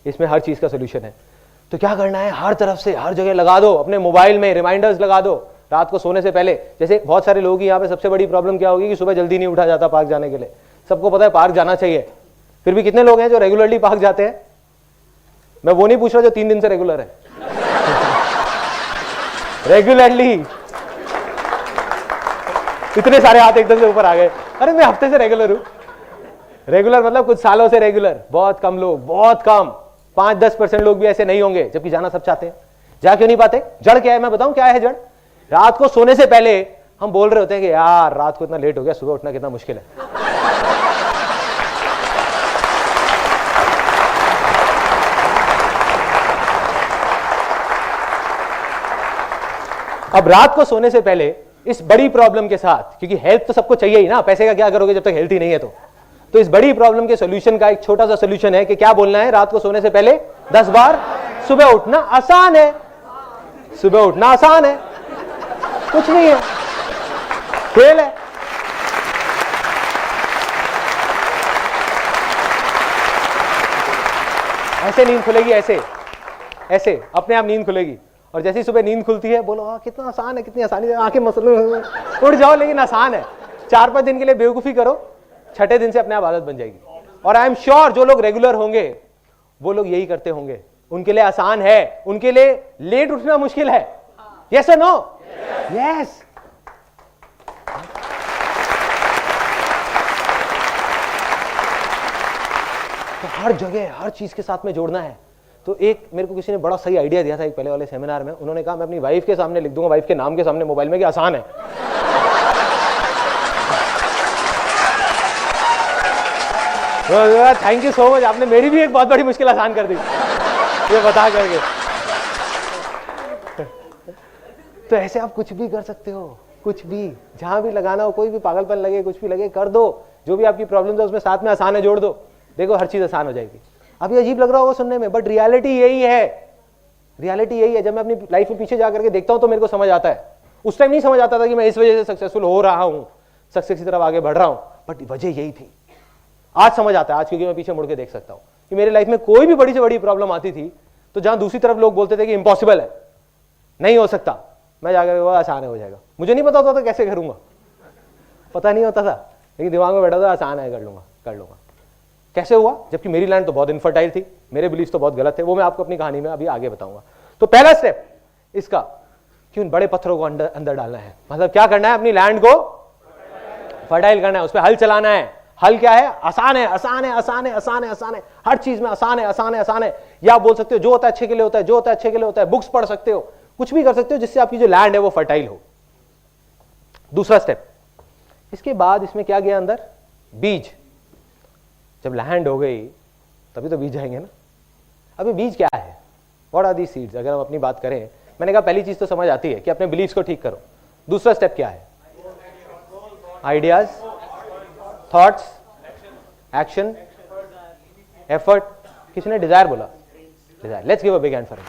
इसमें हर चीज़ का सोल्यूशन है। तो क्या करना है, हर तरफ से हर जगह लगा दो, अपने मोबाइल में रिमाइंडर्स लगा दो रात को सोने से पहले। जैसे बहुत सारे लोगों की यहाँ पे सबसे बड़ी प्रॉब्लम क्या होगी कि सुबह जल्दी नहीं उठा जाता पार्क जाने के लिए। सबको पता है पार्क जाना चाहिए, फिर भी कितने लोग हैं जो रेगुलरली पार्क जाते हैं? मैं वो नहीं पूछ रहा जो 3 दिन से रेगुलर है, रेगुलरली। इतने सारे हाथ एकदम से ऊपर आ गए, अरे मैं हफ्ते से रेगुलर हूं। रेगुलर मतलब कुछ सालों से रेगुलर, बहुत कम लोग, बहुत कम, 5-10% लोग भी ऐसे नहीं होंगे, जबकि जाना सब चाहते हैं। जा क्यों नहीं पाते? जड़ क्या है मैं बताऊं क्या है जड़? रात को सोने से पहले हम बोल रहे होते हैं कि यार रात को इतना लेट हो गया, सुबह उठना कितना मुश्किल है। अब रात को सोने से पहले इस बड़ी प्रॉब्लम के साथ, क्योंकि हेल्थ तो सबको चाहिए ही ना, पैसे का क्या करोगे जब तक हेल्थ ही नहीं है। तो इस बड़ी प्रॉब्लम के सॉल्यूशन का एक छोटा सा सॉल्यूशन है कि क्या बोलना है रात को सोने से पहले 10 बार, सुबह उठना आसान है। सुबह उठना आसान है, कुछ नहीं है, खेल है। ऐसे नींद खुलेगी, ऐसे ऐसे अपने आप नींद खुलेगी। और जैसे ही सुबह नींद खुलती है बोलो हाँ कितना आसान है, कितनी आसानी से आंखें मसले उड़ जाओ, लेकिन आसान है। 4-5 दिन के लिए बेवकूफी करो, 6ठे दिन से अपने आप आदत बन जाएगी। और आई एम श्योर जो लोग रेगुलर होंगे वो लोग यही करते होंगे, उनके लिए आसान है, उनके लिए लेट उठना मुश्किल है। यस और नो? यस। तो हर जगह हर चीज के साथ में जोड़ना है। तो एक मेरे को किसी ने बड़ा सही आइडिया दिया था एक पहले वाले सेमिनार में। उन्होंने कहा मैं अपनी वाइफ के सामने लिख दूंगा, वाइफ के नाम के सामने मोबाइल में, कि आसान है। थैंक यू सो मच, आपने मेरी भी एक बहुत बड़ी मुश्किल आसान कर दी ये बता करके। तो ऐसे आप कुछ भी कर सकते हो, कुछ भी, जहां भी लगाना हो, कोई भी पागलपन लगे, कुछ भी लगे, कर दो। जो भी आपकी प्रॉब्लम है उसमें साथ में आसान है जोड़ दो, देखो हर चीज आसान हो जाएगी। अभी अजीब लग रहा होगा सुनने में, बट रियलिटी यही है। रियलिटी यही है। जब मैं अपनी लाइफ में पीछे जाकर के देखता हूं तो मेरे को समझ आता है। उस टाइम नहीं समझ आता था कि मैं इस वजह से सक्सेसफुल हो रहा हूं, सक्सेस की तरफ आगे बढ़ रहा हूं, बट वजह यही थी। आज समझ आता है, आज क्योंकि मैं पीछे मुड़ के देख सकता हूं कि मेरी लाइफ में कोई भी बड़ी से बड़ी प्रॉब्लम आती थी तो जहां दूसरी तरफ लोग बोलते थे कि इम्पॉसिबल है, नहीं हो सकता, मैं जाकर वो आसान है हो जाएगा। मुझे नहीं पता होता था कैसे करूंगा, पता नहीं होता था, लेकिन दिमाग में बैठा था आसान है, कर लूंगा कर लूंगा। कैसे हुआ? जबकि मेरी लैंड तो बहुत इनफर्टाइल थी, मेरे बिलीफ तो बहुत गलत थे। वो मैं आपको अपनी कहानी में अभी आगे बताऊंगा। तो पहला स्टेप इसका कि उन बड़े पत्थरों को अंदर डालना है। मतलब क्या करना है? अपनी लैंड को फर्टाइल करना है, उस पर हल चलाना है। हल क्या है? आसान है, आसान है, आसान है, आसान है, आसान है, हर चीज में आसान है, आसान है, आसान है। या आप बोल सकते हो जो होता है अच्छे के लिए होता है, जो होता है अच्छे के लिए होता है। बुक्स पढ़ सकते हो, कुछ भी कर सकते हो जिससे आपकी जो लैंड है वो फर्टाइल हो। दूसरा स्टेप, इसके बाद इसमें क्या गया अंदर? बीज। जब लैंड हो गई तभी तो बीज जाएंगे ना। अभी बीज क्या है? What are the seeds? अगर हम अपनी बात करें, मैंने कहा पहली चीज तो समझ आती है कि अपने बिलीव्स को ठीक करो। दूसरा स्टेप क्या है? Ideas, thoughts, action, effort. किसने डिजायर बोला? Desire. Let's give a big hand for him.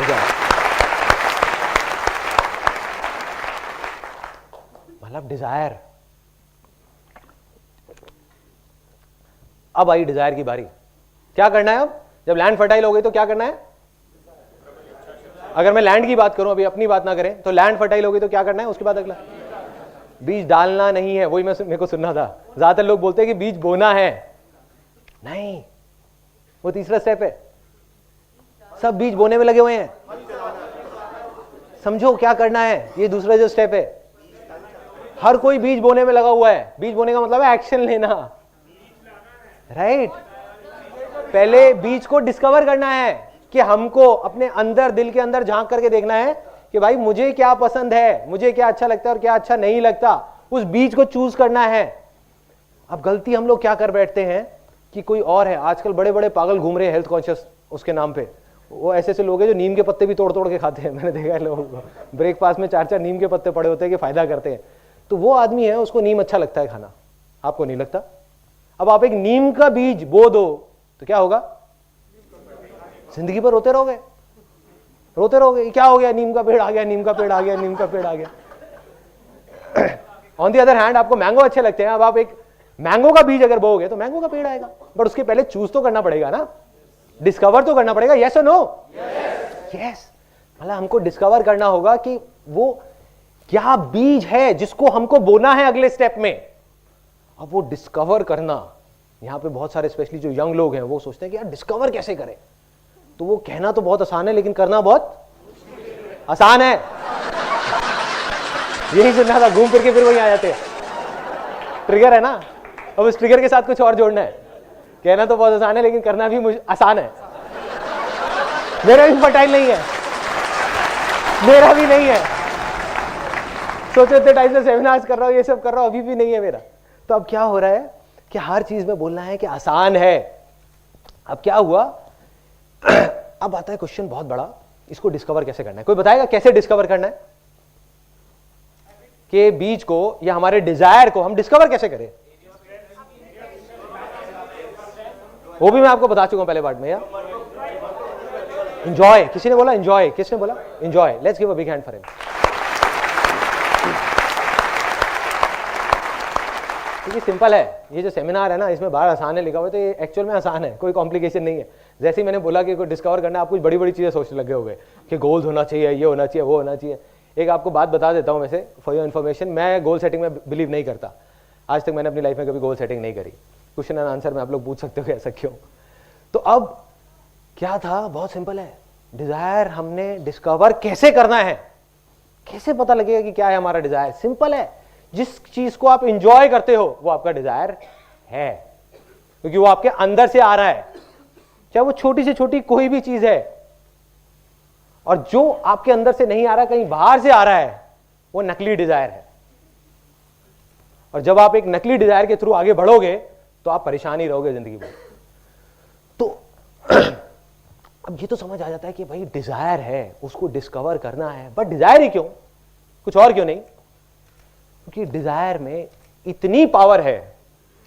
Desire मतलब डिजायर। अब आई डिजायर की बारी। क्या करना है अब? जब लैंड फर्टाइल हो गई तो क्या करना है? अगर मैं लैंड की बात करूं, अभी अपनी बात ना करें, तो लैंड फर्टाइल हो गई तो क्या करना है? उसके बाद अगला बीज डालना नहीं है। वही मेरे को सुनना था। ज्यादातर लोग बोलते हैं कि बीज बोना है। नहीं, वो तीसरा स्टेप है। सब बीज बोने में लगे हुए हैं। समझो क्या करना है। ये दूसरा जो स्टेप है, हर कोई बीज बोने में लगा हुआ है। बीज बोने का मतलब है एक्शन लेना, राइट? पहले बीज को डिस्कवर करना है कि हमको अपने अंदर, दिल के अंदर झांक करके देखना है कि भाई मुझे क्या पसंद है, मुझे क्या अच्छा लगता है और क्या अच्छा नहीं लगता। उस बीज को चूज करना है। अब गलती हम लोग क्या कर बैठते हैं कि कोई और है। आजकल बड़े बड़े पागल घूम रहे हैं हेल्थ कॉन्शियस उसके नाम पे। वो ऐसे ऐसे लोग हैं जो नीम के पत्ते भी तोड़ तोड़ के खाते हैं। मैंने देखा है लोगों को ब्रेकफास्ट में 4-4 नीम के पत्ते पड़े होते हैं कि फायदा करते हैं। तो वो आदमी है, उसको नीम अच्छा लगता है खाना, आपको नहीं लगता। अब आप एक नीम का बीज बो दो तो क्या होगा? जिंदगी भर रोते रहोगे, रोते रहोगे। क्या हो गया? नीम का पेड़ आ गया, नीम का पेड़ आ गया, नीम का पेड़ आ गया। ऑन दी अदर हैंड, आपको मैंगो अच्छे लगते हैं। अब आप एक मैंगो का बीज अगर बोओगे तो मैंगो का पेड़ आएगा। बट उसके पहले चूज तो करना पड़ेगा ना, डिस्कवर तो करना पड़ेगा। यस और नो? यस। मतलब हमको डिस्कवर करना होगा कि वो क्या बीज है जिसको हमको बोना है अगले स्टेप में। अब वो डिस्कवर करना, यहां पे बहुत सारे स्पेशली जो यंग लोग हैं वो सोचते हैं कि यार डिस्कवर कैसे करें। तो वो कहना तो बहुत आसान है लेकिन करना बहुत आसान है। यही सुनना था, घूम फिर के फिर वहीं आ जाते हैं। ट्रिगर है ना, अब उस ट्रिगर के साथ कुछ और जोड़ना है। कहना तो बहुत आसान है लेकिन करना भी मुझे आसान है। मेरा भी फर्टाइल नहीं है, मेरा भी नहीं है। सोचो इतने टाइम से सेमिनार्स कर रहा हूं, ये सब कर रहा हूं, अभी भी नहीं है मेरा। तो अब क्या हो रहा है कि हर चीज में बोलना है कि आसान है। अब क्या हुआ? अब आता है क्वेश्चन बहुत बड़ा, इसको डिस्कवर कैसे करना है? कोई बताएगा कैसे डिस्कवर करना है कि बीज को या हमारे डिजायर को हम डिस्कवर कैसे करें? वो भी मैं आपको बता चुका हूं पहले पार्ट में। या एंजॉय, किसी ने बोला एंजॉय? किसने बोला enjoy? Let's give a big hand for him. क्योंकि सिंपल है, ये जो सेमिनार है ना, इसमें बाहर आसान है लिखा हुआ है, तो ये एक्चुअल में आसान है, कोई कॉम्प्लिकेशन नहीं है। जैसे ही मैंने बोला कि कोई डिस्कवर करना है, आप कुछ बड़ी बड़ी चीजें सोचने लगे हो गए कि गोल्स होना चाहिए, ये होना चाहिए, वो होना चाहिए। एक आपको बात बता देता हूं वैसे फॉर योर इन्फॉर्मेशन, मैं गोल सेटिंग में बिलीव नहीं करता। आज तक मैंने अपनी लाइफ में कभी गोल सेटिंग नहीं करी। क्वेश्चन एंड आंसर में आप लोग पूछ सकते हो ऐसा क्यों। तो अब क्या था, बहुत सिंपल है। डिजायर हमने डिस्कवर कैसे करना है, कैसे पता लगेगा कि क्या है हमारा डिजायर? सिंपल है, जिस चीज को आप इंजॉय करते हो वो आपका डिजायर है, क्योंकि वो आपके अंदर से आ रहा है। चाहे वो छोटी से छोटी कोई भी चीज है, और जो आपके अंदर से नहीं आ रहा, कहीं बाहर से आ रहा है, वो नकली डिजायर है। और जब आप एक नकली डिजायर के थ्रू आगे बढ़ोगे तो आप परेशान ही रहोगे जिंदगी में। तो अब ये तो समझ आ जाता है कि भाई डिजायर है, उसको डिस्कवर करना है। बट डिजायर ही क्यों, कुछ और क्यों नहीं? क्योंकि डिजायर में इतनी पावर है,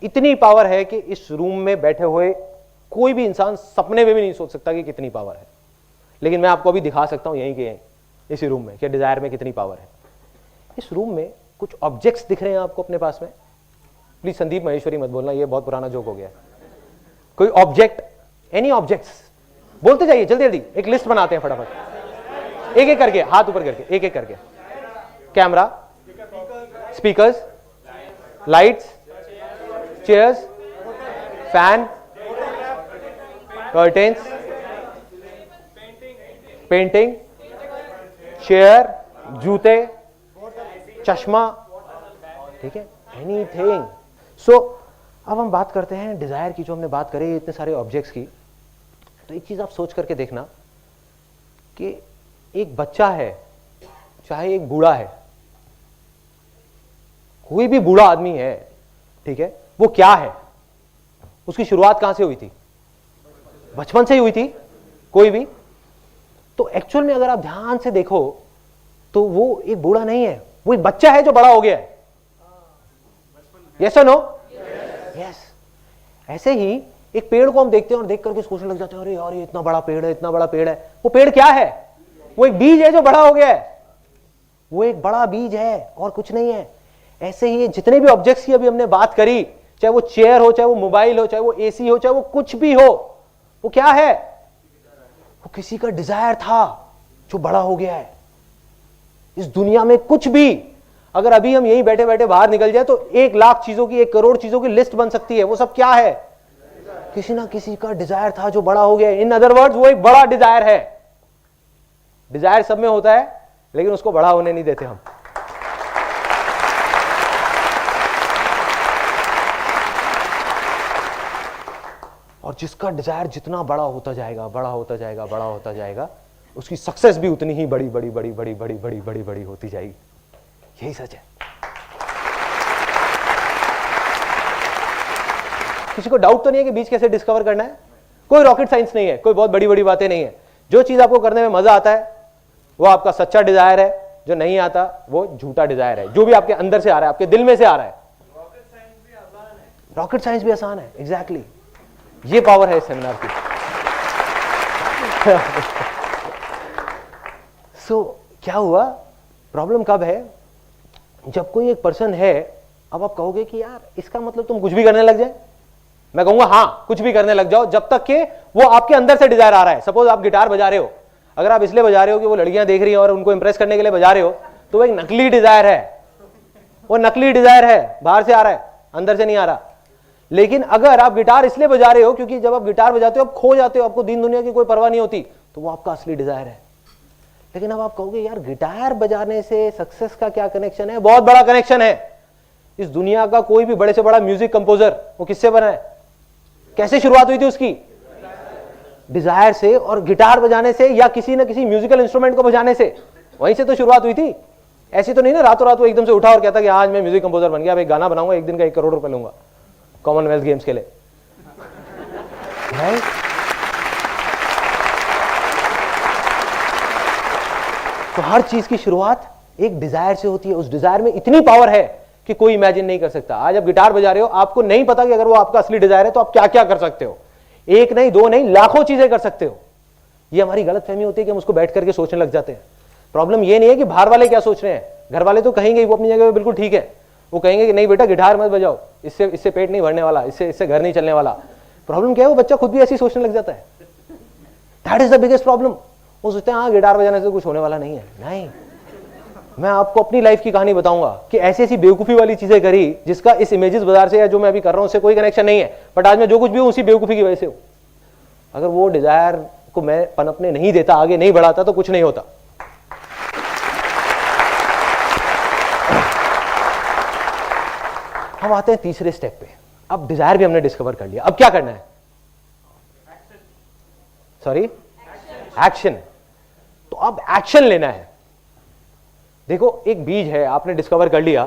इतनी पावर है कि इस रूम में बैठे हुए कोई भी इंसान सपने में भी नहीं सोच सकता कि कितनी पावर है। लेकिन मैं आपको अभी दिखा सकता हूं यहीं के इसी रूम में कि डिजायर में कितनी पावर है। इस रूम में कुछ ऑब्जेक्ट्स दिख रहे हैं आपको अपने पास में। प्लीज संदीप महेश्वरी मत बोलना, ये बहुत पुराना जोक हो गया। कोई ऑब्जेक्ट, एनी ऑब्जेक्ट्स, बोलते जाइए जल्दी जल्दी। एक लिस्ट बनाते हैं फटाफट, एक एक करके, हाथ ऊपर करके, एक एक करके। Camera, speakers, lights, chairs, fan, curtains, painting, chair, जूते, चश्मा, ठीक है, एनीथिंग। सो अब हम बात करते हैं डिजायर की। जो हमने बात करी इतने सारे ऑब्जेक्ट्स की, तो एक चीज आप सोच करके देखना कि एक बच्चा है, चाहे एक बूढ़ा है, कोई भी बूढ़ा आदमी है, ठीक है, वो क्या है? उसकी शुरुआत कहां से हुई थी? बचपन से ही हुई थी। कोई भी तो एक्चुअल में अगर आप ध्यान से देखो तो वो एक बूढ़ा नहीं है, वो एक बच्चा है जो बड़ा हो गया है। यस और नो? यस। ऐसे ही एक पेड़ को हम देखते हैं और देख करके सोचने लग जाते हैं, अरे यार ये इतना बड़ा पेड़ है, इतना बड़ा पेड़ है। वो पेड़ क्या है? वो एक बीज है जो बड़ा हो गया है। वो एक बड़ा बीज है और कुछ नहीं है। ऐसे ही जितने भी ऑब्जेक्ट्स की अभी हमने बात करी, चाहे वो चेयर हो, चाहे वो मोबाइल हो, चाहे वो एसी हो, चाहे वो कुछ भी हो, वो क्या है? वो किसी का डिजायर था जो बड़ा हो गया है। इस दुनिया में कुछ भी, अगर अभी हम यहीं बैठे बैठे बाहर निकल जाए तो 1,00,000 चीजों की, 1 करोड़ चीजों की लिस्ट बन सकती है। वो सब क्या है? किसी ना किसी का डिजायर था जो बड़ा हो गया। इन अदर वर्ड्स वो एक बड़ा डिजायर है। डिजायर सब में होता है लेकिन उसको बड़ा होने नहीं देते हम। और जिसका डिजायर जितना बड़ा होता जाएगा, बड़ा होता जाएगा, बड़ा होता जाएगा, उसकी सक्सेस भी उतनी ही बड़ी बड़ी बड़ी बड़ी बड़ी बड़ी बड़ी बड़ी होती जाएगी। यही सच है। किसी को डाउट तो नहीं है कि बीज कैसे डिस्कवर करना है? कोई रॉकेट साइंस नहीं है, कोई बहुत बड़ी बड़ी बातें नहीं है। जो चीज आपको करने में मजा आता है वो आपका सच्चा डिजायर है, जो नहीं आता वो झूठा डिजायर है, जो भी आपके अंदर से आ रहा है, आपके दिल में से आ रहा है। रॉकेट साइंस भी आसान है। एग्जैक्टली ये पावर है इस सेमिनार की। सो क्या हुआ? प्रॉब्लम कब है? जब कोई एक पर्सन है, अब आप कहोगे कि यार इसका मतलब तुम कुछ भी करने लग जाए। मैं कहूंगा हाँ, कुछ भी करने लग जाओ जब तक कि वो आपके अंदर से डिजायर आ रहा है। सपोज आप गिटार बजा रहे हो, अगर आप इसलिए बजा रहे हो कि वो लड़कियां देख रही हैं और उनको इंप्रेस करने के लिए बजा रहे हो, तो वो एक नकली डिजायर है। वो नकली डिजायर है, बाहर से आ रहा है, अंदर से नहीं आ रहा। लेकिन अगर आप गिटार इसलिए बजा रहे हो क्योंकि जब आप गिटार बजाते हो आप खो जाते हो, आपको दीन दुनिया की कोई परवाह नहीं होती, तो वो आपका असली डिजायर है। लेकिन अब आप कहोगे यार गिटार बजाने से सक्सेस का क्या कनेक्शन है? बहुत बड़ा कनेक्शन है। इस दुनिया का कोई भी बड़े से बड़ा म्यूजिक कंपोजर वो किससे बना है? कैसे शुरुआत हुई थी उसकी? डिजायर से, और गिटार बजाने से या किसी न किसी म्यूजिकल इंस्ट्रूमेंट को बजाने से, वहीं से तो शुरुआत हुई थी। ऐसी तो नहीं ना रातों रात वो एकदम से उठा और कहता कि आज मैं म्यूजिक कंपोजर बन गया, अब एक गाना बनाऊंगा, एक दिन का 1 करोड़ रुपए लूंगा कॉमनवेल्थ गेम्स के लिए। तो हर चीज की शुरुआत एक डिजायर से होती है। उस डिजायर में इतनी पावर है कि कोई इमेजिन नहीं कर सकता। आज आप गिटार बजा रहे हो, आपको नहीं पता कि अगर वो आपका असली डिजायर है तो आप क्या क्या कर सकते हो। एक नहीं, दो नहीं, लाखों चीजें कर सकते हो। ये हमारी गलतफहमी होती है कि हम उसको बैठ करके सोचने लग जाते हैं। प्रॉब्लम ये नहीं है कि बाहर वाले क्या सोच रहे हैं, घर वाले तो कहेंगे वो अपनी जगह पे बिल्कुल ठीक है। वो कहेंगे कि नहीं बेटा गिटार मत बजाओ, इससे पेट नहीं भरने वाला, इससे घर नहीं चलने वाला। प्रॉब्लम क्या है? वो बच्चा खुद भी ऐसी सोचने लग जाता है। That is the biggest problem. वो सोचते हैं हाँ गिटार बजाने से कुछ होने वाला नहीं है। नहीं, मैं आपको अपनी लाइफ की कहानी बताऊंगा कि ऐसी ऐसी बेवकूफी वाली चीजें करी जिसका इस इमेजेस बाजार से या जो मैं अभी कर रहा हूं उससे कोई कनेक्शन नहीं है, बट आज मैं जो कुछ भी हूं उसी बेवकूफी की वजह से हूं। अगर वो डिजायर को मैं पनपने नहीं देता, आगे नहीं बढ़ाता, तो कुछ नहीं होता। हम आते हैं तीसरे स्टेप पे। अब डिजायर भी हमने डिस्कवर कर लिया, अब क्या करना है? Sorry, action. तो अब एक्शन लेना है। देखो एक बीज है, आपने डिस्कवर कर लिया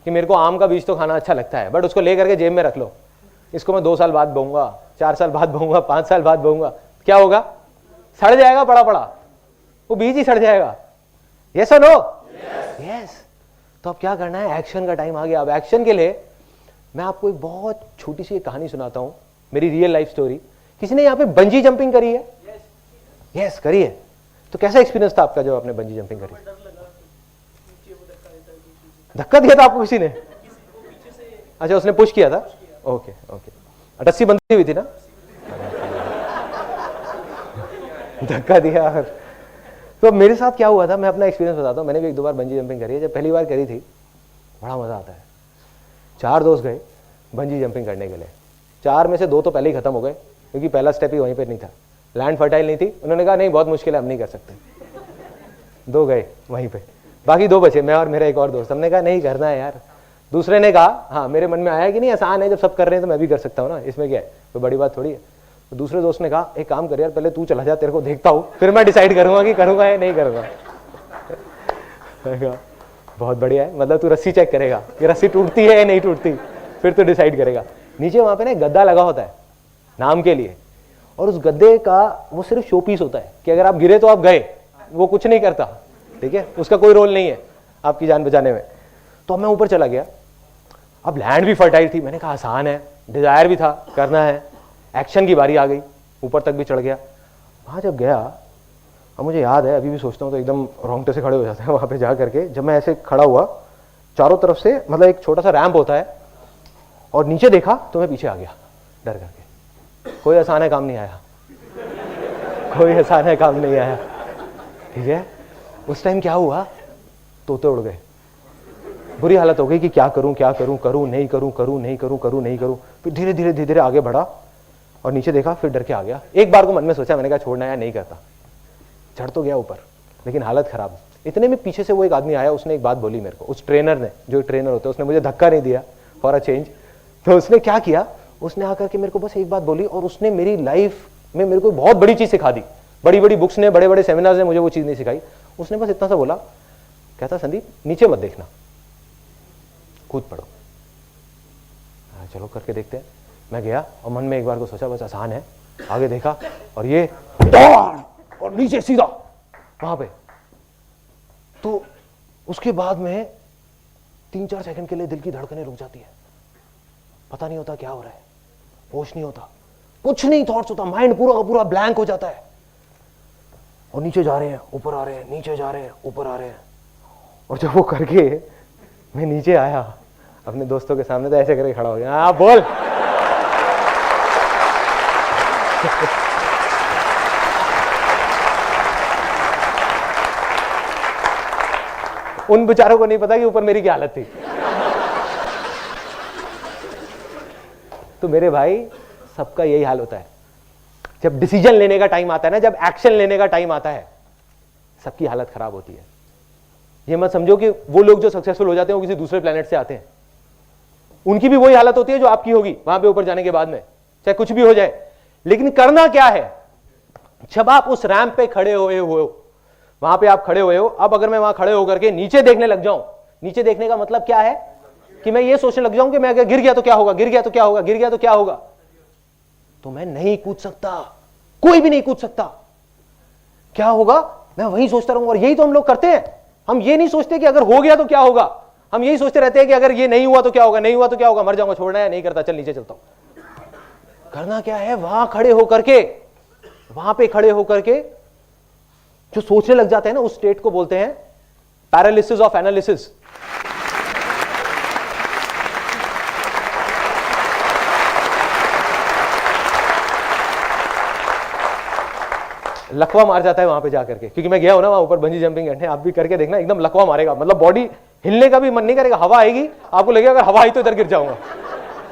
कि मेरे को आम का बीज तो खाना अच्छा लगता है, बट उसको लेकर के जेब में रख लो। इसको मैं 2 साल बाद बोऊंगा, 4 साल बाद बोऊंगा, 5 साल बाद बोऊंगा, क्या होगा? सड़ जाएगा, पड़ा पड़ा वो बीज ही सड़ जाएगा। यस और नो? यस। तो अब क्या करना है? एक्शन का टाइम आ गया। अब एक्शन के लिए मैं आपको एक बहुत छोटी सी कहानी सुनाता हूं, मेरी रियल लाइफ स्टोरी। किसी ने यहाँ पे बंजी जंपिंग करी है? यस, करी है। तो कैसा एक्सपीरियंस था आपका जब आपने बंजी जंपिंग करी? धक्का दिया था आपको किसी ने? अच्छा, उसने पुश किया था। Okay okay. रस्सी बंधी हुई थी ना? धक्का दिया। तो मेरे साथ क्या हुआ था, मैं अपना एक्सपीरियंस बताता हूँ। मैंने भी 1-2 बार बंजी जंपिंग करी है। जब पहली बार करी थी बड़ा मजा आता है। 4 दोस्त गए बंजी जंपिंग करने के लिए। 4 में से 2 तो पहले ही खत्म हो गए क्योंकि पहला स्टेप ही वहीं पे नहीं था, लैंड फर्टाइल नहीं थी। उन्होंने कहा नहीं बहुत मुश्किल है, हम नहीं कर सकते। 2 गए वहीं पे, बाकी 2 बचे, मैं और मेरा एक और दोस्त। हमने कहा नहीं करना है यार। दूसरे ने कहा हाँ, मेरे मन में आया कि नहीं आसान है, जब सब कर रहे हैं तो मैं भी कर सकता हूँ ना, इसमें क्या है, कोई बड़ी बात थोड़ी है। तो दूसरे दोस्त ने कहा एक काम कर यार, पहले तू चला जा, तेरे को देखता हूँ, फिर मैं डिसाइड करूंगा कि करूंगा या नहीं करूंगा। बहुत बढ़िया है, मतलब तू रस्सी चेक करेगा कि रस्सी टूटती है या नहीं टूटती, फिर तू डिसाइड करेगा। नीचे वहां पे ना गद्दा लगा होता है नाम के लिए, और उस गद्दे का वो सिर्फ शो पीस होता है कि अगर आप गिरे तो आप गए, वो कुछ नहीं करता, ठीक है, उसका कोई रोल नहीं है आपकी जान बचाने में। तो मैं ऊपर चला गया। अब लैंड भी फर्टाइल थी, मैंने कहा आसान है, डिजायर भी था, करना है, एक्शन की बारी आ गई, ऊपर तक भी चढ़ गया। वहाँ जब गया, अब मुझे याद है, अभी भी सोचता हूँ तो एकदम रोंगटे से खड़े हो जाते हैं वहाँ पे जा करके। जब मैं ऐसे खड़ा हुआ, चारों तरफ से मतलब एक छोटा सा रैंप होता है, और नीचे देखा तो मैं पीछे आ गया डर करके। कोई आसान है काम नहीं आया, कोई आसान है काम नहीं आया, ठीक है। उस टाइम क्या हुआ, तोते उड़ गए, बुरी हालत हो गई कि क्या करूं क्या करूं, करूं नहीं करूं, करूं नहीं करूं, करूं नहीं करूं। फिर धीरे धीरे धीरे धीरे आगे बढ़ा और नीचे देखा, फिर डर के आ गया। एक बार को मन में सोचा, मैंने कहा छोड़ना है, नहीं करता। चढ़ तो गया ऊपर, लेकिन हालत खराब। इतने में पीछे से वो एक आदमी आया, उसने एक बात बोली मेरे को, उस ट्रेनर ने, जो ट्रेनर होते हैं, उसने मुझे धक्का नहीं दिया फॉर अ चेंज। तो उसने क्या किया, उसने आकर के मेरे को बस एक बात बोली, और उसने मेरी लाइफ में मेरे को बहुत बड़ी चीज सिखा दी। बड़ी बड़ी बुक्स ने, बड़े बड़े सेमिनार्स ने मुझे वो चीज नहीं सिखाई। उसने बस इतना सा बोला, कहता संदीप नीचे मत देखना, कूद पड़ो। चलो करके देखते हैं। मैं गया और मन में एक बार को सोचा बस आसान है, आगे देखा और ये दौड़ और नीचे सीधा वहां पे। तो उसके बाद में 3-4 सेकंड के लिए दिल की धड़कनें रुक जाती है, पता नहीं होता क्या हो रहा है, होश नहीं होता, कुछ नहीं थॉट्स होता, माइंड पूरा का पूरा ब्लैंक हो जाता है। और नीचे जा रहे हैं, ऊपर आ रहे हैं, नीचे जा रहे हैं, ऊपर आ रहे हैं। और जब वो करके मैं नीचे आया अपने दोस्तों के सामने, तो ऐसे करके खड़ा हो गया, हाँ बोल। उन बेचारों को नहीं पता कि ऊपर मेरी क्या हालत थी। तो मेरे भाई, सबका यही हाल होता है। जब डिसीजन लेने का टाइम आता है ना, जब एक्शन लेने का टाइम आता है, सबकी हालत खराब होती है। ये मत समझो कि वो लोग जो सक्सेसफुल हो जाते हैं वो किसी दूसरे प्लेनेट से आते हैं, उनकी भी वही हालत होती है जो आपकी होगी वहां पे ऊपर जाने के बाद में, चाहे कुछ भी हो जाए। लेकिन करना क्या है, जब आप उस रैंप पे खड़े हुए हो, वहां पे आप खड़े हुए हो, अब अगर मैं वहां खड़े होकर के नीचे देखने लग जाऊं, नीचे देखने का मतलब क्या है कि मैं ये सोचने लग जाऊं कि मैं अगर गिर गया तो क्या होगा, गिर गया तो क्या होगा, गिर गया तो क्या होगा, तो मैं नहीं कूद सकता, कोई भी नहीं कूद सकता। क्या होगा, मैं वही सोचता रहूंगा। और यही तो हम लोग करते हैं, हम ये नहीं सोचते कि अगर हो गया तो क्या होगा, हम यही सोचते रहते हैं कि अगर ये नहीं हुआ तो क्या होगा, नहीं हुआ तो क्या होगा, मर जाऊंगा, छोड़ना है, नहीं करता, चल नीचे चलता हूं। करना क्या है, वहां खड़े होकर के, वहां पे खड़े होकर के जो सोचने लग जाते हैं ना, उस स्टेट को बोलते हैं पैरालिसिस ऑफ एनालिसिस। लकवा मार जाता है वहां पे जाकर के, क्योंकि मैं गया हूं ना वहां ऊपर बंजी जंपिंग करने, आप भी करके देखना, एकदम लकवा मारेगा, मतलब बॉडी हिलने का भी मन नहीं करेगा, हवा आएगी, आपको लगेगा अगर हवा आई तो इधर गिर जाऊंगा,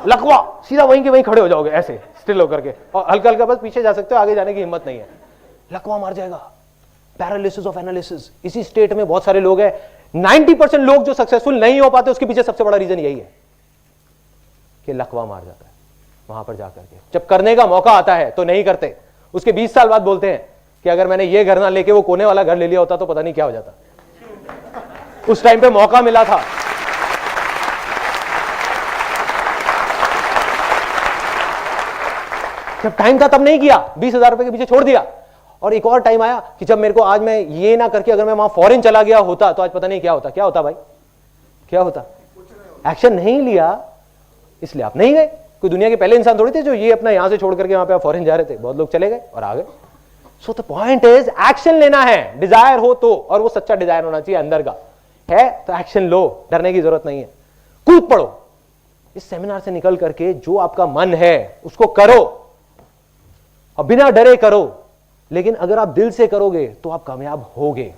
लकवा, सीधा वहीं के वहीं खड़े हो जाओगे ऐसे स्टिल होकर के, और हल्का हल्का बस पीछे जा सकते हो, आगे जाने की हिम्मत नहीं है, लकवा मार जाएगा। पैरालिसिस ऑफ एनालिसिस, इसी स्टेट में बहुत सारे लोग हैं। 90% लोग जो सक्सेसफुल नहीं हो पाते, उसके पीछे सबसे बड़ा रीजन यही है कि लकवा मार जाता है वहां पर जाकर के। जब करने का मौका आता है तो नहीं करते, उसके 20 साल बाद बोलते हैं कि अगर मैंने ये घर ना लेके वो कोने वाला घर ले लिया होता तो पता नहीं क्या हो जाता, उस टाइम पे मौका मिला था। जब टाइम था तब नहीं किया, 20,000 रुपए के पीछे छोड़ दिया। और एक और टाइम आया कि जब मेरे को आज मैं ये ना करके अगर मैं वहां फॉरेन चला गया होता तो आज पता नहीं क्या होता। क्या होता भाई, क्या होता? एक्शन नहीं लिया इसलिए आप नहीं गए। कोई दुनिया के पहले इंसान थोड़ी थे जो ये अपना यहां से छोड़ करके वहां पे फॉरेन जा रहे थे, बहुत लोग चले गए और आ गए। So the point is action लेना है, डिजायर हो तो, और वो सच्चा डिजायर होना चाहिए अंदर का है तो एक्शन लो, डरने की जरूरत नहीं है, कूद पड़ो। इस सेमिनार से निकल करके जो आपका मन है उसको करो और बिना डरे करो, लेकिन अगर आप दिल से करोगे तो आप कामयाब होगे।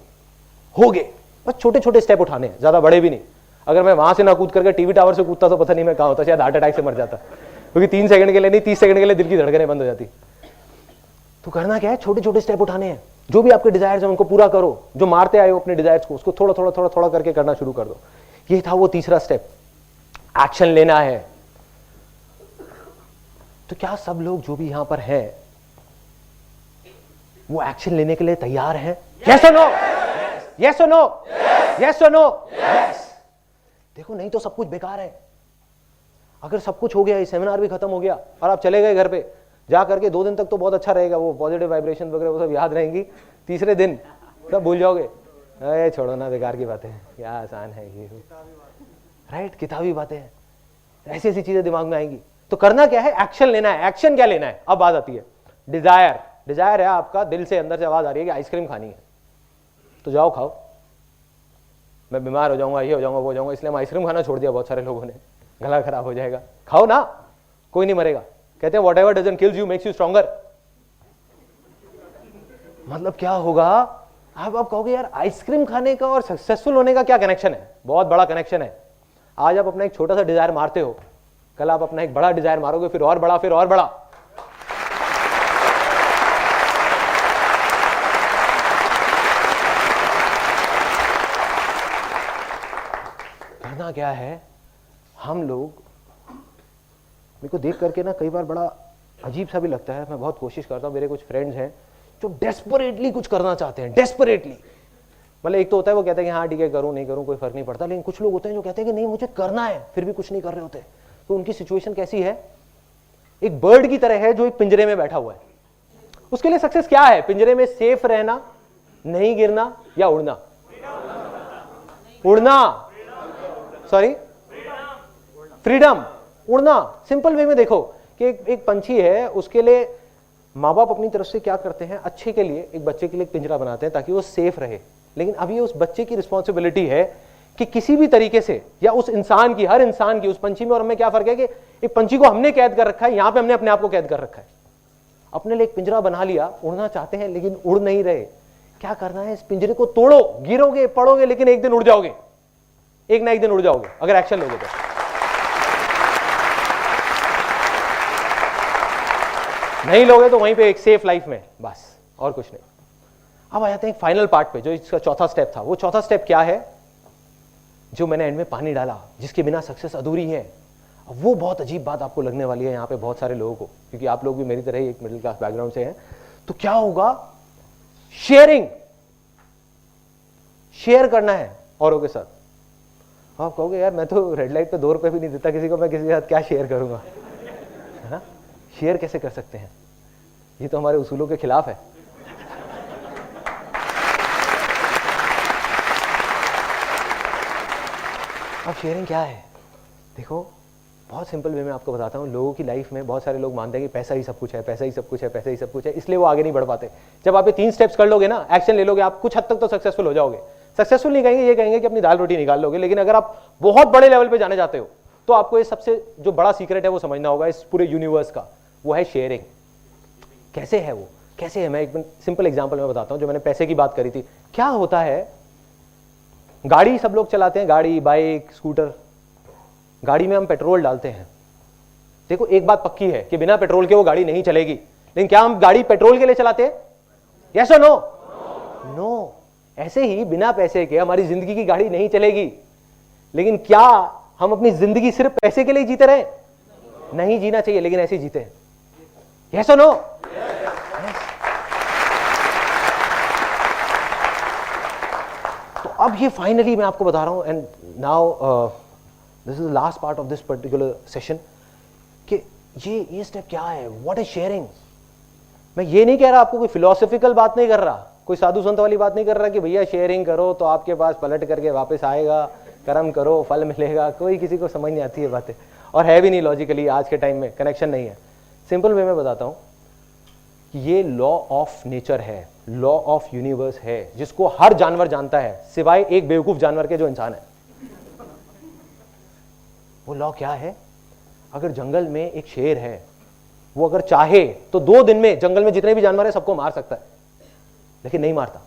बस छोटे छोटे स्टेप उठाने हैं, ज्यादा बड़े भी नहीं। अगर मैं वहां से ना कूद करके टीवी टावर से कूदता तो पता नहीं मैं कहां होता, शायद हार्ट अटैक से मर जाता, क्योंकि 3 सेकंड के लिए नहीं 30 सेकंड के लिए दिल की धड़कनें बंद हो जाती। तो करना क्या है, छोटे छोटे स्टेप उठाने हैं। जो भी आपके डिजायर्स हैं उनको पूरा करो, जो मारते आए हो अपने डिजायर्स को उसको थोड़ा थोड़ा थोड़ा थोड़ा करके करना शुरू कर दो। ये था वो तीसरा स्टेप, एक्शन लेना है। तो क्या सब लोग जो भी यहां पर हैं वो एक्शन लेने के लिए तैयार हैं? यस और नो, यस और नो, यस और नो, यस। देखो नहीं तो सब कुछ बेकार है। अगर सब कुछ हो गया, ये सेमिनार भी खत्म हो गया और आप चले गए घर पे, जा करके 2 दिन तक तो बहुत अच्छा रहेगा, वो पॉजिटिव वाइब्रेशन वगैरह वो सब याद रहेंगी, तीसरे दिन सब भूल जाओगे, अरे छोड़ो ना, बेकार की बातें हैं, क्या आसान है ये, राइट, किताबी बातें हैं, ऐसी ऐसी चीजें दिमाग में आएंगी। तो करना क्या है, एक्शन लेना है। एक्शन क्या लेना है, अब बात आती है डिजायर। डिजायर है आपका, दिल से अंदर से आवाज आ रही है कि आइसक्रीम खानी है, तो जाओ खाओ। मैं बीमार हो जाऊंगा, ये हो जाऊंगा, वो हो जाऊंगा, इसलिए हम आइसक्रीम खाना छोड़ दिया बहुत सारे लोगों ने, गला खराब हो जाएगा, खाओ ना, कोई नहीं मरेगा। कहते हैं what ever doesn't kills you makes you stronger. मतलब क्या होगा, आप कहोगे यार आइसक्रीम खाने का और सक्सेसफुल होने का क्या कनेक्शन है? बहुत बड़ा कनेक्शन है। आज आप अपना एक छोटा सा डिजायर मारते हो, कल आप अपना एक बड़ा डिजायर मारोगे, फिर और बड़ा, फिर और बड़ा। करना क्या है, हम लोग, मेरे को देख करके ना कई बार बड़ा अजीब सा भी लगता है, मैं बहुत कोशिश करता हूँ, मेरे कुछ फ्रेंड्स हैं जो डेस्परेटली कुछ करना चाहते हैं, डेस्परेटली। मतलब एक तो होता है वो कहते हैं कि हाँ ठीक है, करूँ नहीं करूँ कोई फर्क नहीं पड़ता, लेकिन कुछ लोग होते हैं जो कहते हैं कि नहीं मुझे करना है, फिर भी कुछ नहीं कर रहे होते। तो उनकी सिचुएशन कैसी है, एक बर्ड की तरह है जो एक पिंजरे में बैठा हुआ है। उसके लिए सक्सेस क्या है, पिंजरे में सेफ रहना, नहीं गिरना, या उड़ना? उड़ना, सॉरी, फ्रीडम, उड़ना। सिंपल वे में देखो कि एक पंछी है, उसके लिए माँ बाप अपनी तरफ से क्या करते हैं, अच्छे के लिए एक बच्चे के लिए एक पिंजरा बनाते हैं ताकि वो सेफ रहे। लेकिन अब ये उस बच्चे की रिस्पॉन्सिबिलिटी है कि किसी भी तरीके से, या उस इंसान की, हर इंसान की, उस पंछी में और हमें क्या फर्क है कि एक पंछी को हमने कैद कर रखा है, यहां पे हमने अपने आप को कैद कर रखा है, अपने लिए एक पिंजरा बना लिया, उड़ना चाहते हैं लेकिन उड़ नहीं रहे। क्या करना है, इस पिंजरे को तोड़ो, गिरोगे पड़ोगे, लेकिन एक दिन उड़ जाओगे, एक ना एक दिन उड़ जाओगे अगर एक्शन लोगे तो। नहीं लोगे तो वहीं पे एक सेफ लाइफ में, बस और कुछ नहीं। अब आ जाते हैं फाइनल पार्ट पे, जो इसका चौथा स्टेप था। वो चौथा स्टेप क्या है, जो मैंने एंड में पानी डाला, जिसके बिना सक्सेस अधूरी है। अब वो बहुत अजीब बात आपको लगने वाली है यहाँ पे बहुत सारे लोगों को, क्योंकि आप लोग भी मेरी तरह ही एक मिडिल क्लास बैकग्राउंड से हैं। तो क्या होगा, शेयरिंग, शेयर करना है औरों के साथ। आप कहोगे यार मैं तो रेड लाइट पे 2 रुपए भी नहीं देता किसी को, मैं किसी के साथ क्या शेयर करूंगा, है ना? शेयर कैसे कर सकते हैं, ये तो हमारे उसूलों के खिलाफ है। अब शेयरिंग क्या है, देखो बहुत सिंपल वे में आपको बताता हूँ। लोगों की लाइफ में बहुत सारे लोग मानते हैं कि पैसा ही सब कुछ है, पैसा ही सब कुछ है, पैसा ही सब कुछ है, इसलिए वो आगे नहीं बढ़ पाते। जब आप ये 3 स्टेप्स कर लोगे ना, एक्शन ले लोगे, आप कुछ हद तक तो सक्सेसफुल हो जाओगे। सक्सेसफुल नहीं कहेंगे, ये कहेंगे कि अपनी दाल रोटी निकाल लोगे। लेकिन अगर आप बहुत बड़े लेवल पे जाने जाते हो तो आपको ये सबसे जो बड़ा सीक्रेट है वो समझना होगा इस पूरे यूनिवर्स का, वो है शेयरिंग। कैसे है वो, कैसे है, मैं एक सिंपल एग्जांपल में बताता हूं। जो मैंने पैसे की बात करी थी, क्या होता है, गाड़ी सब लोग चलाते हैं, गाड़ी, बाइक, स्कूटर, गाड़ी में हम पेट्रोल डालते हैं। देखो एक बात पक्की है कि बिना पेट्रोल के वो गाड़ी नहीं चलेगी, लेकिन क्या हम गाड़ी पेट्रोल के लिए चलाते हैं? यस और नो? नो। ऐसे ही बिना पैसे के हमारी जिंदगी की गाड़ी नहीं चलेगी। लेकिन क्या हम अपनी जिंदगी सिर्फ पैसे के लिए जीते रहे? नहीं जीना चाहिए, लेकिन ऐसे ही जीते हैं। यस और नो? तो अब ये फाइनली मैं आपको बता रहा हूं, and now this is the last part of this particular session, कि ये स्टेप क्या है, व्हाट इज शेयरिंग। मैं ये नहीं कह रहा, आपको कोई फिलोसॉफिकल बात नहीं कर रहा, कोई साधु संत वाली बात नहीं कर रहा कि भैया शेयरिंग करो तो आपके पास पलट करके वापस आएगा, कर्म करो फल मिलेगा। कोई किसी को समझ नहीं आती है बातें, और है भी नहीं लॉजिकली, आज के टाइम में कनेक्शन नहीं है। सिंपल वे में बताता हूं कि ये लॉ ऑफ नेचर है, लॉ ऑफ यूनिवर्स है, जिसको हर जानवर जानता है सिवाय एक बेवकूफ जानवर के जो इंसान है। वो लॉ क्या है, अगर जंगल में एक शेर है, वो अगर चाहे तो 2 दिन में जंगल में जितने भी जानवर है सबको मार सकता है, लेकिन नहीं मारता।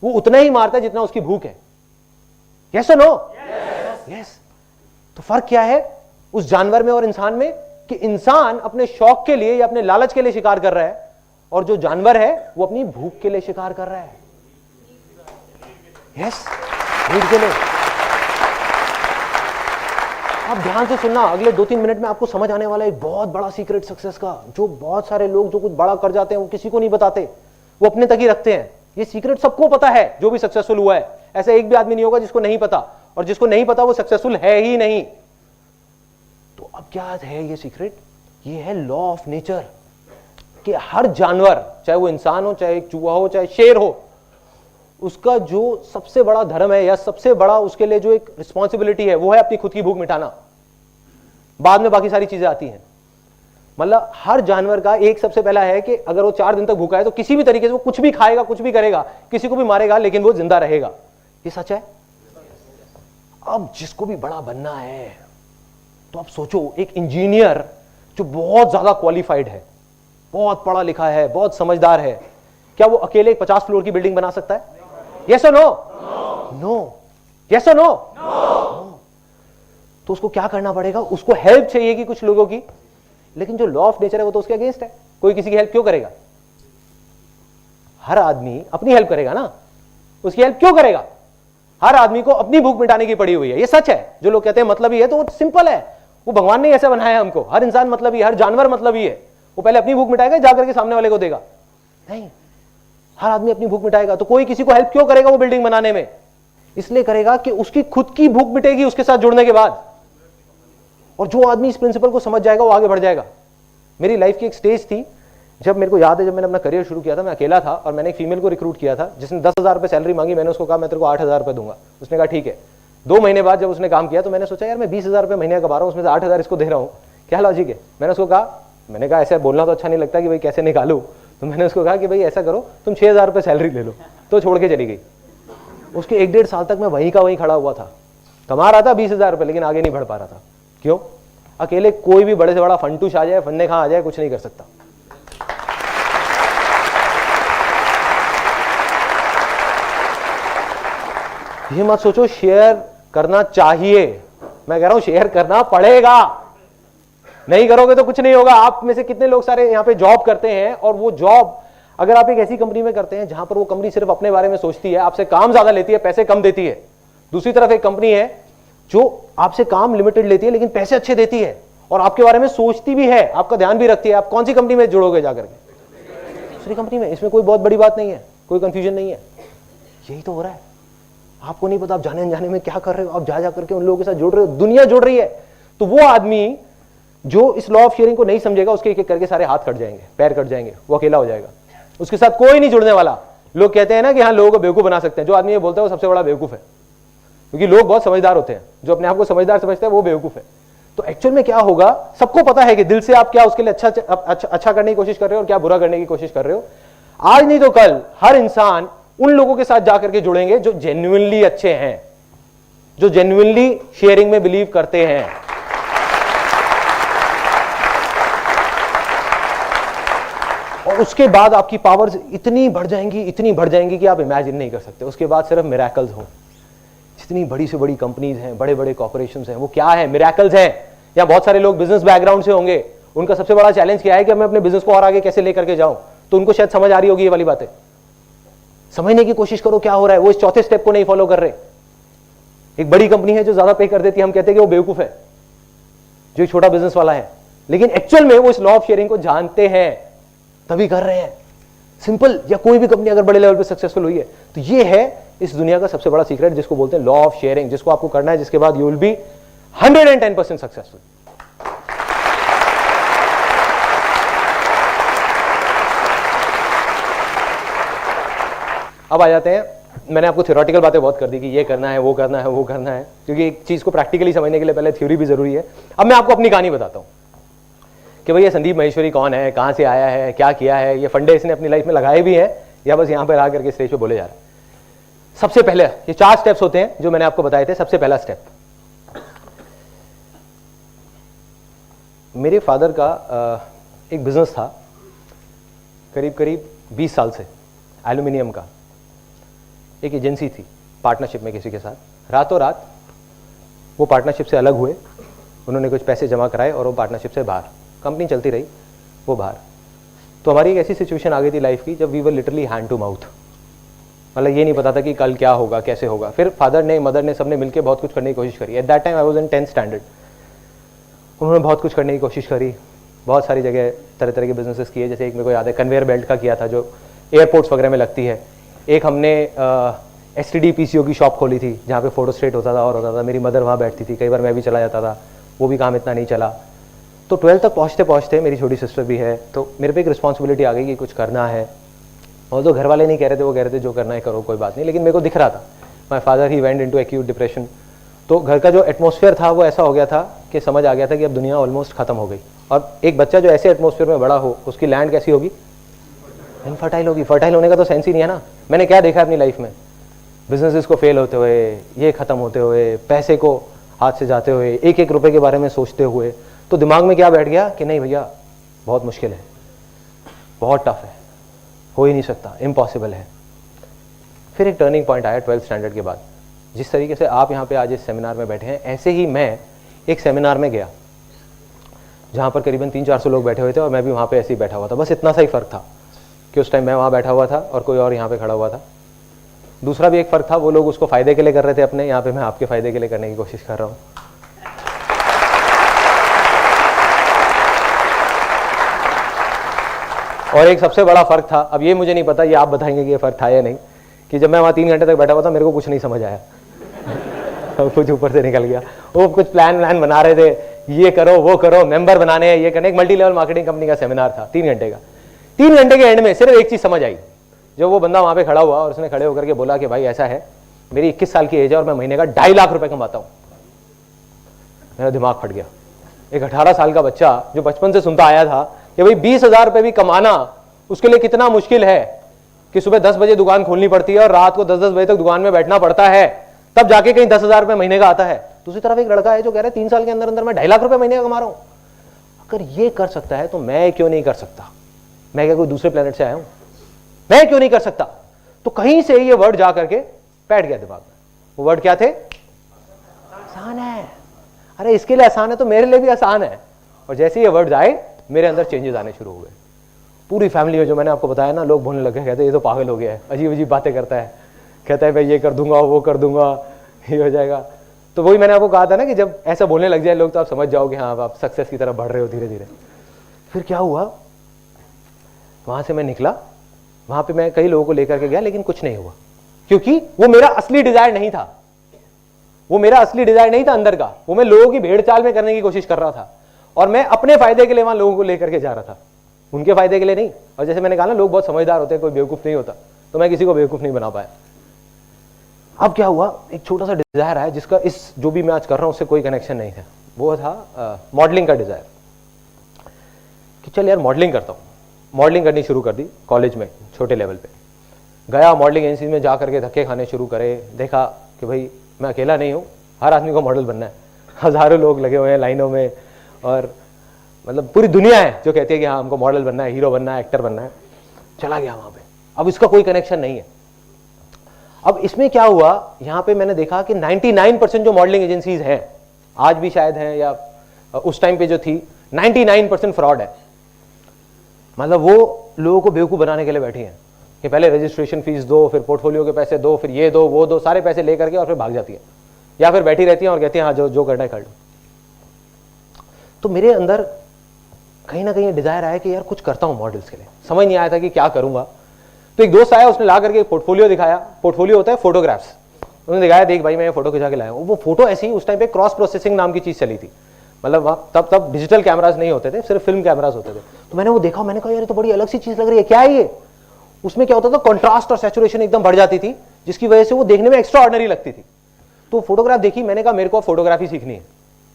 वो उतना ही मारता है जितना उसकी भूख है। यस और नो? यस। तो फर्क क्या है उस जानवर में और इंसान में, कि इंसान अपने शौक के लिए या अपने लालच के लिए शिकार कर रहा है, और जो जानवर है वो अपनी भूख के लिए शिकार कर रहा है। यस, भूख के लिए। आप ध्यान से सुनना, अगले 2-3 मिनट में आपको समझ आने वाला है एक बहुत बड़ा सीक्रेट सक्सेस का, जो बहुत सारे लोग जो कुछ बड़ा कर जाते हैं वो किसी को नहीं बताते, वो अपने तक ही रखते हैं। ये सीक्रेट सबको पता है जो भी सक्सेसफुल हुआ है, ऐसा एक भी आदमी नहीं होगा जिसको नहीं पता, और जिसको नहीं पता वो सक्सेसफुल है ही नहीं। तो अब क्या है ये सीक्रेट, ये है लॉ ऑफ नेचर। कि हर जानवर, चाहे वो इंसान हो, चाहे एक चूहा हो, चाहे शेर हो, उसका जो सबसे बड़ा धर्म है या सबसे बड़ा उसके लिए जो एक रिस्पॉन्सिबिलिटी है वो है अपनी खुद की भूख मिटाना। बाद में बाकी सारी चीजें आती हैं। मतलब हर जानवर का एक सबसे पहला है कि अगर वो 4 दिन तक भूखा है तो किसी भी तरीके से वो कुछ भी खाएगा, कुछ भी करेगा, किसी को भी मारेगा, लेकिन वो जिंदा रहेगा। ये सच है। अब जिसको भी बड़ा बनना है तो आप सोचो, एक इंजीनियर जो बहुत ज्यादा क्वालिफाइड है, बहुत पढ़ा लिखा है, बहुत समझदार है, क्या वो अकेले एक 50 फ्लोर की बिल्डिंग बना सकता है? यस और नो? नो। यस और नो? तो उसको क्या करना पड़ेगा? उसको हेल्प चाहिए कि कुछ लोगों की, लेकिन जो लॉ ऑफ नेचर है वो तो उसके अगेंस्ट है। कोई किसी की हेल्प क्यों करेगा? हर आदमी अपनी हेल्प करेगा ना, उसकी हेल्प क्यों करेगा? हर आदमी को अपनी भूख मिटाने की पड़ी हुई है। ये सच है। जो लोग कहते हैं मतलबी है, तो वो सिंपल है, वो भगवान ने ऐसे बनाया है हमको। हर इंसान मतलबी, हर जानवर मतलबी है। वो पहले अपनी भूख मिटाएगा, जाकर के सामने वाले को देगा? नहीं, हर आदमी अपनी भूख मिटाएगा। तो कोई किसी को हेल्प क्यों करेगा वो बिल्डिंग बनाने में? इसलिए करेगा कि उसकी खुद की भूख मिटेगी उसके साथ जुड़ने के बाद। और जो आदमी इस प्रिंसिपल को समझ जाएगा वो आगे बढ़ जाएगा। मेरी लाइफ की एक स्टेज थी, जब मेरे को याद है, जब मैंने अपना करियर शुरू किया था, मैं अकेला था और मैंने एक फीमेल को रिक्रूट किया था जिसने 10,000 रुपये सैलरी मांगी। मैंने उसको कहा मैं तेरे को 8,000 रुपये दूंगा। उसने कहा ठीक है। 2 महीने बाद जब उसने काम किया तो मैंने सोचा यार मैं 20,000 रुपये महीने कमा रहा हूँ, उसमें से 8,000 इसको दे रहा हूँ, क्या लॉजिक है? मैंने उसको कहा ऐसे बोलना तो अच्छा नहीं लगता कि भाई कैसे निकालूं, तो मैंने उसको कहा कि भाई ऐसा करो, तुम 6,000 रुपये सैलरी ले लो। तो छोड़ के चली गई। उसके 1-1.5 साल तक मैं वहीं का वहीं खड़ा हुआ था, कमा रहा था 20,000 रुपये, लेकिन आगे नहीं बढ़ पा रहा था। क्यों? अकेले कोई भी बड़े से बड़ा फंटूश आ जाए, फंडे खां आ जाए, कुछ नहीं कर सकता। ये मत सोचो शेयर करना चाहिए, मैं कह रहा हूं शेयर करना पड़ेगा। नहीं करोगे तो कुछ नहीं होगा। आप में से कितने लोग सारे यहां पे जॉब करते हैं, और वो जॉब अगर आप एक ऐसी कंपनी में करते हैं जहां पर वो कंपनी सिर्फ अपने बारे में सोचती है, आपसे काम ज्यादा लेती है, पैसे कम देती है। दूसरी तरफ एक कंपनी है जो आपसे काम लिमिटेड लेती है लेकिन पैसे अच्छे देती है और आपके बारे में सोचती भी है, आपका ध्यान भी रखती है। आप कौन सी कंपनी में जुड़ोगे जाकर के? दूसरी कंपनी में। इसमें कोई बहुत बड़ी बात नहीं है, कोई कंफ्यूजन नहीं है। यही तो हो रहा है। आपको नहीं पता आप जाने अनजाने में क्या कर रहे हो, आप जा करके उन लोगों के साथ जुड़ रहे हो, दुनिया जुड़ रही है। तो वो आदमी जो इस लॉ ऑफ शेयरिंग को नहीं समझेगा, उसके एक एक करके सारे हाथ कट जाएंगे, पैर कट जाएंगे, वो अकेला हो जाएगा, उसके साथ कोई नहीं जुड़ने वाला। लोग कहते हैं ना कि हाँ लोगों को बेवकूफ बना सकते हैं। जो आदमी ये बोलता है वो सबसे बड़ा बेवकूफ है, क्योंकि लोग बहुत समझदार होते हैं। जो अपने आप को समझदार समझते हैं वो बेवकूफ है। तो एक्चुअल में क्या होगा, सबको पता है कि दिल से आप क्या उसके लिए अच्छा करने की कोशिश कर रहे हो और क्या बुरा करने की कोशिश कर रहे हो। आज नहीं तो कल हर इंसान उन लोगों के साथ जाकर के जुड़ेंगे जो जेन्युइनली अच्छे हैं, जो जेन्युइनली शेयरिंग में बिलीव करते हैं। और उसके बाद आपकी पावर्स इतनी बढ़ जाएंगी कि आप इमेजिन नहीं कर सकते। उसके बाद सिर्फ मिरेकल्स हों। जितनी बड़ी से बड़ी कंपनीज हैं, बड़े बड़े कॉर्पोरेशंस हैं, वो क्या है? मिरेकल्स हैं। या बहुत सारे लोग बिजनेस बैकग्राउंड से होंगे, उनका सबसे बड़ा चैलेंज क्या है कि मैं अपने बिजनेस को और आगे कैसे लेकर के जाऊं। तो उनको शायद समझ आ रही होगी ये वाली बातें। समझने की कोशिश करो क्या हो रहा है। वो इस चौथे स्टेप को नहीं फॉलो कर रहे। एक बड़ी कंपनी है जो ज्यादा पे कर देती है, हम कहते हैं कि वो बेवकूफ है, जो एक छोटा बिजनेस वाला है, लेकिन एक्चुअल में वो इस लॉ ऑफ शेयरिंग को जानते हैं तभी कर रहे हैं। सिंपल। या कोई भी कंपनी अगर बड़े लेवल पे सक्सेसफुल हुई है तो ये है इस दुनिया का सबसे बड़ा सीक्रेट, जिसको बोलते हैं लॉ ऑफ शेयरिंग, जिसको आपको करना है, जिसके बाद यू विल बी 110% सक्सेसफुल। अब आ जाते हैं, मैंने आपको थ्योरेटिकल बातें बहुत कर दी कि ये करना है, वो करना है, वो करना है, क्योंकि एक चीज को प्रैक्टिकली समझने के लिए पहले थ्योरी भी जरूरी है। अब मैं आपको अपनी कहानी बताता हूं कि भैया संदीप माहेश्वरी कौन है, कहां से आया है, क्या किया है, ये फंडे इसने अपनी लाइफ में लगाए भी हैं या बस यहां पर आकर के स्टेज पे बोले जा रहे हैं। सबसे पहले ये 4 स्टेप्स होते हैं जो मैंने आपको बताए थे। सबसे पहला स्टेप, मेरे फादर का एक बिजनेस था करीब 20 साल से, एल्यूमिनियम का। एक एजेंसी थी पार्टनरशिप में किसी के साथ। रातों रात वो पार्टनरशिप से अलग हुए, उन्होंने कुछ पैसे जमा कराए और वो पार्टनरशिप से बाहर, कंपनी चलती रही, वो बाहर। तो हमारी एक ऐसी सिचुएशन आ गई थी लाइफ की जब we were literally hand to mouth. मतलब ये नहीं पता था कि कल क्या होगा, कैसे होगा। फिर फादर ने, मदर ने, सबने मिलकर बहुत कुछ करने की कोशिश करी। At that time I was in 10th standard. उन्होंने बहुत कुछ करने की कोशिश करी, बहुत सारी जगह तरह तरह के बिजनेसेस किए। जैसे एक मेरे को याद है कन्वेयर बेल्ट का किया था जो एयरपोर्ट्स वगैरह में लगती है। एक हमने STD PCO की शॉप खोली थी जहाँ पे फोटो स्टेट होता था और होता था। मेरी मदर वहाँ बैठती थी, कई बार मैं भी चला जाता था, वो भी काम इतना नहीं चला। तो 12th तक पहुँचते पहुँचते मेरी छोटी सिस्टर भी है, तो मेरे पे एक रिस्पॉन्सिबिलिटी आ गई कि कुछ करना है। और तो घर वाले नहीं कह रहे थे, वो कह रहे थे जो करना है करो, कोई बात नहीं, लेकिन मेरे को दिख रहा था। My father he went into acute depression. तो घर का जो एटमॉस्फेयर था वो ऐसा हो गया था कि समझ आ गया था कि अब दुनिया ऑलमोस्ट खत्म हो गई। और एक बच्चा जो ऐसे एटमॉस्फेयर में बड़ा हो, उसकी लैंड कैसी होगी? इनफर्टाइल होगी। फर्टाइल होने का तो सेंस ही नहीं है ना। मैंने क्या देखा अपनी लाइफ में, बिजनेसेस को फेल होते हुए, ये खत्म होते हुए, पैसे को हाथ से जाते हुए, एक एक रुपए के बारे में सोचते हुए, तो दिमाग में क्या बैठ गया कि नहीं भैया बहुत मुश्किल है, बहुत टफ है, हो ही नहीं सकता, इम्पॉसिबल है। फिर एक टर्निंग पॉइंट आया 12th स्टैंडर्ड के बाद। जिस तरीके से आप यहाँ पे आज इस सेमिनार में बैठे हैं, ऐसे ही मैं एक सेमिनार में गया जहाँ पर करीबन 300-400 लोग बैठे हुए थे और मैं भी वहाँ पे ऐसे ही बैठा हुआ था। बस इतना सा ही फ़र्क था कि उस टाइम मैं वहाँ बैठा हुआ था और कोई और यहाँ पे खड़ा हुआ था। दूसरा भी एक फ़र्क था, वो लोग उसको फ़ायदे के लिए कर रहे थे अपने, यहाँ पे मैं आपके फ़ायदे के लिए करने की कोशिश कर रहा हूँ। और एक सबसे बड़ा फ़र्क था, अब ये मुझे नहीं पता, ये आप बताएंगे कि ये फ़र्क था या नहीं, कि जब मैं वहाँ 3 घंटे तक बैठा हुआ था मेरे को कुछ नहीं समझ आया। कुछ ऊपर से निकल गया। वो कुछ प्लान बना रहे थे, ये करो वो करो, मेंबर बनाने हैं, ये करने। एक मल्टी लेवल मार्केटिंग कंपनी का सेमिनार था 3 घंटे का। 3 घंटे के एंड में सिर्फ एक चीज़ समझ आई, जब वो बंदा वहाँ पे खड़ा हुआ और उसने खड़े होकर के बोला कि भाई ऐसा है, मेरी 21 साल की एज है और मैं महीने का 2.5 लाख रुपए कमाता हूँ। मेरा दिमाग फट गया। एक 18 साल का बच्चा जो बचपन से सुनता आया था कि भाई 20,000 रुपए भी कमाना उसके लिए कितना मुश्किल है, कि सुबह 10 बजे दुकान खोलनी पड़ती है और रात को 10-10 बजे तक दुकान में बैठना पड़ता है, तब जाके कहीं 10,000 रुपए महीने का आता है। दूसरी तरफ एक लड़का है जो कह रहा है 3 साल के अंदर अंदर मैं 2.5 लाख रुपए महीने का कमा रहा हूं। अगर ये कर सकता है तो मैं क्यों नहीं कर सकता? मैं क्या कोई दूसरे प्लेनेट से आया हूं? मैं क्यों नहीं कर सकता? तो कहीं से ये वर्ड जा करके बैठ गया दिमाग में। वो वर्ड क्या थे? आसान है। अरे इसके लिए आसान है तो मेरे लिए भी आसान है। और जैसे ये वर्ड आए मेरे अंदर चेंजेस आने शुरू हो गए। पूरी फैमिली में, जो मैंने आपको बताया ना, लोग बोलने लगे, कहते ये तो पागल हो गया है, अजीब अजीब बातें करता है, कहता है भाई ये कर दूंगा, वो कर दूंगा, ये हो जाएगा। तो वही मैंने आपको कहा था ना कि जब ऐसा बोलने लग जाए लोग तो आप समझ जाओ कि हाँ आप सक्सेस की तरफ बढ़ रहे हो धीरे धीरे। फिर क्या हुआ, वहां से मैं निकला, वहां पे मैं कई लोगों को लेकर के गया, लेकिन कुछ नहीं हुआ, क्योंकि वो मेरा असली डिजायर नहीं था। वो मेरा असली डिजायर नहीं था अंदर का। वो मैं लोगों की भेड़ चाल में करने की कोशिश कर रहा था और मैं अपने फायदे के लिए वहां लोगों को लेकर के जा रहा था, उनके फायदे के लिए नहीं। और जैसे मैंने कहा ना, लोग बहुत समझदार होते हैं, कोई बेवकूफ नहीं होता, तो मैं किसी को बेवकूफ नहीं बना पाया। अब क्या हुआ, एक छोटा सा डिजायर आया जिसका इस जो भी मैं आज कर रहा हूं उससे कोई कनेक्शन नहीं था। वो था मॉडलिंग का डिजायर, कि चल यार मॉडलिंग करता हूं। मॉडलिंग करनी शुरू कर दी कॉलेज में, छोटे लेवल पे गया, मॉडलिंग एजेंसी में जा करके धक्के खाने शुरू करे। देखा कि भाई मैं अकेला नहीं हूं, हर आदमी को मॉडल बनना है, हजारों लोग लगे हुए हैं लाइनों में, और मतलब पूरी दुनिया है जो कहती है कि हाँ हमको मॉडल बनना है, हीरो बनना है, एक्टर बनना है। चला गया वहां पे। अब इसका कोई कनेक्शन नहीं है। अब इसमें क्या हुआ, यहां पे मैंने देखा कि 99% जो मॉडलिंग एजेंसीज हैं, आज भी शायद हैं या उस टाइम पे जो थी, 99% फ्रॉड है। मतलब वो लोगों को बेवकूफ बनाने के लिए बैठी हैं कि पहले रजिस्ट्रेशन फीस दो, फिर पोर्टफोलियो के पैसे दो, फिर ये दो वो दो, सारे पैसे लेकर के और फिर भाग जाती है, या फिर बैठी रहती हैं और कहती हैं हाँ जो करना है कर लो। तो मेरे अंदर कहीं ना कहीं डिजायर आया कि यार कुछ करता हूं मॉडल्स के लिए। समझ नहीं आया था कि क्या करूंगा। तो एक दोस्त आया, उसने ला करके पोर्टफोलियो दिखाया। पोर्टफोलियो होता है फोटोग्राफ्स। उन्होंने दिखाया, देख भाई मैं ये फोटो खिंचा के लाया हूं। वो फोटो ऐसी, उस टाइम पे क्रॉस प्रोसेसिंग नाम की चीज चली थी। मतलब तब डिजिटल कैमराज नहीं होते थे, सिर्फ फिल्म कैमराज होते थे। तो मैंने वो देखा, मैंने कहा यार ये तो बड़ी अलग सी चीज लग रही है, क्या है ये? उसमें क्या होता था, कॉन्ट्रास्ट और सैचुरेशन एकदम बढ़ जाती थी, जिसकी वजह से वो देखने में एक्स्ट्रा ऑर्डिनरी लगती थी। तो फोटोग्राफ देखी, मैंने कहा मेरे को फोटोग्राफी सीखनी है।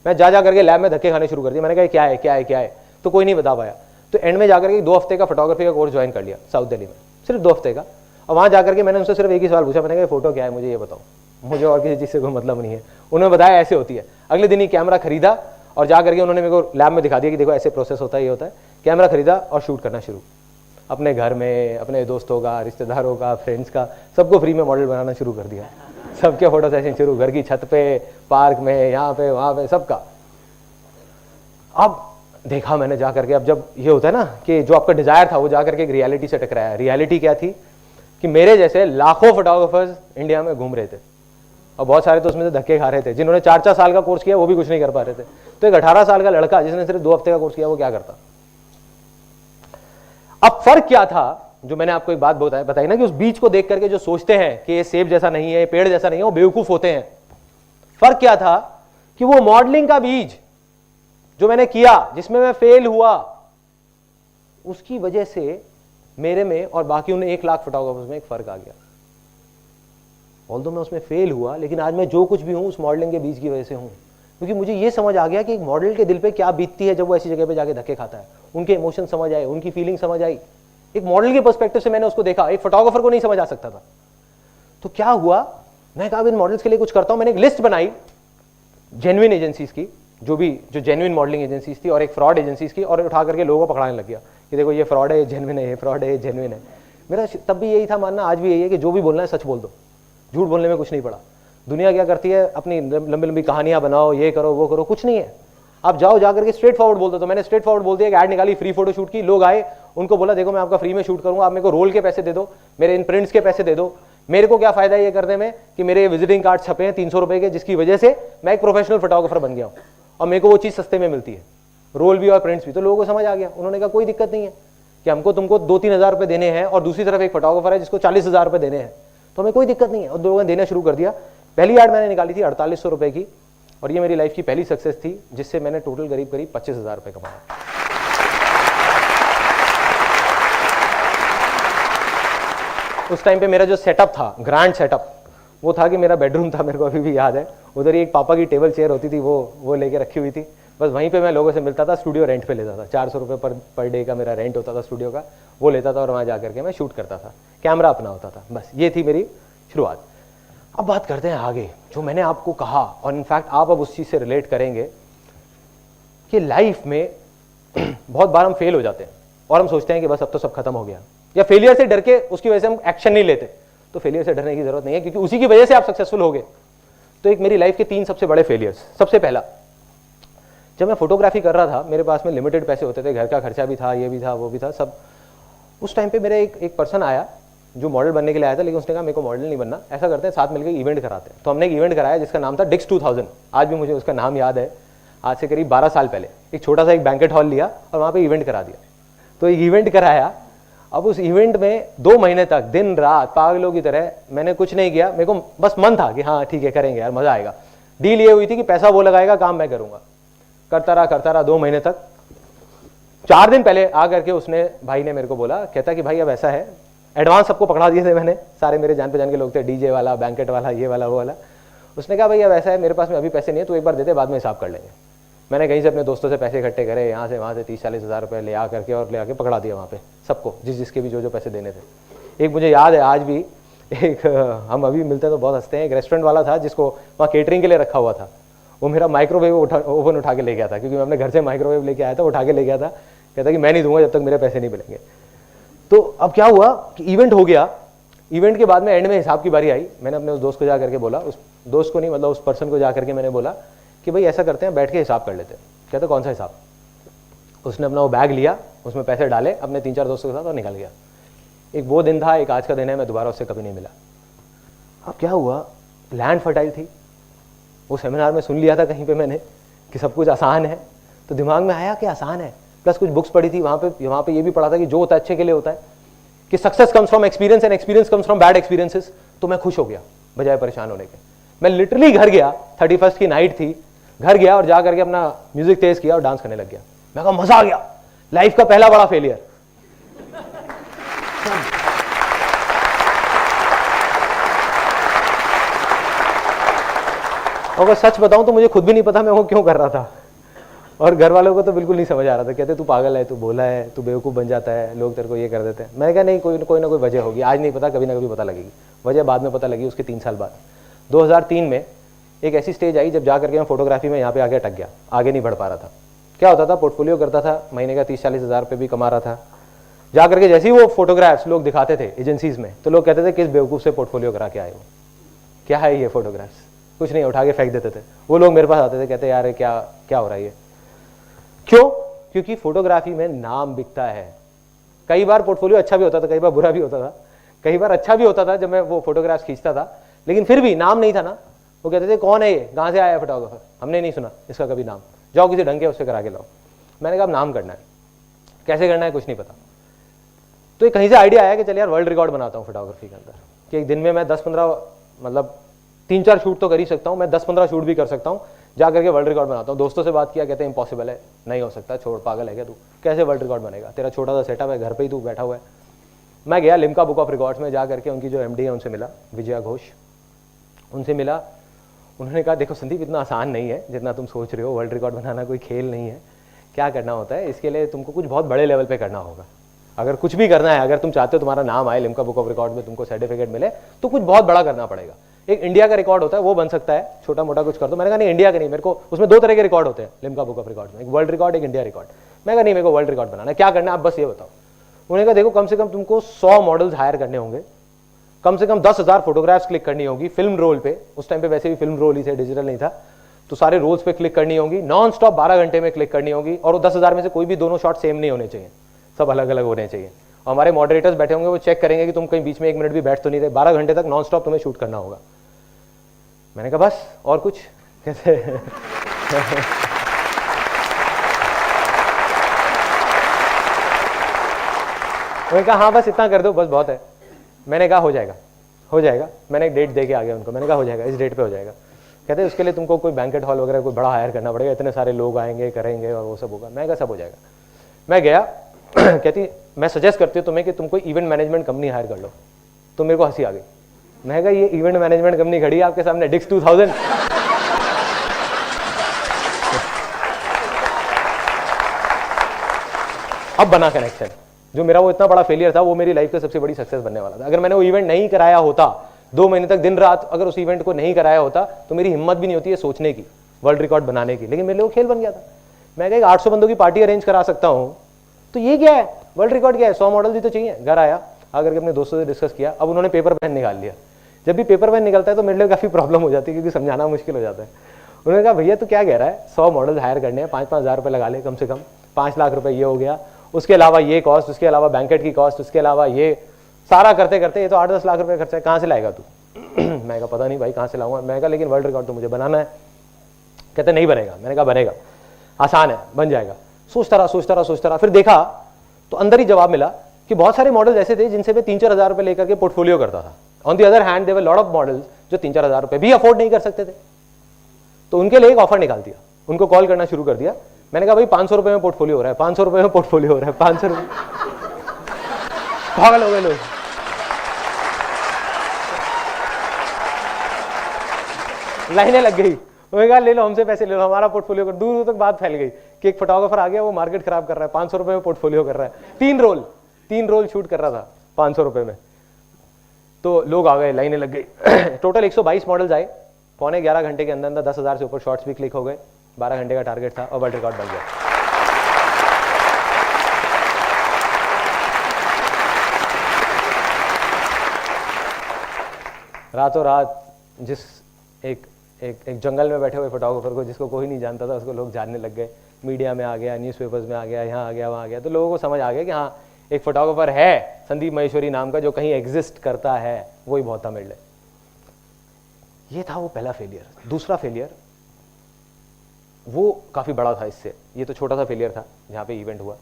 मैं जा करके लैब में धक्के खाने शुरू कर दिए। मैंने कहा क्या है क्या है क्या है, तो कोई नहीं बता पाया। तो एंड में जाकर के 2 हफ्ते का फोटोग्राफी का कोर्स ज्वाइन कर लिया साउथ दिल्ली में, सिर्फ 2 हफ्ते का। और वहां जाकर के मैंने उनसे सिर्फ एक ही सवाल पूछा, मैंने कहा फोटो क्या है, मुझे ये बताओ, मुझे और किसी चीज से कोई मतलब नहीं है। उन्होंने बताया ऐसे होती है। अगले दिन ही कैमरा खरीदा और जाकर के उन्होंने मेरे को लैब में दिखा दिया कि देखो ऐसे प्रोसेस होता है, ये होता है। कैमरा खरीदा और शूट करना शुरू, अपने घर में, अपने दोस्तों का, रिश्तेदारों का, फ्रेंड्स का, सबको फ्री में मॉडल बनाना शुरू कर दिया। सबके फोटो सेशन शुरू, घर की छत पे, पार्क में, यहाँ पे वहां पे, सबका। अब देखा मैंने जा करके, अब जब ये होता है ना कि जो आपका डिजायर था वो जाकर के एक रियलिटी से टकराया। रियलिटी क्या थी कि मेरे जैसे लाखों फोटोग्राफर्स इंडिया में घूम रहे थे और बहुत सारे तो उसमें से धक्के खा रहे थे। जिन्होंने 4-4 साल का कोर्स किया वो भी कुछ नहीं कर पा रहे थे। तो एक 18 साल का लड़का जिसने सिर्फ 2 हफ्ते का कोर्स किया, वो क्या करता? अब फर्क क्या था, जो मैंने आपको एक बात बताई ना कि उस बीज को देख करके जो सोचते हैं कि ये सेब जैसा नहीं है, पेड़ जैसा नहीं है, वो बेवकूफ होते हैं। फर्क क्या था कि वो मॉडलिंग का बीज जो मैंने किया, जिसमें मैं फेल हुआ, उसकी वजह से मेरे में और बाकी उन 1 लाख फोटोग्राफर्स में एक फर्क आ गया। ऑल्दो मैं उसमें फेल हुआ, लेकिन आज मैं जो कुछ भी हूं उस मॉडलिंग के बीच की वजह से हूं, क्योंकि मुझे ये समझ आ गया कि एक मॉडल के दिल पे क्या बीतती है जब वो ऐसी जगह पे जाके धक्के खाता है। उनके इमोशन समझ आए, उनकी फीलिंग समझ आई। एक मॉडल के पर्सपेक्टिव से मैंने उसको देखा, एक फोटोग्राफर को नहीं समझ आ सकता था। तो क्या हुआ, मैं कहा इन मॉडल्स के लिए कुछ करता हूं। मैंने एक लिस्ट बनाई जेन्युइन एजेंसीज की, जो जेन्युइन मॉडलिंग एजेंसीज थी, और एक फ्रॉड एजेंसीज की, और उठा करके लोगों को पकड़ाने लग गया कि देखो ये फ्रॉड है, ये जेन्युइन है, ये फ्रॉड है, ये जेन्युइन है। मेरा तब भी यही था मानना, आज भी यही है कि जो भी बोलना है सच बोल दो, झूठ बोलने में कुछ नहीं पड़ा। दुनिया क्या करती है, अपनी लंबी लंबी कहानियां बनाओ, ये करो वो करो, कुछ नहीं है। आप जाओ जाकर के स्ट्रेट फॉरवर्ड बोल दो। तो मैंने स्ट्रेट फॉरवर्ड बोल दिया, ऐड निकाली, फ्री फोटो शूट की, लोग आए, उनको बोला देखो मैं आपका फ्री में शूट करूंगा, आप मेरे को रोल के पैसे दे दो, मेरे इन प्रिंट्स के पैसे दे दो। मेरे को क्या फायदा है ये करने में कि मेरे विजिटिंग कार्ड छपे हैं 300 रुपए के, जिसकी वजह से मैं एक प्रोफेशनल फोटोग्राफर बन गया हूं और मेरे को वो चीज सस्ते में मिलती है, रोल भी और प्रिंट्स भी। तो लोगों को समझ आ गया, उन्होंने कहा कोई दिक्कत नहीं है कि हमको तुमको 2-3 हज़ार रुपए देने हैं, और दूसरी तरफ एक फोटोग्राफर है जिसको 40,000 रुपए देने हैं, तो हमें कोई दिक्कत नहीं है। और लोगों ने देना शुरू कर दिया। पहली ऐड मैंने निकाली थी 4800 रुपए की, और ये मेरी लाइफ की पहली सक्सेस थी, जिससे मैंने टोटल करीब 25,000 रुपए कमाया। उस टाइम पे मेरा जो सेटअप था, ग्रैंड सेटअप, वो था कि मेरा बेडरूम था, मेरे को अभी भी याद है। उधर ही एक पापा की टेबल चेयर होती थी, वो लेके रखी हुई थी। बस वहीं पे मैं लोगों से मिलता था, स्टूडियो रेंट पे लेता था, 400 रुपये पर डे का मेरा रेंट होता था स्टूडियो का, वो लेता था और वहाँ जा करके मैं शूट करता था, कैमरा अपना होता था। बस ये थी मेरी शुरुआत। अब बात करते हैं आगे, जो मैंने आपको कहा, और इनफैक्ट आप अब उस चीज़ से रिलेट करेंगे कि लाइफ में बहुत बार हम फेल हो जाते हैं और हम सोचते हैं कि बस अब तो सब खत्म हो गया, या फेलियर से डर के उसकी वजह से हम एक्शन नहीं लेते। तो फेलियर से डरने की जरूरत नहीं है, क्योंकि उसी की वजह से आप सक्सेसफुल हो गए। तो एक मेरी लाइफ के 3 सबसे बड़े फेलियर्स। सबसे पहला, जब मैं फोटोग्राफी कर रहा था, मेरे पास में लिमिटेड पैसे होते थे, घर का खर्चा भी था, ये भी था, वो भी था, सब। उस टाइम पे मेरे एक पर्सन आया जो मॉडल बनने के लिए आया था, लेकिन उसने कहा मेरे को मॉडल नहीं बनना, ऐसा करते हैं साथ मिलकर इवेंट कराते हैं। तो हमने एक इवेंट कराया जिसका नाम था डिक्स 2000। आज भी मुझे उसका नाम याद है, आज से करीब 12 साल पहले। एक छोटा सा एक बैंकेट हॉल लिया और वहाँ पे इवेंट करा दिया। तो एक इवेंट कराया। अब उस इवेंट में 2 महीने तक दिन रात पागलों की तरह मैंने कुछ नहीं किया। मेरे को बस मन था कि हाँ ठीक है करेंगे यार, मजा आएगा। डील ये हुई थी कि पैसा वो लगाएगा, काम मैं करूंगा। करता रहा 2 महीने तक। 4 दिन पहले आ करके उसने, भाई ने मेरे को बोला, कहता कि भाई अब ऐसा है, एडवांस सबको पकड़ा दिए थे मैंने, सारे मेरे जान पहचान के लोग थे, डीजे वाला, बैंकेट वाला, ये वाला वो वाला। उसने कहा भाई अब ऐसा है, मेरे पास में अभी पैसे नहीं है, तू एक बार दे दे, बाद में हिसाब कर लेंगे। मैंने कहीं से अपने दोस्तों से पैसे इकट्ठे करे, यहाँ से वहाँ से 30-40 हज़ार रुपये ले आ करके और ले आके पकड़ा दिया वहाँ पे सबको, जिसके भी जो पैसे देने थे। एक मुझे याद है आज भी, एक हम अभी मिलते हैं तो बहुत हंसते हैं, एक रेस्टोरेंट वाला था जिसको वहाँ केटरिंग के लिए रखा हुआ था। वो मेरा माइक्रोवेव ओवन उठा के ले गया था, क्योंकि मैं अपने घर से माइक्रोवेव लेके आया था, उठा के ले गया था। कहता कि मैं नहीं दूंगा जब तक मेरे पैसे नहीं मिलेंगे। तो अब क्या हुआ कि इवेंट हो गया। इवेंट के बाद में एंड में हिसाब की बारी आई। मैंने अपने उस दोस्त को जा करके बोला, उस दोस्त को नहीं मतलब उस पर्सन को जा करके मैंने बोला कि भाई ऐसा करते हैं, बैठ के हिसाब कर लेते हैं। कहते कौन सा हिसाब? उसने अपना वो बैग लिया, उसमें पैसे डाले अपने 3-4 दोस्तों के साथ और निकल गया। एक वो दिन था, एक आज का दिन है, मैं दोबारा उससे कभी नहीं मिला। अब क्या हुआ, लैंड फर्टाइल थी। वो सेमिनार में सुन लिया था कहीं पे मैंने कि सब कुछ आसान है, तो दिमाग में आया कि आसान है। प्लस कुछ बुक्स पढ़ी थी वहाँ पे ये भी पढ़ा था कि जो होता है अच्छे के लिए होता है, कि success comes from experience and experience comes from bad experiences. तो मैं खुश हो गया बजाय परेशान होने के। मैं लिटरली घर गया, 31st की नाइट थी, घर गया और जा करके अपना म्यूजिक तेज किया और डांस करने लग गया। मैं कहा मजा आ गया, लाइफ का पहला बड़ा फेलियर। और सच बताऊं तो मुझे खुद भी नहीं पता मैं वो क्यों कर रहा था, और घर वालों को तो बिल्कुल नहीं समझ आ रहा था। कहते तू पागल है, तू भोला है, तू बेवकूफ़ बन जाता है, लोग तेरे को ये कर देते हैं। मैंने कहा नहीं, कोई ना कोई वजह होगी, आज नहीं पता, कभी ना कभी पता लगेगी। वजह बाद में पता लगी उसके 3 साल बाद। 2003 में एक ऐसी स्टेज आई जब जा करके मैं फोटोग्राफी में यहाँ पे आगे अटक गया, आगे नहीं बढ़ पा रहा था। क्या होता था, पोर्टफोलियो करता था, महीने का 30-40 हज़ार रुपये भी कमा रहा था। जा करके जैसे ही वो फोटोग्राफ्स लोग दिखाते थे एजेंसीज में, तो लोग कहते थे किस बेवकूफ़ से पोर्टफोलियो करा के आए हो, क्या है ये फोटोग्राफ्स, कुछ नहीं, उठा के फेंक देते थे। वो लोग मेरे पास आते थे, कहते यार क्या हो रहा है ये, क्यों? क्योंकि फोटोग्राफी में नाम बिकता है। कई बार पोर्टफोलियो अच्छा भी होता था, कई बार बुरा भी होता था। कई बार अच्छा भी होता था जब मैं वो फोटोग्राफ्स खींचता था, लेकिन फिर भी नाम नहीं था ना। वो कहते थे कौन है ये, कहाँ से आया है फोटोग्राफर, हमने नहीं सुना इसका कभी नाम, जाओ किसी ढंग के उससे करा के लाओ। मैंने कहा नाम करना है, कैसे करना है कुछ नहीं पता। तो एक कहीं से आइडिया आया कि चल यार वर्ल्ड रिकॉर्ड बनाता हूँ फोटोग्राफी के अंदर, कि एक दिन में मैं 10-15 मतलब 3-4 शूट तो कर ही सकता हूँ, मैं 10-15 शूट भी कर सकता हूँ, जा करके वर्ल्ड रिकॉर्ड बनाता हूँ। दोस्तों से बात किया, कहते हैं इम्पॉसिबल है, नहीं हो सकता, छोड़, पागल है क्या तू, कैसे वर्ल्ड रिकॉर्ड बनेगा, तेरा छोटा सा सेटअप है, घर पे ही तू बैठा हुआ है। मैं गया लिम्का बुक ऑफ रिकॉर्ड्स में, जा करके उनकी जो एमडी है उनसे मिला, विजया घोष, उनसे मिला। उन्होंने कहा देखो संदीप, इतना आसान नहीं है जितना तुम सोच रहे हो, वर्ल्ड रिकॉर्ड बनाना कोई खेल नहीं है। क्या करना होता है, इसके लिए तुमको कुछ बहुत बड़े लेवल पे करना होगा। अगर कुछ भी करना है, अगर तुम चाहते हो तुम्हारा नाम आए लिम्का बुक ऑफ रिकॉर्ड में, तुमको सर्टिफिकेट मिले, तो कुछ बहुत बड़ा करना पड़ेगा। एक इंडिया का रिकॉर्ड होता है, वो बन सकता है, छोटा मोटा कुछ कर दो। मैंने कहा नहीं, इंडिया का नहीं, मेरे को उसमें 2 तरह के रिकॉर्ड होते हैं लिम्का बुक ऑफ रिकॉर्ड में, एक वर्ल्ड रिकॉर्ड, एक इंडिया रिकॉर्ड। मैं कहा नहीं, मेरे को वर्ल्ड रिकॉर्ड बनाना है, क्या करना है आप बस ये बताओ। उन्होंने कहा देखो, कम से कम तुमको 100 मॉडल्स हायर करने होंगे, कम से कम 10,000 फोटोग्राफ्स क्लिक करनी होगी फिल्म रोल पे। उस टाइम पे वैसे भी फिल्म रोल ही थे, डिजिटल नहीं था, तो सारे रोल्स पे क्लिक करनी होगी, नॉन स्टॉप 12 घंटे में क्लिक करनी होगी, और वो 10,000 में से कोई भी दोनों शॉट सेम नहीं होने चाहिए, सब अलग अलग होने चाहिए। और हमारे मॉडरेटर्स बैठे होंगे, वो चेक करेंगे कि तुम कहीं बीच में 1 मिनट भी बैठ तो नहीं रहे, 12 घंटे तक नॉन स्टॉप तुम्हें शूट करना होगा। मैंने कहा बस, और कुछ कैसे उन्होंने कहा हाँ बस इतना कर दो, बस बहुत है। मैंने कहा हो जाएगा, हो जाएगा। मैंने एक डेट दे के आ गया उनको, मैंने कहा हो जाएगा, इस डेट पे हो जाएगा। कहते उसके लिए तुमको कोई बैंकेट हॉल वगैरह कोई बड़ा हायर करना पड़ेगा, इतने सारे लोग आएंगे, करेंगे और वो सब होगा। मैं कहा सब हो जाएगा। मैं गया कहती मैं सजेस्ट करती हूँ तुम्हें कि तुम कोई इवेंट मैनेजमेंट कंपनी हायर कर लो। तो मेरे को हंसी आ गई। मैं कहा ये इवेंट मैनेजमेंट कंपनी खड़ी है आपके सामने, डिक्स 2000। अब बना कनेक्शन। जो मेरा वो इतना बड़ा फेलियर था, वो मेरी लाइफ का सबसे बड़ी सक्सेस बनने वाला था। अगर मैंने वो इवेंट नहीं कराया होता, 2 महीने तक दिन रात अगर उस इवेंट को नहीं कराया होता, तो मेरी हिम्मत भी नहीं होती है सोचने की, वर्ल्ड रिकॉर्ड बनाने की। लेकिन मेरे लिए वो खेल बन गया था। मैं कहा 800 बंदों की पार्टी अरेंज करा सकता हूँ, तो ये क्या है, वर्ल्ड रिकॉर्ड क्या है, 100 मॉडल ही तो चाहिए। घर आया, आकर के अपने दोस्तों से डिस्कस किया। अब उन्होंने पेपर पेन निकाल लिया। जब भी पेपर पेन निकलता है तो मेरे लिए काफी प्रॉब्लम हो जाती है, क्योंकि समझाना मुश्किल हो जाता है। उन्होंने कहा भैया तू क्या कह रहा है, 100 मॉडल हायर करने हैं, 5-5 हज़ार रुपये लगा ले, कम से कम 5 लाख रुपए ये हो गया, उसके अलावा ये कॉस्ट, उसके अलावा बैंकेट की कॉस्ट, उसके अलावा ये सारा करते करते ये तो 8-10 लाख रुपए खर्चा है, कहाँ से लाएगा तू। मैं कहा पता नहीं भाई कहाँ से लाऊंगा। मैं कहा लेकिन वर्ल्ड रिकॉर्ड तो मुझे बनाना है। कहते नहीं बनेगा। मैंने कहा बनेगा, आसान है, बन जाएगा। सोचता रहा। फिर देखा तो अंदर ही जवाब मिला कि बहुत सारे मॉडल्स ऐसे थे जिनसे मैं 3-4 हज़ार रुपए लेकर के पोर्टफोलियो करता था। On the other hand there were lot of models जो 3-4 हज़ार रुपए भी अफोर्ड नहीं कर सकते थे। तो उनके लिए एक ऑफर निकाल दिया, उनको कॉल करना शुरू कर दिया। मैंने कहा भाई 500 रुपए में पोर्टफोलियो हो रहा है, 500 रुपए में पोर्टफोलियो हो रहा है, 500 रुपए। पागल हो गए लोग। लाइनें लग गई। उन्होंने कहा ले लो हमसे पैसे ले लो, हमारा पोर्टफोलियो कर। दूर दूर तक बात फैल गई कि एक फोटोग्राफर आ गया, वो मार्केट खराब कर रहा है, 500 रुपए में पोर्टफोलियो कर रहा है। 3 रोल शूट कर रहा था 500 रुपए में। तो लोग आ गए, लाइनें लग गई। टोटल 122 मॉडल्स आए। 11.25 घंटे के अंदर 10,000 से ऊपर शॉर्ट्स भी क्लिक हो गए। 12 घंटे का टारगेट था और वर्ल्ड रिकॉर्ड बन गया। रातों रात जिस एक जंगल में बैठे हुए फोटोग्राफर को, जिसको कोई नहीं जानता था, उसको लोग जानने लग गए। मीडिया में आ गया, न्यूज़पेपर्स में आ गया, यहाँ आ गया, वहाँ आ गया। तो लोगों को समझ आ गया कि हाँ एक फोटोग्राफर है संदीप माहेश्वरी नाम का, जो कहीं एग्जिस्ट करता है। वही बहुत था मेरे लिए। ये था वो पहला फेलियर। दूसरा फेलियर वो काफ़ी बड़ा था इससे। ये तो छोटा सा फेलियर था जहाँ पे इवेंट हुआ।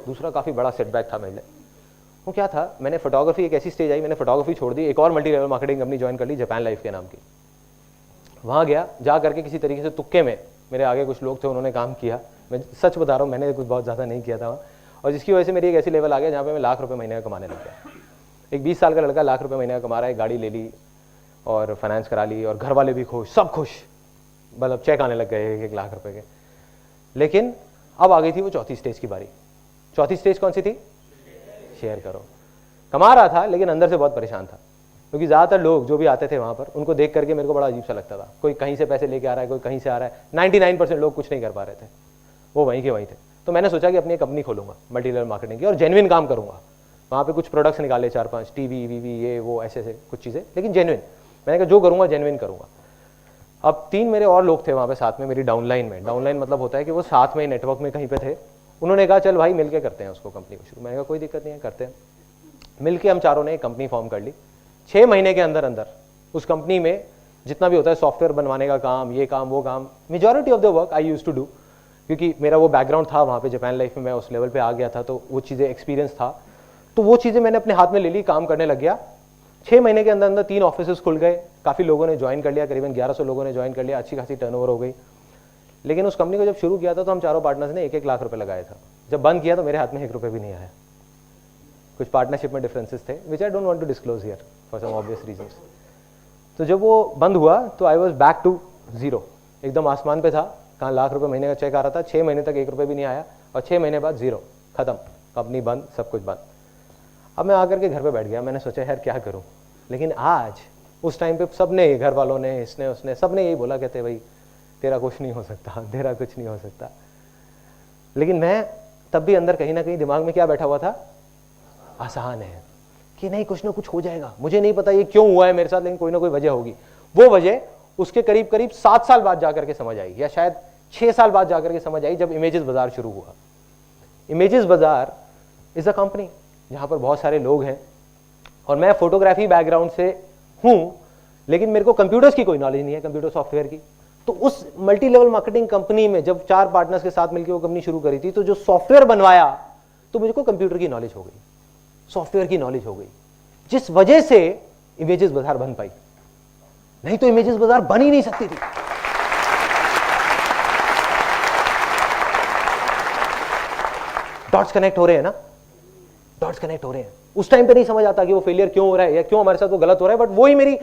दूसरा काफ़ी बड़ा सेटबैक था मेरे लिए। वो क्या था, मैंने फोटोग्राफी, एक ऐसी स्टेज आई, मैंने फोटोग्राफी छोड़ दी, एक और multi level marketing company join कर ली, जापान लाइफ के नाम की। वहाँ गया, जा करके किसी तरीके से तुक्के में, मेरे आगे कुछ लोग थे, उन्होंने काम किया। मैं सच बता रहा हूँ, मैंने कुछ बहुत ज़्यादा नहीं किया था वहाँ। और जिसकी वजह से मेरी एक ऐसी लेवल आ गया जहाँ पे मैं लाख रुपए महीने का कमाने लग गया। एक 20 साल का लड़का लाख रुपए महीने का कमा रहा है, गाड़ी ले ली और फाइनेंस करा ली, और घर वाले भी खुश, सब खुश, मतलब चेक आने लग गए 1 लाख रुपए के। लेकिन अब आ गई थी वो चौथी स्टेज की बारी। चौथी स्टेज कौन सी थी? शेयर करो। कमा रहा था लेकिन अंदर से बहुत परेशान था, क्योंकि ज़्यादातर लोग जो भी आते थे वहाँ पर, उनको देख करके मेरे को बड़ा अजीब सा लगता था। कोई कहीं से पैसे लेके आ रहा है, कोई कहीं से आ रहा है। 99% लोग कुछ नहीं कर पा रहे थे, वो वहीं के वहीं थे। तो मैंने सोचा कि अपनी एक कंपनी खोलूंगा मल्टी लेवल मार्केटिंग की, और जेन्युइन काम करूंगा। वहाँ पे कुछ प्रोडक्ट्स निकाले 4-5, टीवी वीवी ये वो ऐसे कुछ चीज़ें, लेकिन जेन्युइन। मैंने कहा जो करूँगा जेन्युइन करूँगा। अब 3 मेरे और लोग थे वहाँ पे साथ में, मेरी डाउनलाइन में। डाउनलाइन मतलब होता है कि वो साथ में नेटवर्क में कहीं पे थे। उन्होंने कहा चल भाई मिलके करते हैं उसको, कंपनी को शुरू। मैंने कहा कोई दिक्कत नहीं है, करते हैं। मिलके हम चारों ने एक कंपनी फॉर्म कर ली। 6 महीने के अंदर अंदर उस कंपनी में जितना भी होता है सॉफ्टवेयर बनवाने का काम, ये काम वो काम, majority of the work I used to do, क्योंकि मेरा वो बैकग्राउंड था वहाँ पे जापान लाइफ में, मैं उस लेवल पे आ गया था, तो वो चीज़ें एक्सपीरियंस था। तो वो चीज़ें मैंने अपने हाथ में ले ली, काम करने लग गया। 6 महीने के अंदर अंदर 3 ऑफिस खुल गए, काफ़ी लोगों ने ज्वाइन कर लिया, करीबन 1100 लोगों ने ज्वाइन कर लिया, अच्छी खासी टर्नओवर हो गई। लेकिन उस कंपनी को जब शुरू किया था तो हम चारों पार्टनर्स ने 1-1 लाख रुपए लगाया था। जब बंद किया तो मेरे हाथ में 1 रुपए भी नहीं आया। कुछ पार्टनरशिप में डिफरेंसेस थे which I don't want to disclose here for some obvious reasons. तो जब वो बंद हुआ तो I was back to zero, एकदम आसमान पे था। कहाँ लाख रुपए महीने का चेक आ रहा था, 6 महीने तक 1 रुपए भी नहीं आया और 6 महीने बाद जीरो, खत्म, कंपनी बंद, सब कुछ बंद। अब मैं आकर के घर पे बैठ गया, मैंने सोचा यार क्या करूं। लेकिन आज उस टाइम पे सबने, घर वालों ने, इसने उसने, सबने यही बोला, कहते भाई तेरा कुछ नहीं हो सकता, तेरा कुछ नहीं हो सकता। लेकिन मैं तब भी अंदर कहीं ना कहीं दिमाग में क्या बैठा हुआ था, आसान है कि नहीं कुछ ना कुछ हो जाएगा। मुझे नहीं पता ये क्यों हुआ है मेरे साथ, लेकिन कोई ना कोई वजह होगी। वो वजह उसके करीब करीब 7 साल बाद जाकर के समझ आई, या शायद 6 साल बाद जाकर के समझ आई, जब इमेजेस बाजार शुरू हुआ। इमेजेस बाजार इज अ कंपनी जहां पर बहुत सारे लोग हैं और मैं फोटोग्राफी बैकग्राउंड से हूं, लेकिन मेरे को कंप्यूटर्स की कोई नॉलेज नहीं है, कंप्यूटर सॉफ्टवेयर की। तो उस मल्टी लेवल मार्केटिंग कंपनी में जब 4 पार्टनर्स के साथ मिलकर वो कंपनी शुरू करी थी, तो जो सॉफ्टवेयर बनवाया तो मुझे को कंप्यूटर की नॉलेज हो गई, सॉफ्टवेयर की नॉलेज हो गई, जिस वजह से इमेजेस बाजार बन पाई। नहीं तो इमेजेस बाजार बन ही नहीं सकती थी। डॉट्स कनेक्ट हो रहे हैं ना, डॉट्स कनेक्ट हो रहे हैं। उस टाइम पे नहीं समझ आता कि वो फेलियर क्यों हो रहा है या क्यों हमारे साथ वो गलत हो रहा है, बट वही मेरी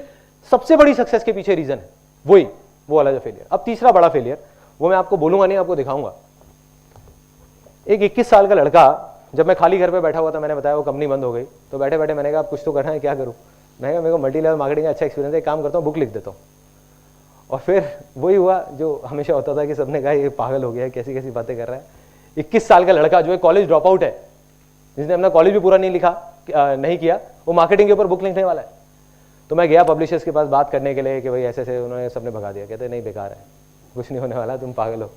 सबसे बड़ी सक्सेस के पीछे रीजन है, वही वो वाला जो फेलियर। अब तीसरा बड़ा फेलियर, वो मैं आपको बोलूंगा नहीं, आपको दिखाऊंगा। एक 21 साल का लड़का, जब मैं खाली घर पे बैठा हुआ था, मैंने बताया वो कंपनी बंद हो गई, तो बैठे बैठे मैंने कहा अब कुछ तो करना है, क्या करूं। मैं कहा मेरे को मल्टी लेवल मार्केटिंग का अच्छा एक्सपीरियंस है, एक काम करता हूँ बुक लिख देता हूँ। और फिर वही हुआ जो हमेशा होता था कि सबने कहा ये पागल हो गया है, कैसी कैसी बातें कर रहा है। 21 साल का लड़का जो है कॉलेज ड्रॉप आउट है, जिसने अपना कॉलेज भी पूरा नहीं किया, वो मार्केटिंग के ऊपर बुक लिखने वाला है। तो मैं गया पब्लिशर्स के पास बात करने के लिए कि भाई ऐसे ऐसे, उन्होंने सबने भगा दिया, कहते नहीं बेकार है, कुछ नहीं होने वाला, तुम पागल हो।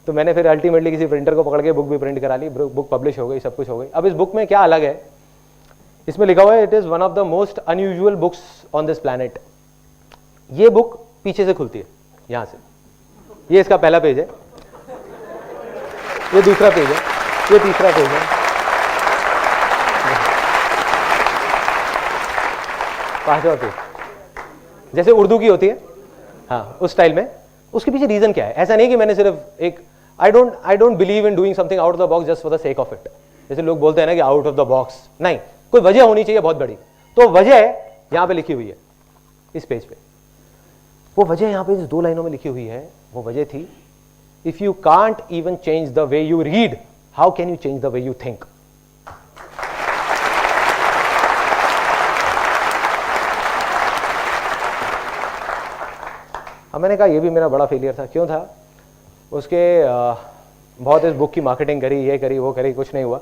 तो मैंने फिर अल्टीमेटली किसी प्रिंटर को पकड़ के बुक भी प्रिंट करा ली, बुक पब्लिश हो गई, सब कुछ हो गई। अब इस बुक में क्या अलग है, इसमें लिखा हुआ है it is one of the most unusual books on this planet. ये बुक पीछे से खुलती है, यहां से। ये इसका पहला पेज है, ये दूसरा पेज है, ये तीसरा पेज है, 5वां पेज, जैसे उर्दू की होती है, हाँ उस स्टाइल में। उसके पीछे रीजन क्या है? ऐसा नहीं कि मैंने सिर्फ एक, I don't believe in doing something out of the box just for the sake of it. जैसे लोग बोलते हैं ना कि आउट ऑफ द बॉक्स, नहीं, कोई वजह होनी चाहिए बहुत बड़ी। तो वजह यहां पे लिखी हुई है इस पेज पे। वो वजह यहां पे इस 2 लाइनों में लिखी हुई है। वो वजह थी, if you can't even change the way you read, how can you change the way you think. अब मैंने कहा ये भी मेरा बड़ा फेलियर था। क्यों था? उसके बहुत इस बुक की मार्केटिंग करी, ये करी, वो करी, कुछ नहीं हुआ।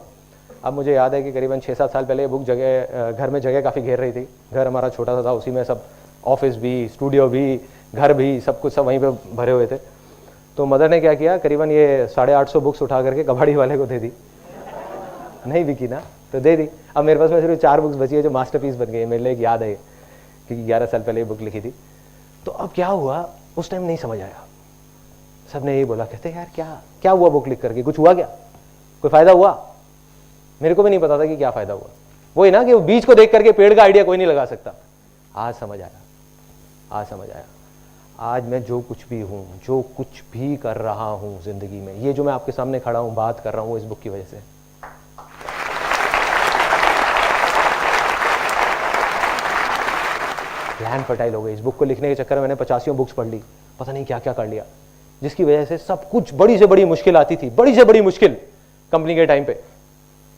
अब मुझे याद है कि करीबन 6-7 साल पहले ये बुक घर में जगह काफ़ी घेर रही थी। घर हमारा छोटा सा था, उसी में सब ऑफिस भी, स्टूडियो भी, घर भी, सब कुछ सब वहीं पे भरे हुए थे। तो मदर ने क्या किया, करीबन ये 850 बुक्स उठा करके कबाड़ी वाले को दे दी। नहीं बिकी ना तो दे दी। अब मेरे पास में सिर्फ 4 बुक्स बची है जो मास्टरपीस बन गई। मेरे लिए एक याद है कि 11 साल पहले ये बुक लिखी थी। तो अब क्या हुआ, उस टाइम नहीं समझ आया। सबने यही बोला, कहते यार क्या हुआ बुक लिख करके, कुछ हुआ क्या, कोई फायदा हुआ? मेरे को भी नहीं पता था कि क्या फायदा हुआ। वही ना कि बीज को देख करके पेड़ का आइडिया कोई नहीं लगा सकता। आज समझ आया, आज समझ आया। आज मैं जो कुछ भी हूं, जो कुछ भी कर रहा हूं जिंदगी में, ये जो मैं आपके सामने खड़ा हूं, बात कर रहा हूं, इस बुक की वजह से। प्लान फर्टाइल हो गई। इस बुक को लिखने के चक्कर में मैंने 85 बुक्स पढ़ ली, पता नहीं क्या क्या कर लिया, जिसकी वजह से सब कुछ, बड़ी से बड़ी मुश्किल आती थी, बड़ी से बड़ी मुश्किल कंपनी के टाइम पे,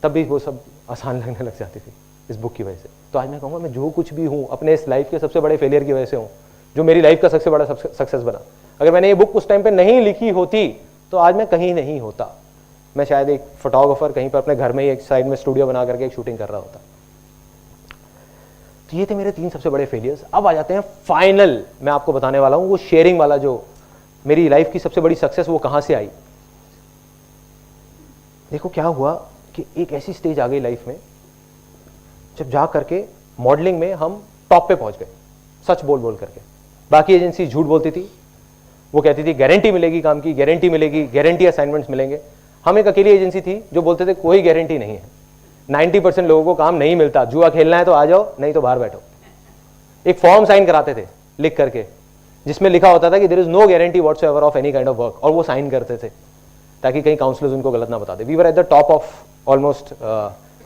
तब भी वो सब आसान लगने लग जाती थी इस बुक की वजह से। तो आज मैं कहूँगा मैं जो कुछ भी हूँ अपने इस लाइफ के सबसे बड़े फेलियर की वजह से हूँ, जो मेरी लाइफ का सबसे बड़ा सक्सेस बना। अगर मैंने ये बुक उस टाइम पे नहीं लिखी होती तो आज मैं कहीं नहीं होता। मैं शायद एक फोटोग्राफर कहीं पर अपने घर में ही एक साइड में स्टूडियो बना करके एक शूटिंग कर रहा होता। तो ये थे मेरे 3 सबसे बड़े फेलियर्स। अब आ जाते हैं फाइनल, मैं आपको बताने वाला हूँ वो शेयरिंग वाला, जो मेरी लाइफ की सबसे बड़ी सक्सेस वो कहाँ से आई। देखो क्या हुआ कि एक ऐसी स्टेज आ गई लाइफ में जब जा करके मॉडलिंग में हम टॉप पे पहुंच गए, सच बोल बोल करके। बाकी एजेंसी झूठ बोलती थी, वो कहती थी गारंटी मिलेगी काम की, गारंटी मिलेगी, गारंटी असाइनमेंट्स मिलेंगे। हम एक अकेली एजेंसी थी जो बोलते थे कोई गारंटी नहीं है, 90% लोगों को काम नहीं मिलता, जुआ खेलना है तो आ जाओ, नहीं तो बाहर बैठो। एक फॉर्म साइन कराते थे लिख करके जिसमें लिखा होता था कि there is no guarantee whatsoever of any kind of work, और वो साइन करते थे ताकि कहीं काउंसलर्स उनको गलत ना बता दे. We were at the top of almost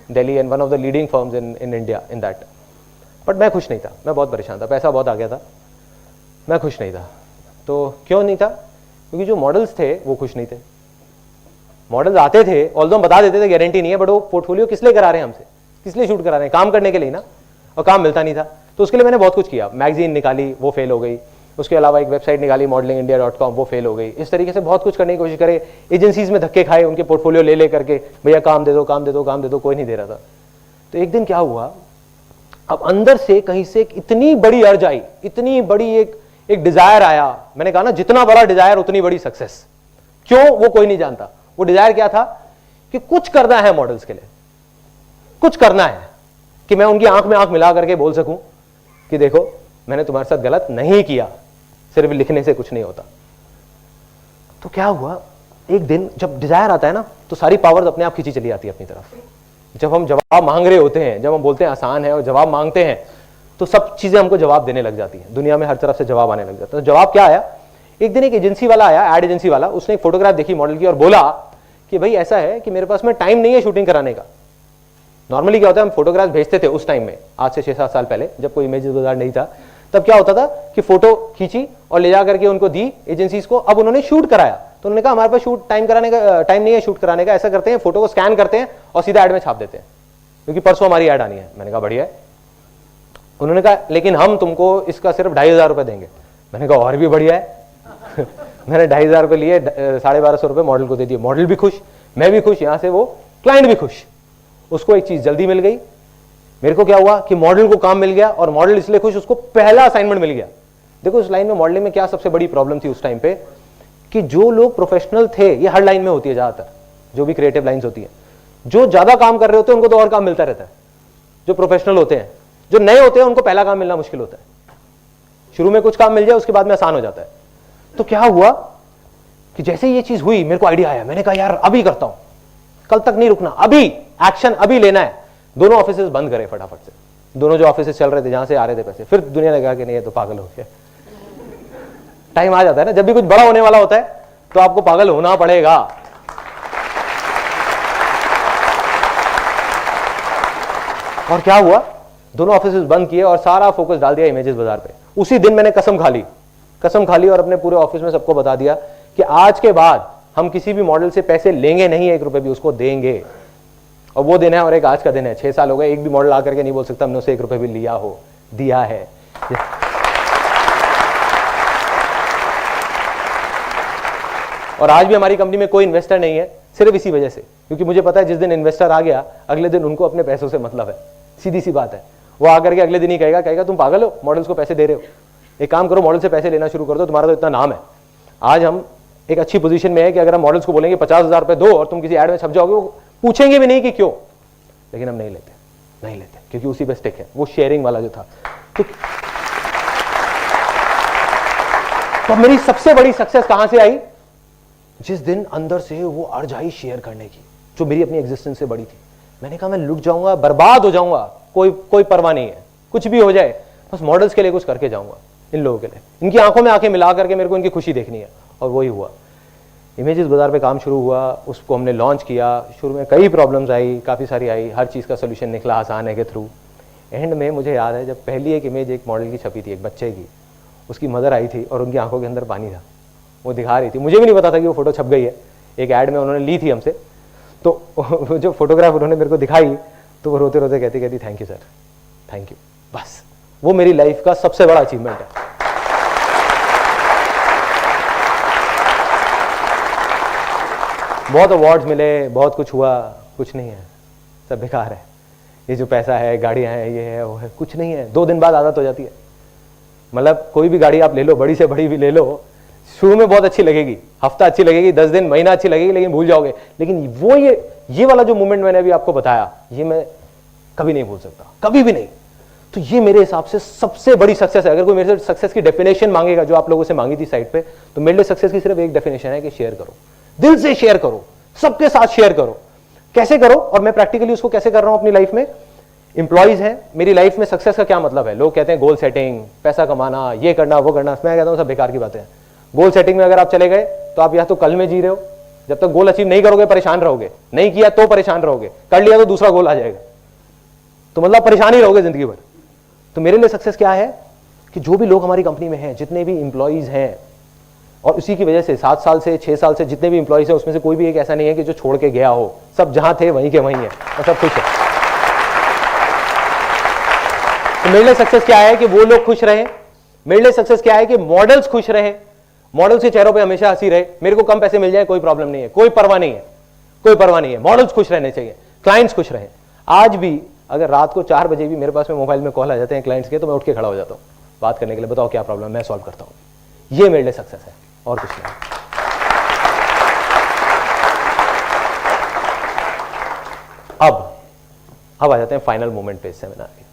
Delhi and one of the leading firms in India in that. But मैं खुश नहीं था, मैं बहुत परेशान था, पैसा बहुत आ गया था, मैं खुश नहीं था. तो क्यों नहीं था? क्योंकि जो मॉडल्स थे वो खुश नहीं थे. मॉडल्स आते थे, ऑल्दो हम बता देते थे गारंटी नहीं है, बट वो पोर्टफोलियो किस लिए करा रहे हैं हमसे, किस लिए शूट करा रहे हैं? काम करने के लिए ना, और काम मिलता नहीं था. तो उसके लिए मैंने बहुत कुछ किया. मैगजीन निकाली, वो फेल हो गई. उसके अलावा एक वेबसाइट निकाली modelingindia.com, वो फेल हो गई. इस तरीके से बहुत कुछ करने की कोशिश करे. एजेंसीज में धक्के खाए, उनके पोर्टफोलियो ले करके, भैया काम दे दो, काम दे दो, काम दे दो, कोई नहीं दे रहा था. तो एक दिन क्या हुआ, अब अंदर से कहीं से इतनी बड़ी अर्ज आई, इतनी बड़ी एक डिजायर आया. मैंने कहा ना, जितना बड़ा डिजायर उतनी बड़ी सक्सेस. क्यों? वो कोई नहीं जानता. वो डिजायर क्या था कि कुछ करना है मॉडल्स के लिए, कुछ करना है कि मैं उनकी आंख में आंख मिला करके बोल सकूं कि देखो मैंने तुम्हारे साथ गलत नहीं किया. सिर्फ लिखने से कुछ नहीं होता. तो क्या हुआ, एक दिन जब डिजायर आता है ना, तो सारी पावर्स अपने आप खींची चली आती है अपनी तरफ. जब हम जवाब मांग रहे होते हैं, जब हम बोलते हैं आसान है और जवाब मांगते हैं, तो सब चीजें हमको जवाब देने लग जाती हैं. दुनिया में हर तरफ से जवाब आने लग जाता है. तो जवाब क्या आया, एक दिन एक एजेंसी वाला आया, एड एजेंसी वाला. उसने एक फोटोग्राफ देखी मॉडल की और बोला कि भाई ऐसा है कि मेरे पास में टाइम नहीं है शूटिंग कराने का. नॉर्मली क्या होता है, हम फोटोग्राफ भेजते थे उस टाइम में, आज से 6-7 साल पहले, जब कोई इमेजेस बाजार नहीं था. तब क्या होता था कि फोटो खींची और ले जा करके उनको दी एजेंसीज को. अब उन्होंने शूट कराया, तो उन्होंने कहा हमारे पास शूट टाइम नहीं है शूट कराने का. ऐसा करते हैं, फोटो को स्कैन करते हैं और सीधा ऐड में छाप देते हैं, क्योंकि परसों हमारी ऐड आनी है. मैंने कहा बढ़िया है. उन्होंने कहा लेकिन हम तुमको इसका सिर्फ 2,500 रुपए देंगे. मैंने कहा और भी बढ़िया है. मैंने 2,500 रुपए लिए, 1,250 रुपए मॉडल को दे दिए. मॉडल भी खुश, मैं भी खुश, यहां से वो क्लाइंट भी खुश. उसको एक चीज जल्दी मिल गई. मेरे को क्या हुआ कि मॉडल को काम मिल गया, और मॉडल इसलिए खुश, उसको पहला असाइनमेंट मिल गया. देखो उस लाइन में, मॉडलिंग में क्या सबसे बड़ी प्रॉब्लम थी उस टाइम पे, कि जो लोग प्रोफेशनल थे, ये हर लाइन में होती है ज्यादातर, जो भी क्रिएटिव लाइंस होती है, जो ज्यादा काम कर रहे होते हैं उनको तो और काम मिलता रहता है. जो प्रोफेशनल होते हैं, जो नए होते हैं, उनको पहला काम मिलना मुश्किल होता है. शुरू में कुछ काम मिल जाए, उसके बाद में आसान हो जाता है. तो क्या हुआ कि जैसे ये चीज हुई, मेरे को आइडिया आया. मैंने कहा यार अभी करता हूं, कल तक नहीं रुकना, अभी एक्शन अभी लेना है. दोनों ऑफिसेस बंद करे फटाफट से, दोनों जो ऑफिसेस चल रहे थे, जहां से आ रहे थे पैसे. फिर दुनिया ने कहा कि नहीं ये तो पागल हो गया. टाइम आ जाता है ना, जब भी कुछ बड़ा होने वाला होता है तो आपको पागल होना पड़ेगा. और क्या हुआ, दोनों ऑफिसेस बंद किए और सारा फोकस डाल दिया इमेजेस बाजार पे. उसी दिन मैंने कसम खा ली और अपने पूरे ऑफिस में सबको बता दिया कि आज के बाद हम किसी भी मॉडल से पैसे लेंगे नहीं, 1 रुपए भी, उसको देंगे. और वो दिन है, और एक आज का दिन है. 6 साल हो गए, एक भी मॉडल आकर के नहीं बोल सकता हमने उसे 1 रुपए भी लिया हो, दिया है. और आज भी हमारी कंपनी में कोई इन्वेस्टर नहीं है, सिर्फ इसी वजह से, क्योंकि मुझे पता है जिस दिन इन्वेस्टर आ गया, अगले दिन उनको अपने पैसों से मतलब है. सीधी सी बात है. वो आकर के अगले दिन ही कहेगा तुम पागल हो, मॉडल्स को पैसे दे रहे हो, एक काम करो मॉडल से पैसे लेना शुरू कर दो, तुम्हारा तो इतना नाम है. आज हम एक अच्छी पोजीशन में है कि अगर हम मॉडल्स को बोलेंगे 50,000 रुपए दो और तुम किसी ऐड में छप जाओगे, वो पूछेंगे भी नहीं कि क्यों. लेकिन हम नहीं लेते क्योंकि उसी पे स्टिक है, वो शेयरिंग वाला जो था. तो मेरी सबसे बड़ी सक्सेस कहां से आई, जिस दिन अंदर से वो अर्ज आई शेयर करने की, जो मेरी अपनी एग्जिस्टेंस से बड़ी थी. मैंने कहा मैं लुट जाऊंगा, बर्बाद हो जाऊंगा, कोई परवाह नहीं है, कुछ भी हो जाए, बस मॉडल्स के लिए कुछ करके जाऊंगा, इन लोगों के लिए. इनकी आंखों में आंखें मिला करके मेरे को इनकी खुशी देखनी है. और वही हुआ. इमेजेस बाजार पे काम शुरू हुआ, उसको हमने लॉन्च किया. शुरू में कई प्रॉब्लम्स आई, काफ़ी सारी आई, हर चीज़ का सोल्यूशन निकला आसान है के थ्रू. एंड में मुझे याद है जब पहली एक इमेज एक मॉडल की छपी थी, एक बच्चे की, उसकी मदर आई थी और उनकी आंखों के अंदर पानी था, वो दिखा रही थी. मुझे भी नहीं पता था कि वो फोटो छप गई है, एक ऐड में उन्होंने ली थी हमसे. तो जो फोटोग्राफ उन्होंने मेरे को दिखाई, तो वो रोते रोते कहती thank you sir, thank you. बस वो मेरी लाइफ का सबसे बड़ा अचीवमेंट है. बहुत अवार्ड्स मिले, बहुत कुछ हुआ, कुछ नहीं है, सब बेकार है. ये जो पैसा है, गाड़ियां हैं, ये है, वो है, कुछ नहीं है. 2 दिन बाद आदत हो जाती है. मतलब कोई भी गाड़ी आप ले लो, बड़ी से बड़ी भी ले लो, शुरू में बहुत अच्छी लगेगी, हफ्ता अच्छी लगेगी, 10 दिन, महीना अच्छी लगेगी, लेकिन भूल जाओगे. लेकिन वो ये वाला जो मोमेंट मैंने अभी आपको बताया, ये मैं कभी नहीं भूल सकता, कभी भी नहीं. तो ये मेरे हिसाब से सबसे बड़ी सक्सेस है. अगर कोई मेरे से सक्सेस की डेफिनेशन मांगेगा, जो आप लोगों से मांगी थी साइड पे, तो मेरे लिए सक्सेस की सिर्फ एक डेफिनेशन है कि शेयर करो, दिल से शेयर करो, सबके साथ शेयर करो. कैसे करो, और मैं प्रैक्टिकली उसको कैसे कर रहा हूं अपनी लाइफ में. एम्प्लॉइज हैं, मेरी लाइफ में सक्सेस का क्या मतलब है? लोग कहते हैं गोल सेटिंग, पैसा कमाना, ये करना वो करना। मैं कहता हूं सब बेकार की बातें हैं। गोल सेटिंग में अगर आप चले गए तो आप या तो कल में जी रहे हो, जब तक गोल अचीव नहीं करोगे परेशान रहोगे, नहीं किया तो परेशान रहोगे, कर लिया तो दूसरा गोल आ जाएगा, तो मतलब परेशान ही रहोगे जिंदगी भर। तो मेरे लिए सक्सेस क्या है कि जो भी लोग हमारी कंपनी में हैं, जितने भी एम्प्लॉइज हैं, और उसी की वजह से 7 साल से 6 साल से जितने भी एम्प्लॉइज हैं उसमें से कोई भी एक ऐसा नहीं है कि जो छोड़ के गया हो, सब जहां थे वहीं के वहीं है और सब खुश है। तो मेरे लिए सक्सेस क्या है कि वो लोग खुश रहे। मेरे लिए सक्सेस क्या है कि मॉडल्स खुश रहे, मॉडल्स के चेहरों पे हमेशा हंसी रहे। मेरे को कम पैसे मिल जाए कोई प्रॉब्लम नहीं है, कोई परवाह नहीं है, कोई परवाह नहीं है। मॉडल्स खुश रहने चाहिए, क्लाइंट्स खुश रहे। आज भी अगर रात को 4 बजे भी मेरे पास में मोबाइल में कॉल आ जाते हैं क्लाइंट्स के, तो मैं उठ के खड़ा हो जाता हूं बात करने के लिए, बताओ क्या प्रॉब्लम, मैं सॉल्व करता हूं। ये मेरे लिए सक्सेस है और कुछ नहीं। अब आ जाते हैं फाइनल मोमेंट पे इस सेमिनार के।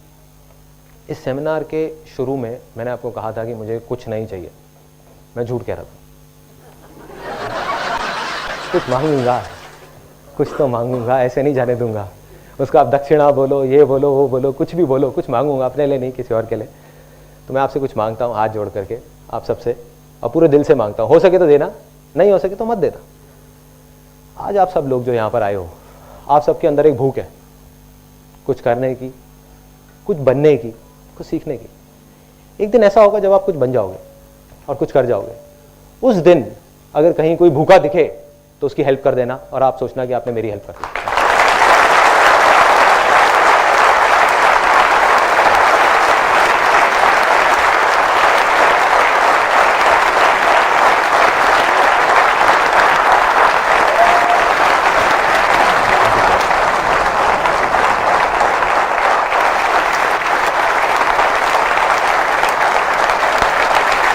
इस सेमिनार के शुरू में मैंने आपको कहा था कि मुझे कुछ नहीं चाहिए। मैं झूठ कह रहा था, कुछ मांगूंगा, कुछ तो मांगूंगा, ऐसे नहीं जाने दूंगा उसको। आप दक्षिणा बोलो, ये बोलो, वो बोलो, कुछ भी बोलो, कुछ मांगूंगा, अपने लिए नहीं, किसी और के लिए। तो मैं आपसे कुछ मांगता हूँ हाथ जोड़ करके, आप सबसे, और पूरे दिल से मांगता हूँ। हो सके तो देना, नहीं हो सके तो मत देना। आज आप सब लोग जो यहाँ पर आए हो, आप सबके अंदर एक भूख है कुछ करने की, कुछ बनने की, कुछ सीखने की। एक दिन ऐसा होगा जब आप कुछ बन जाओगे और कुछ कर जाओगे। उस दिन अगर कहीं कोई भूखा दिखे तो उसकी हेल्प कर देना, और आप सोचना कि आपने मेरी हेल्प कर दी।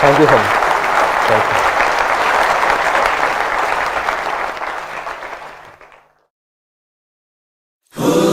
Thank you so much. Thank you.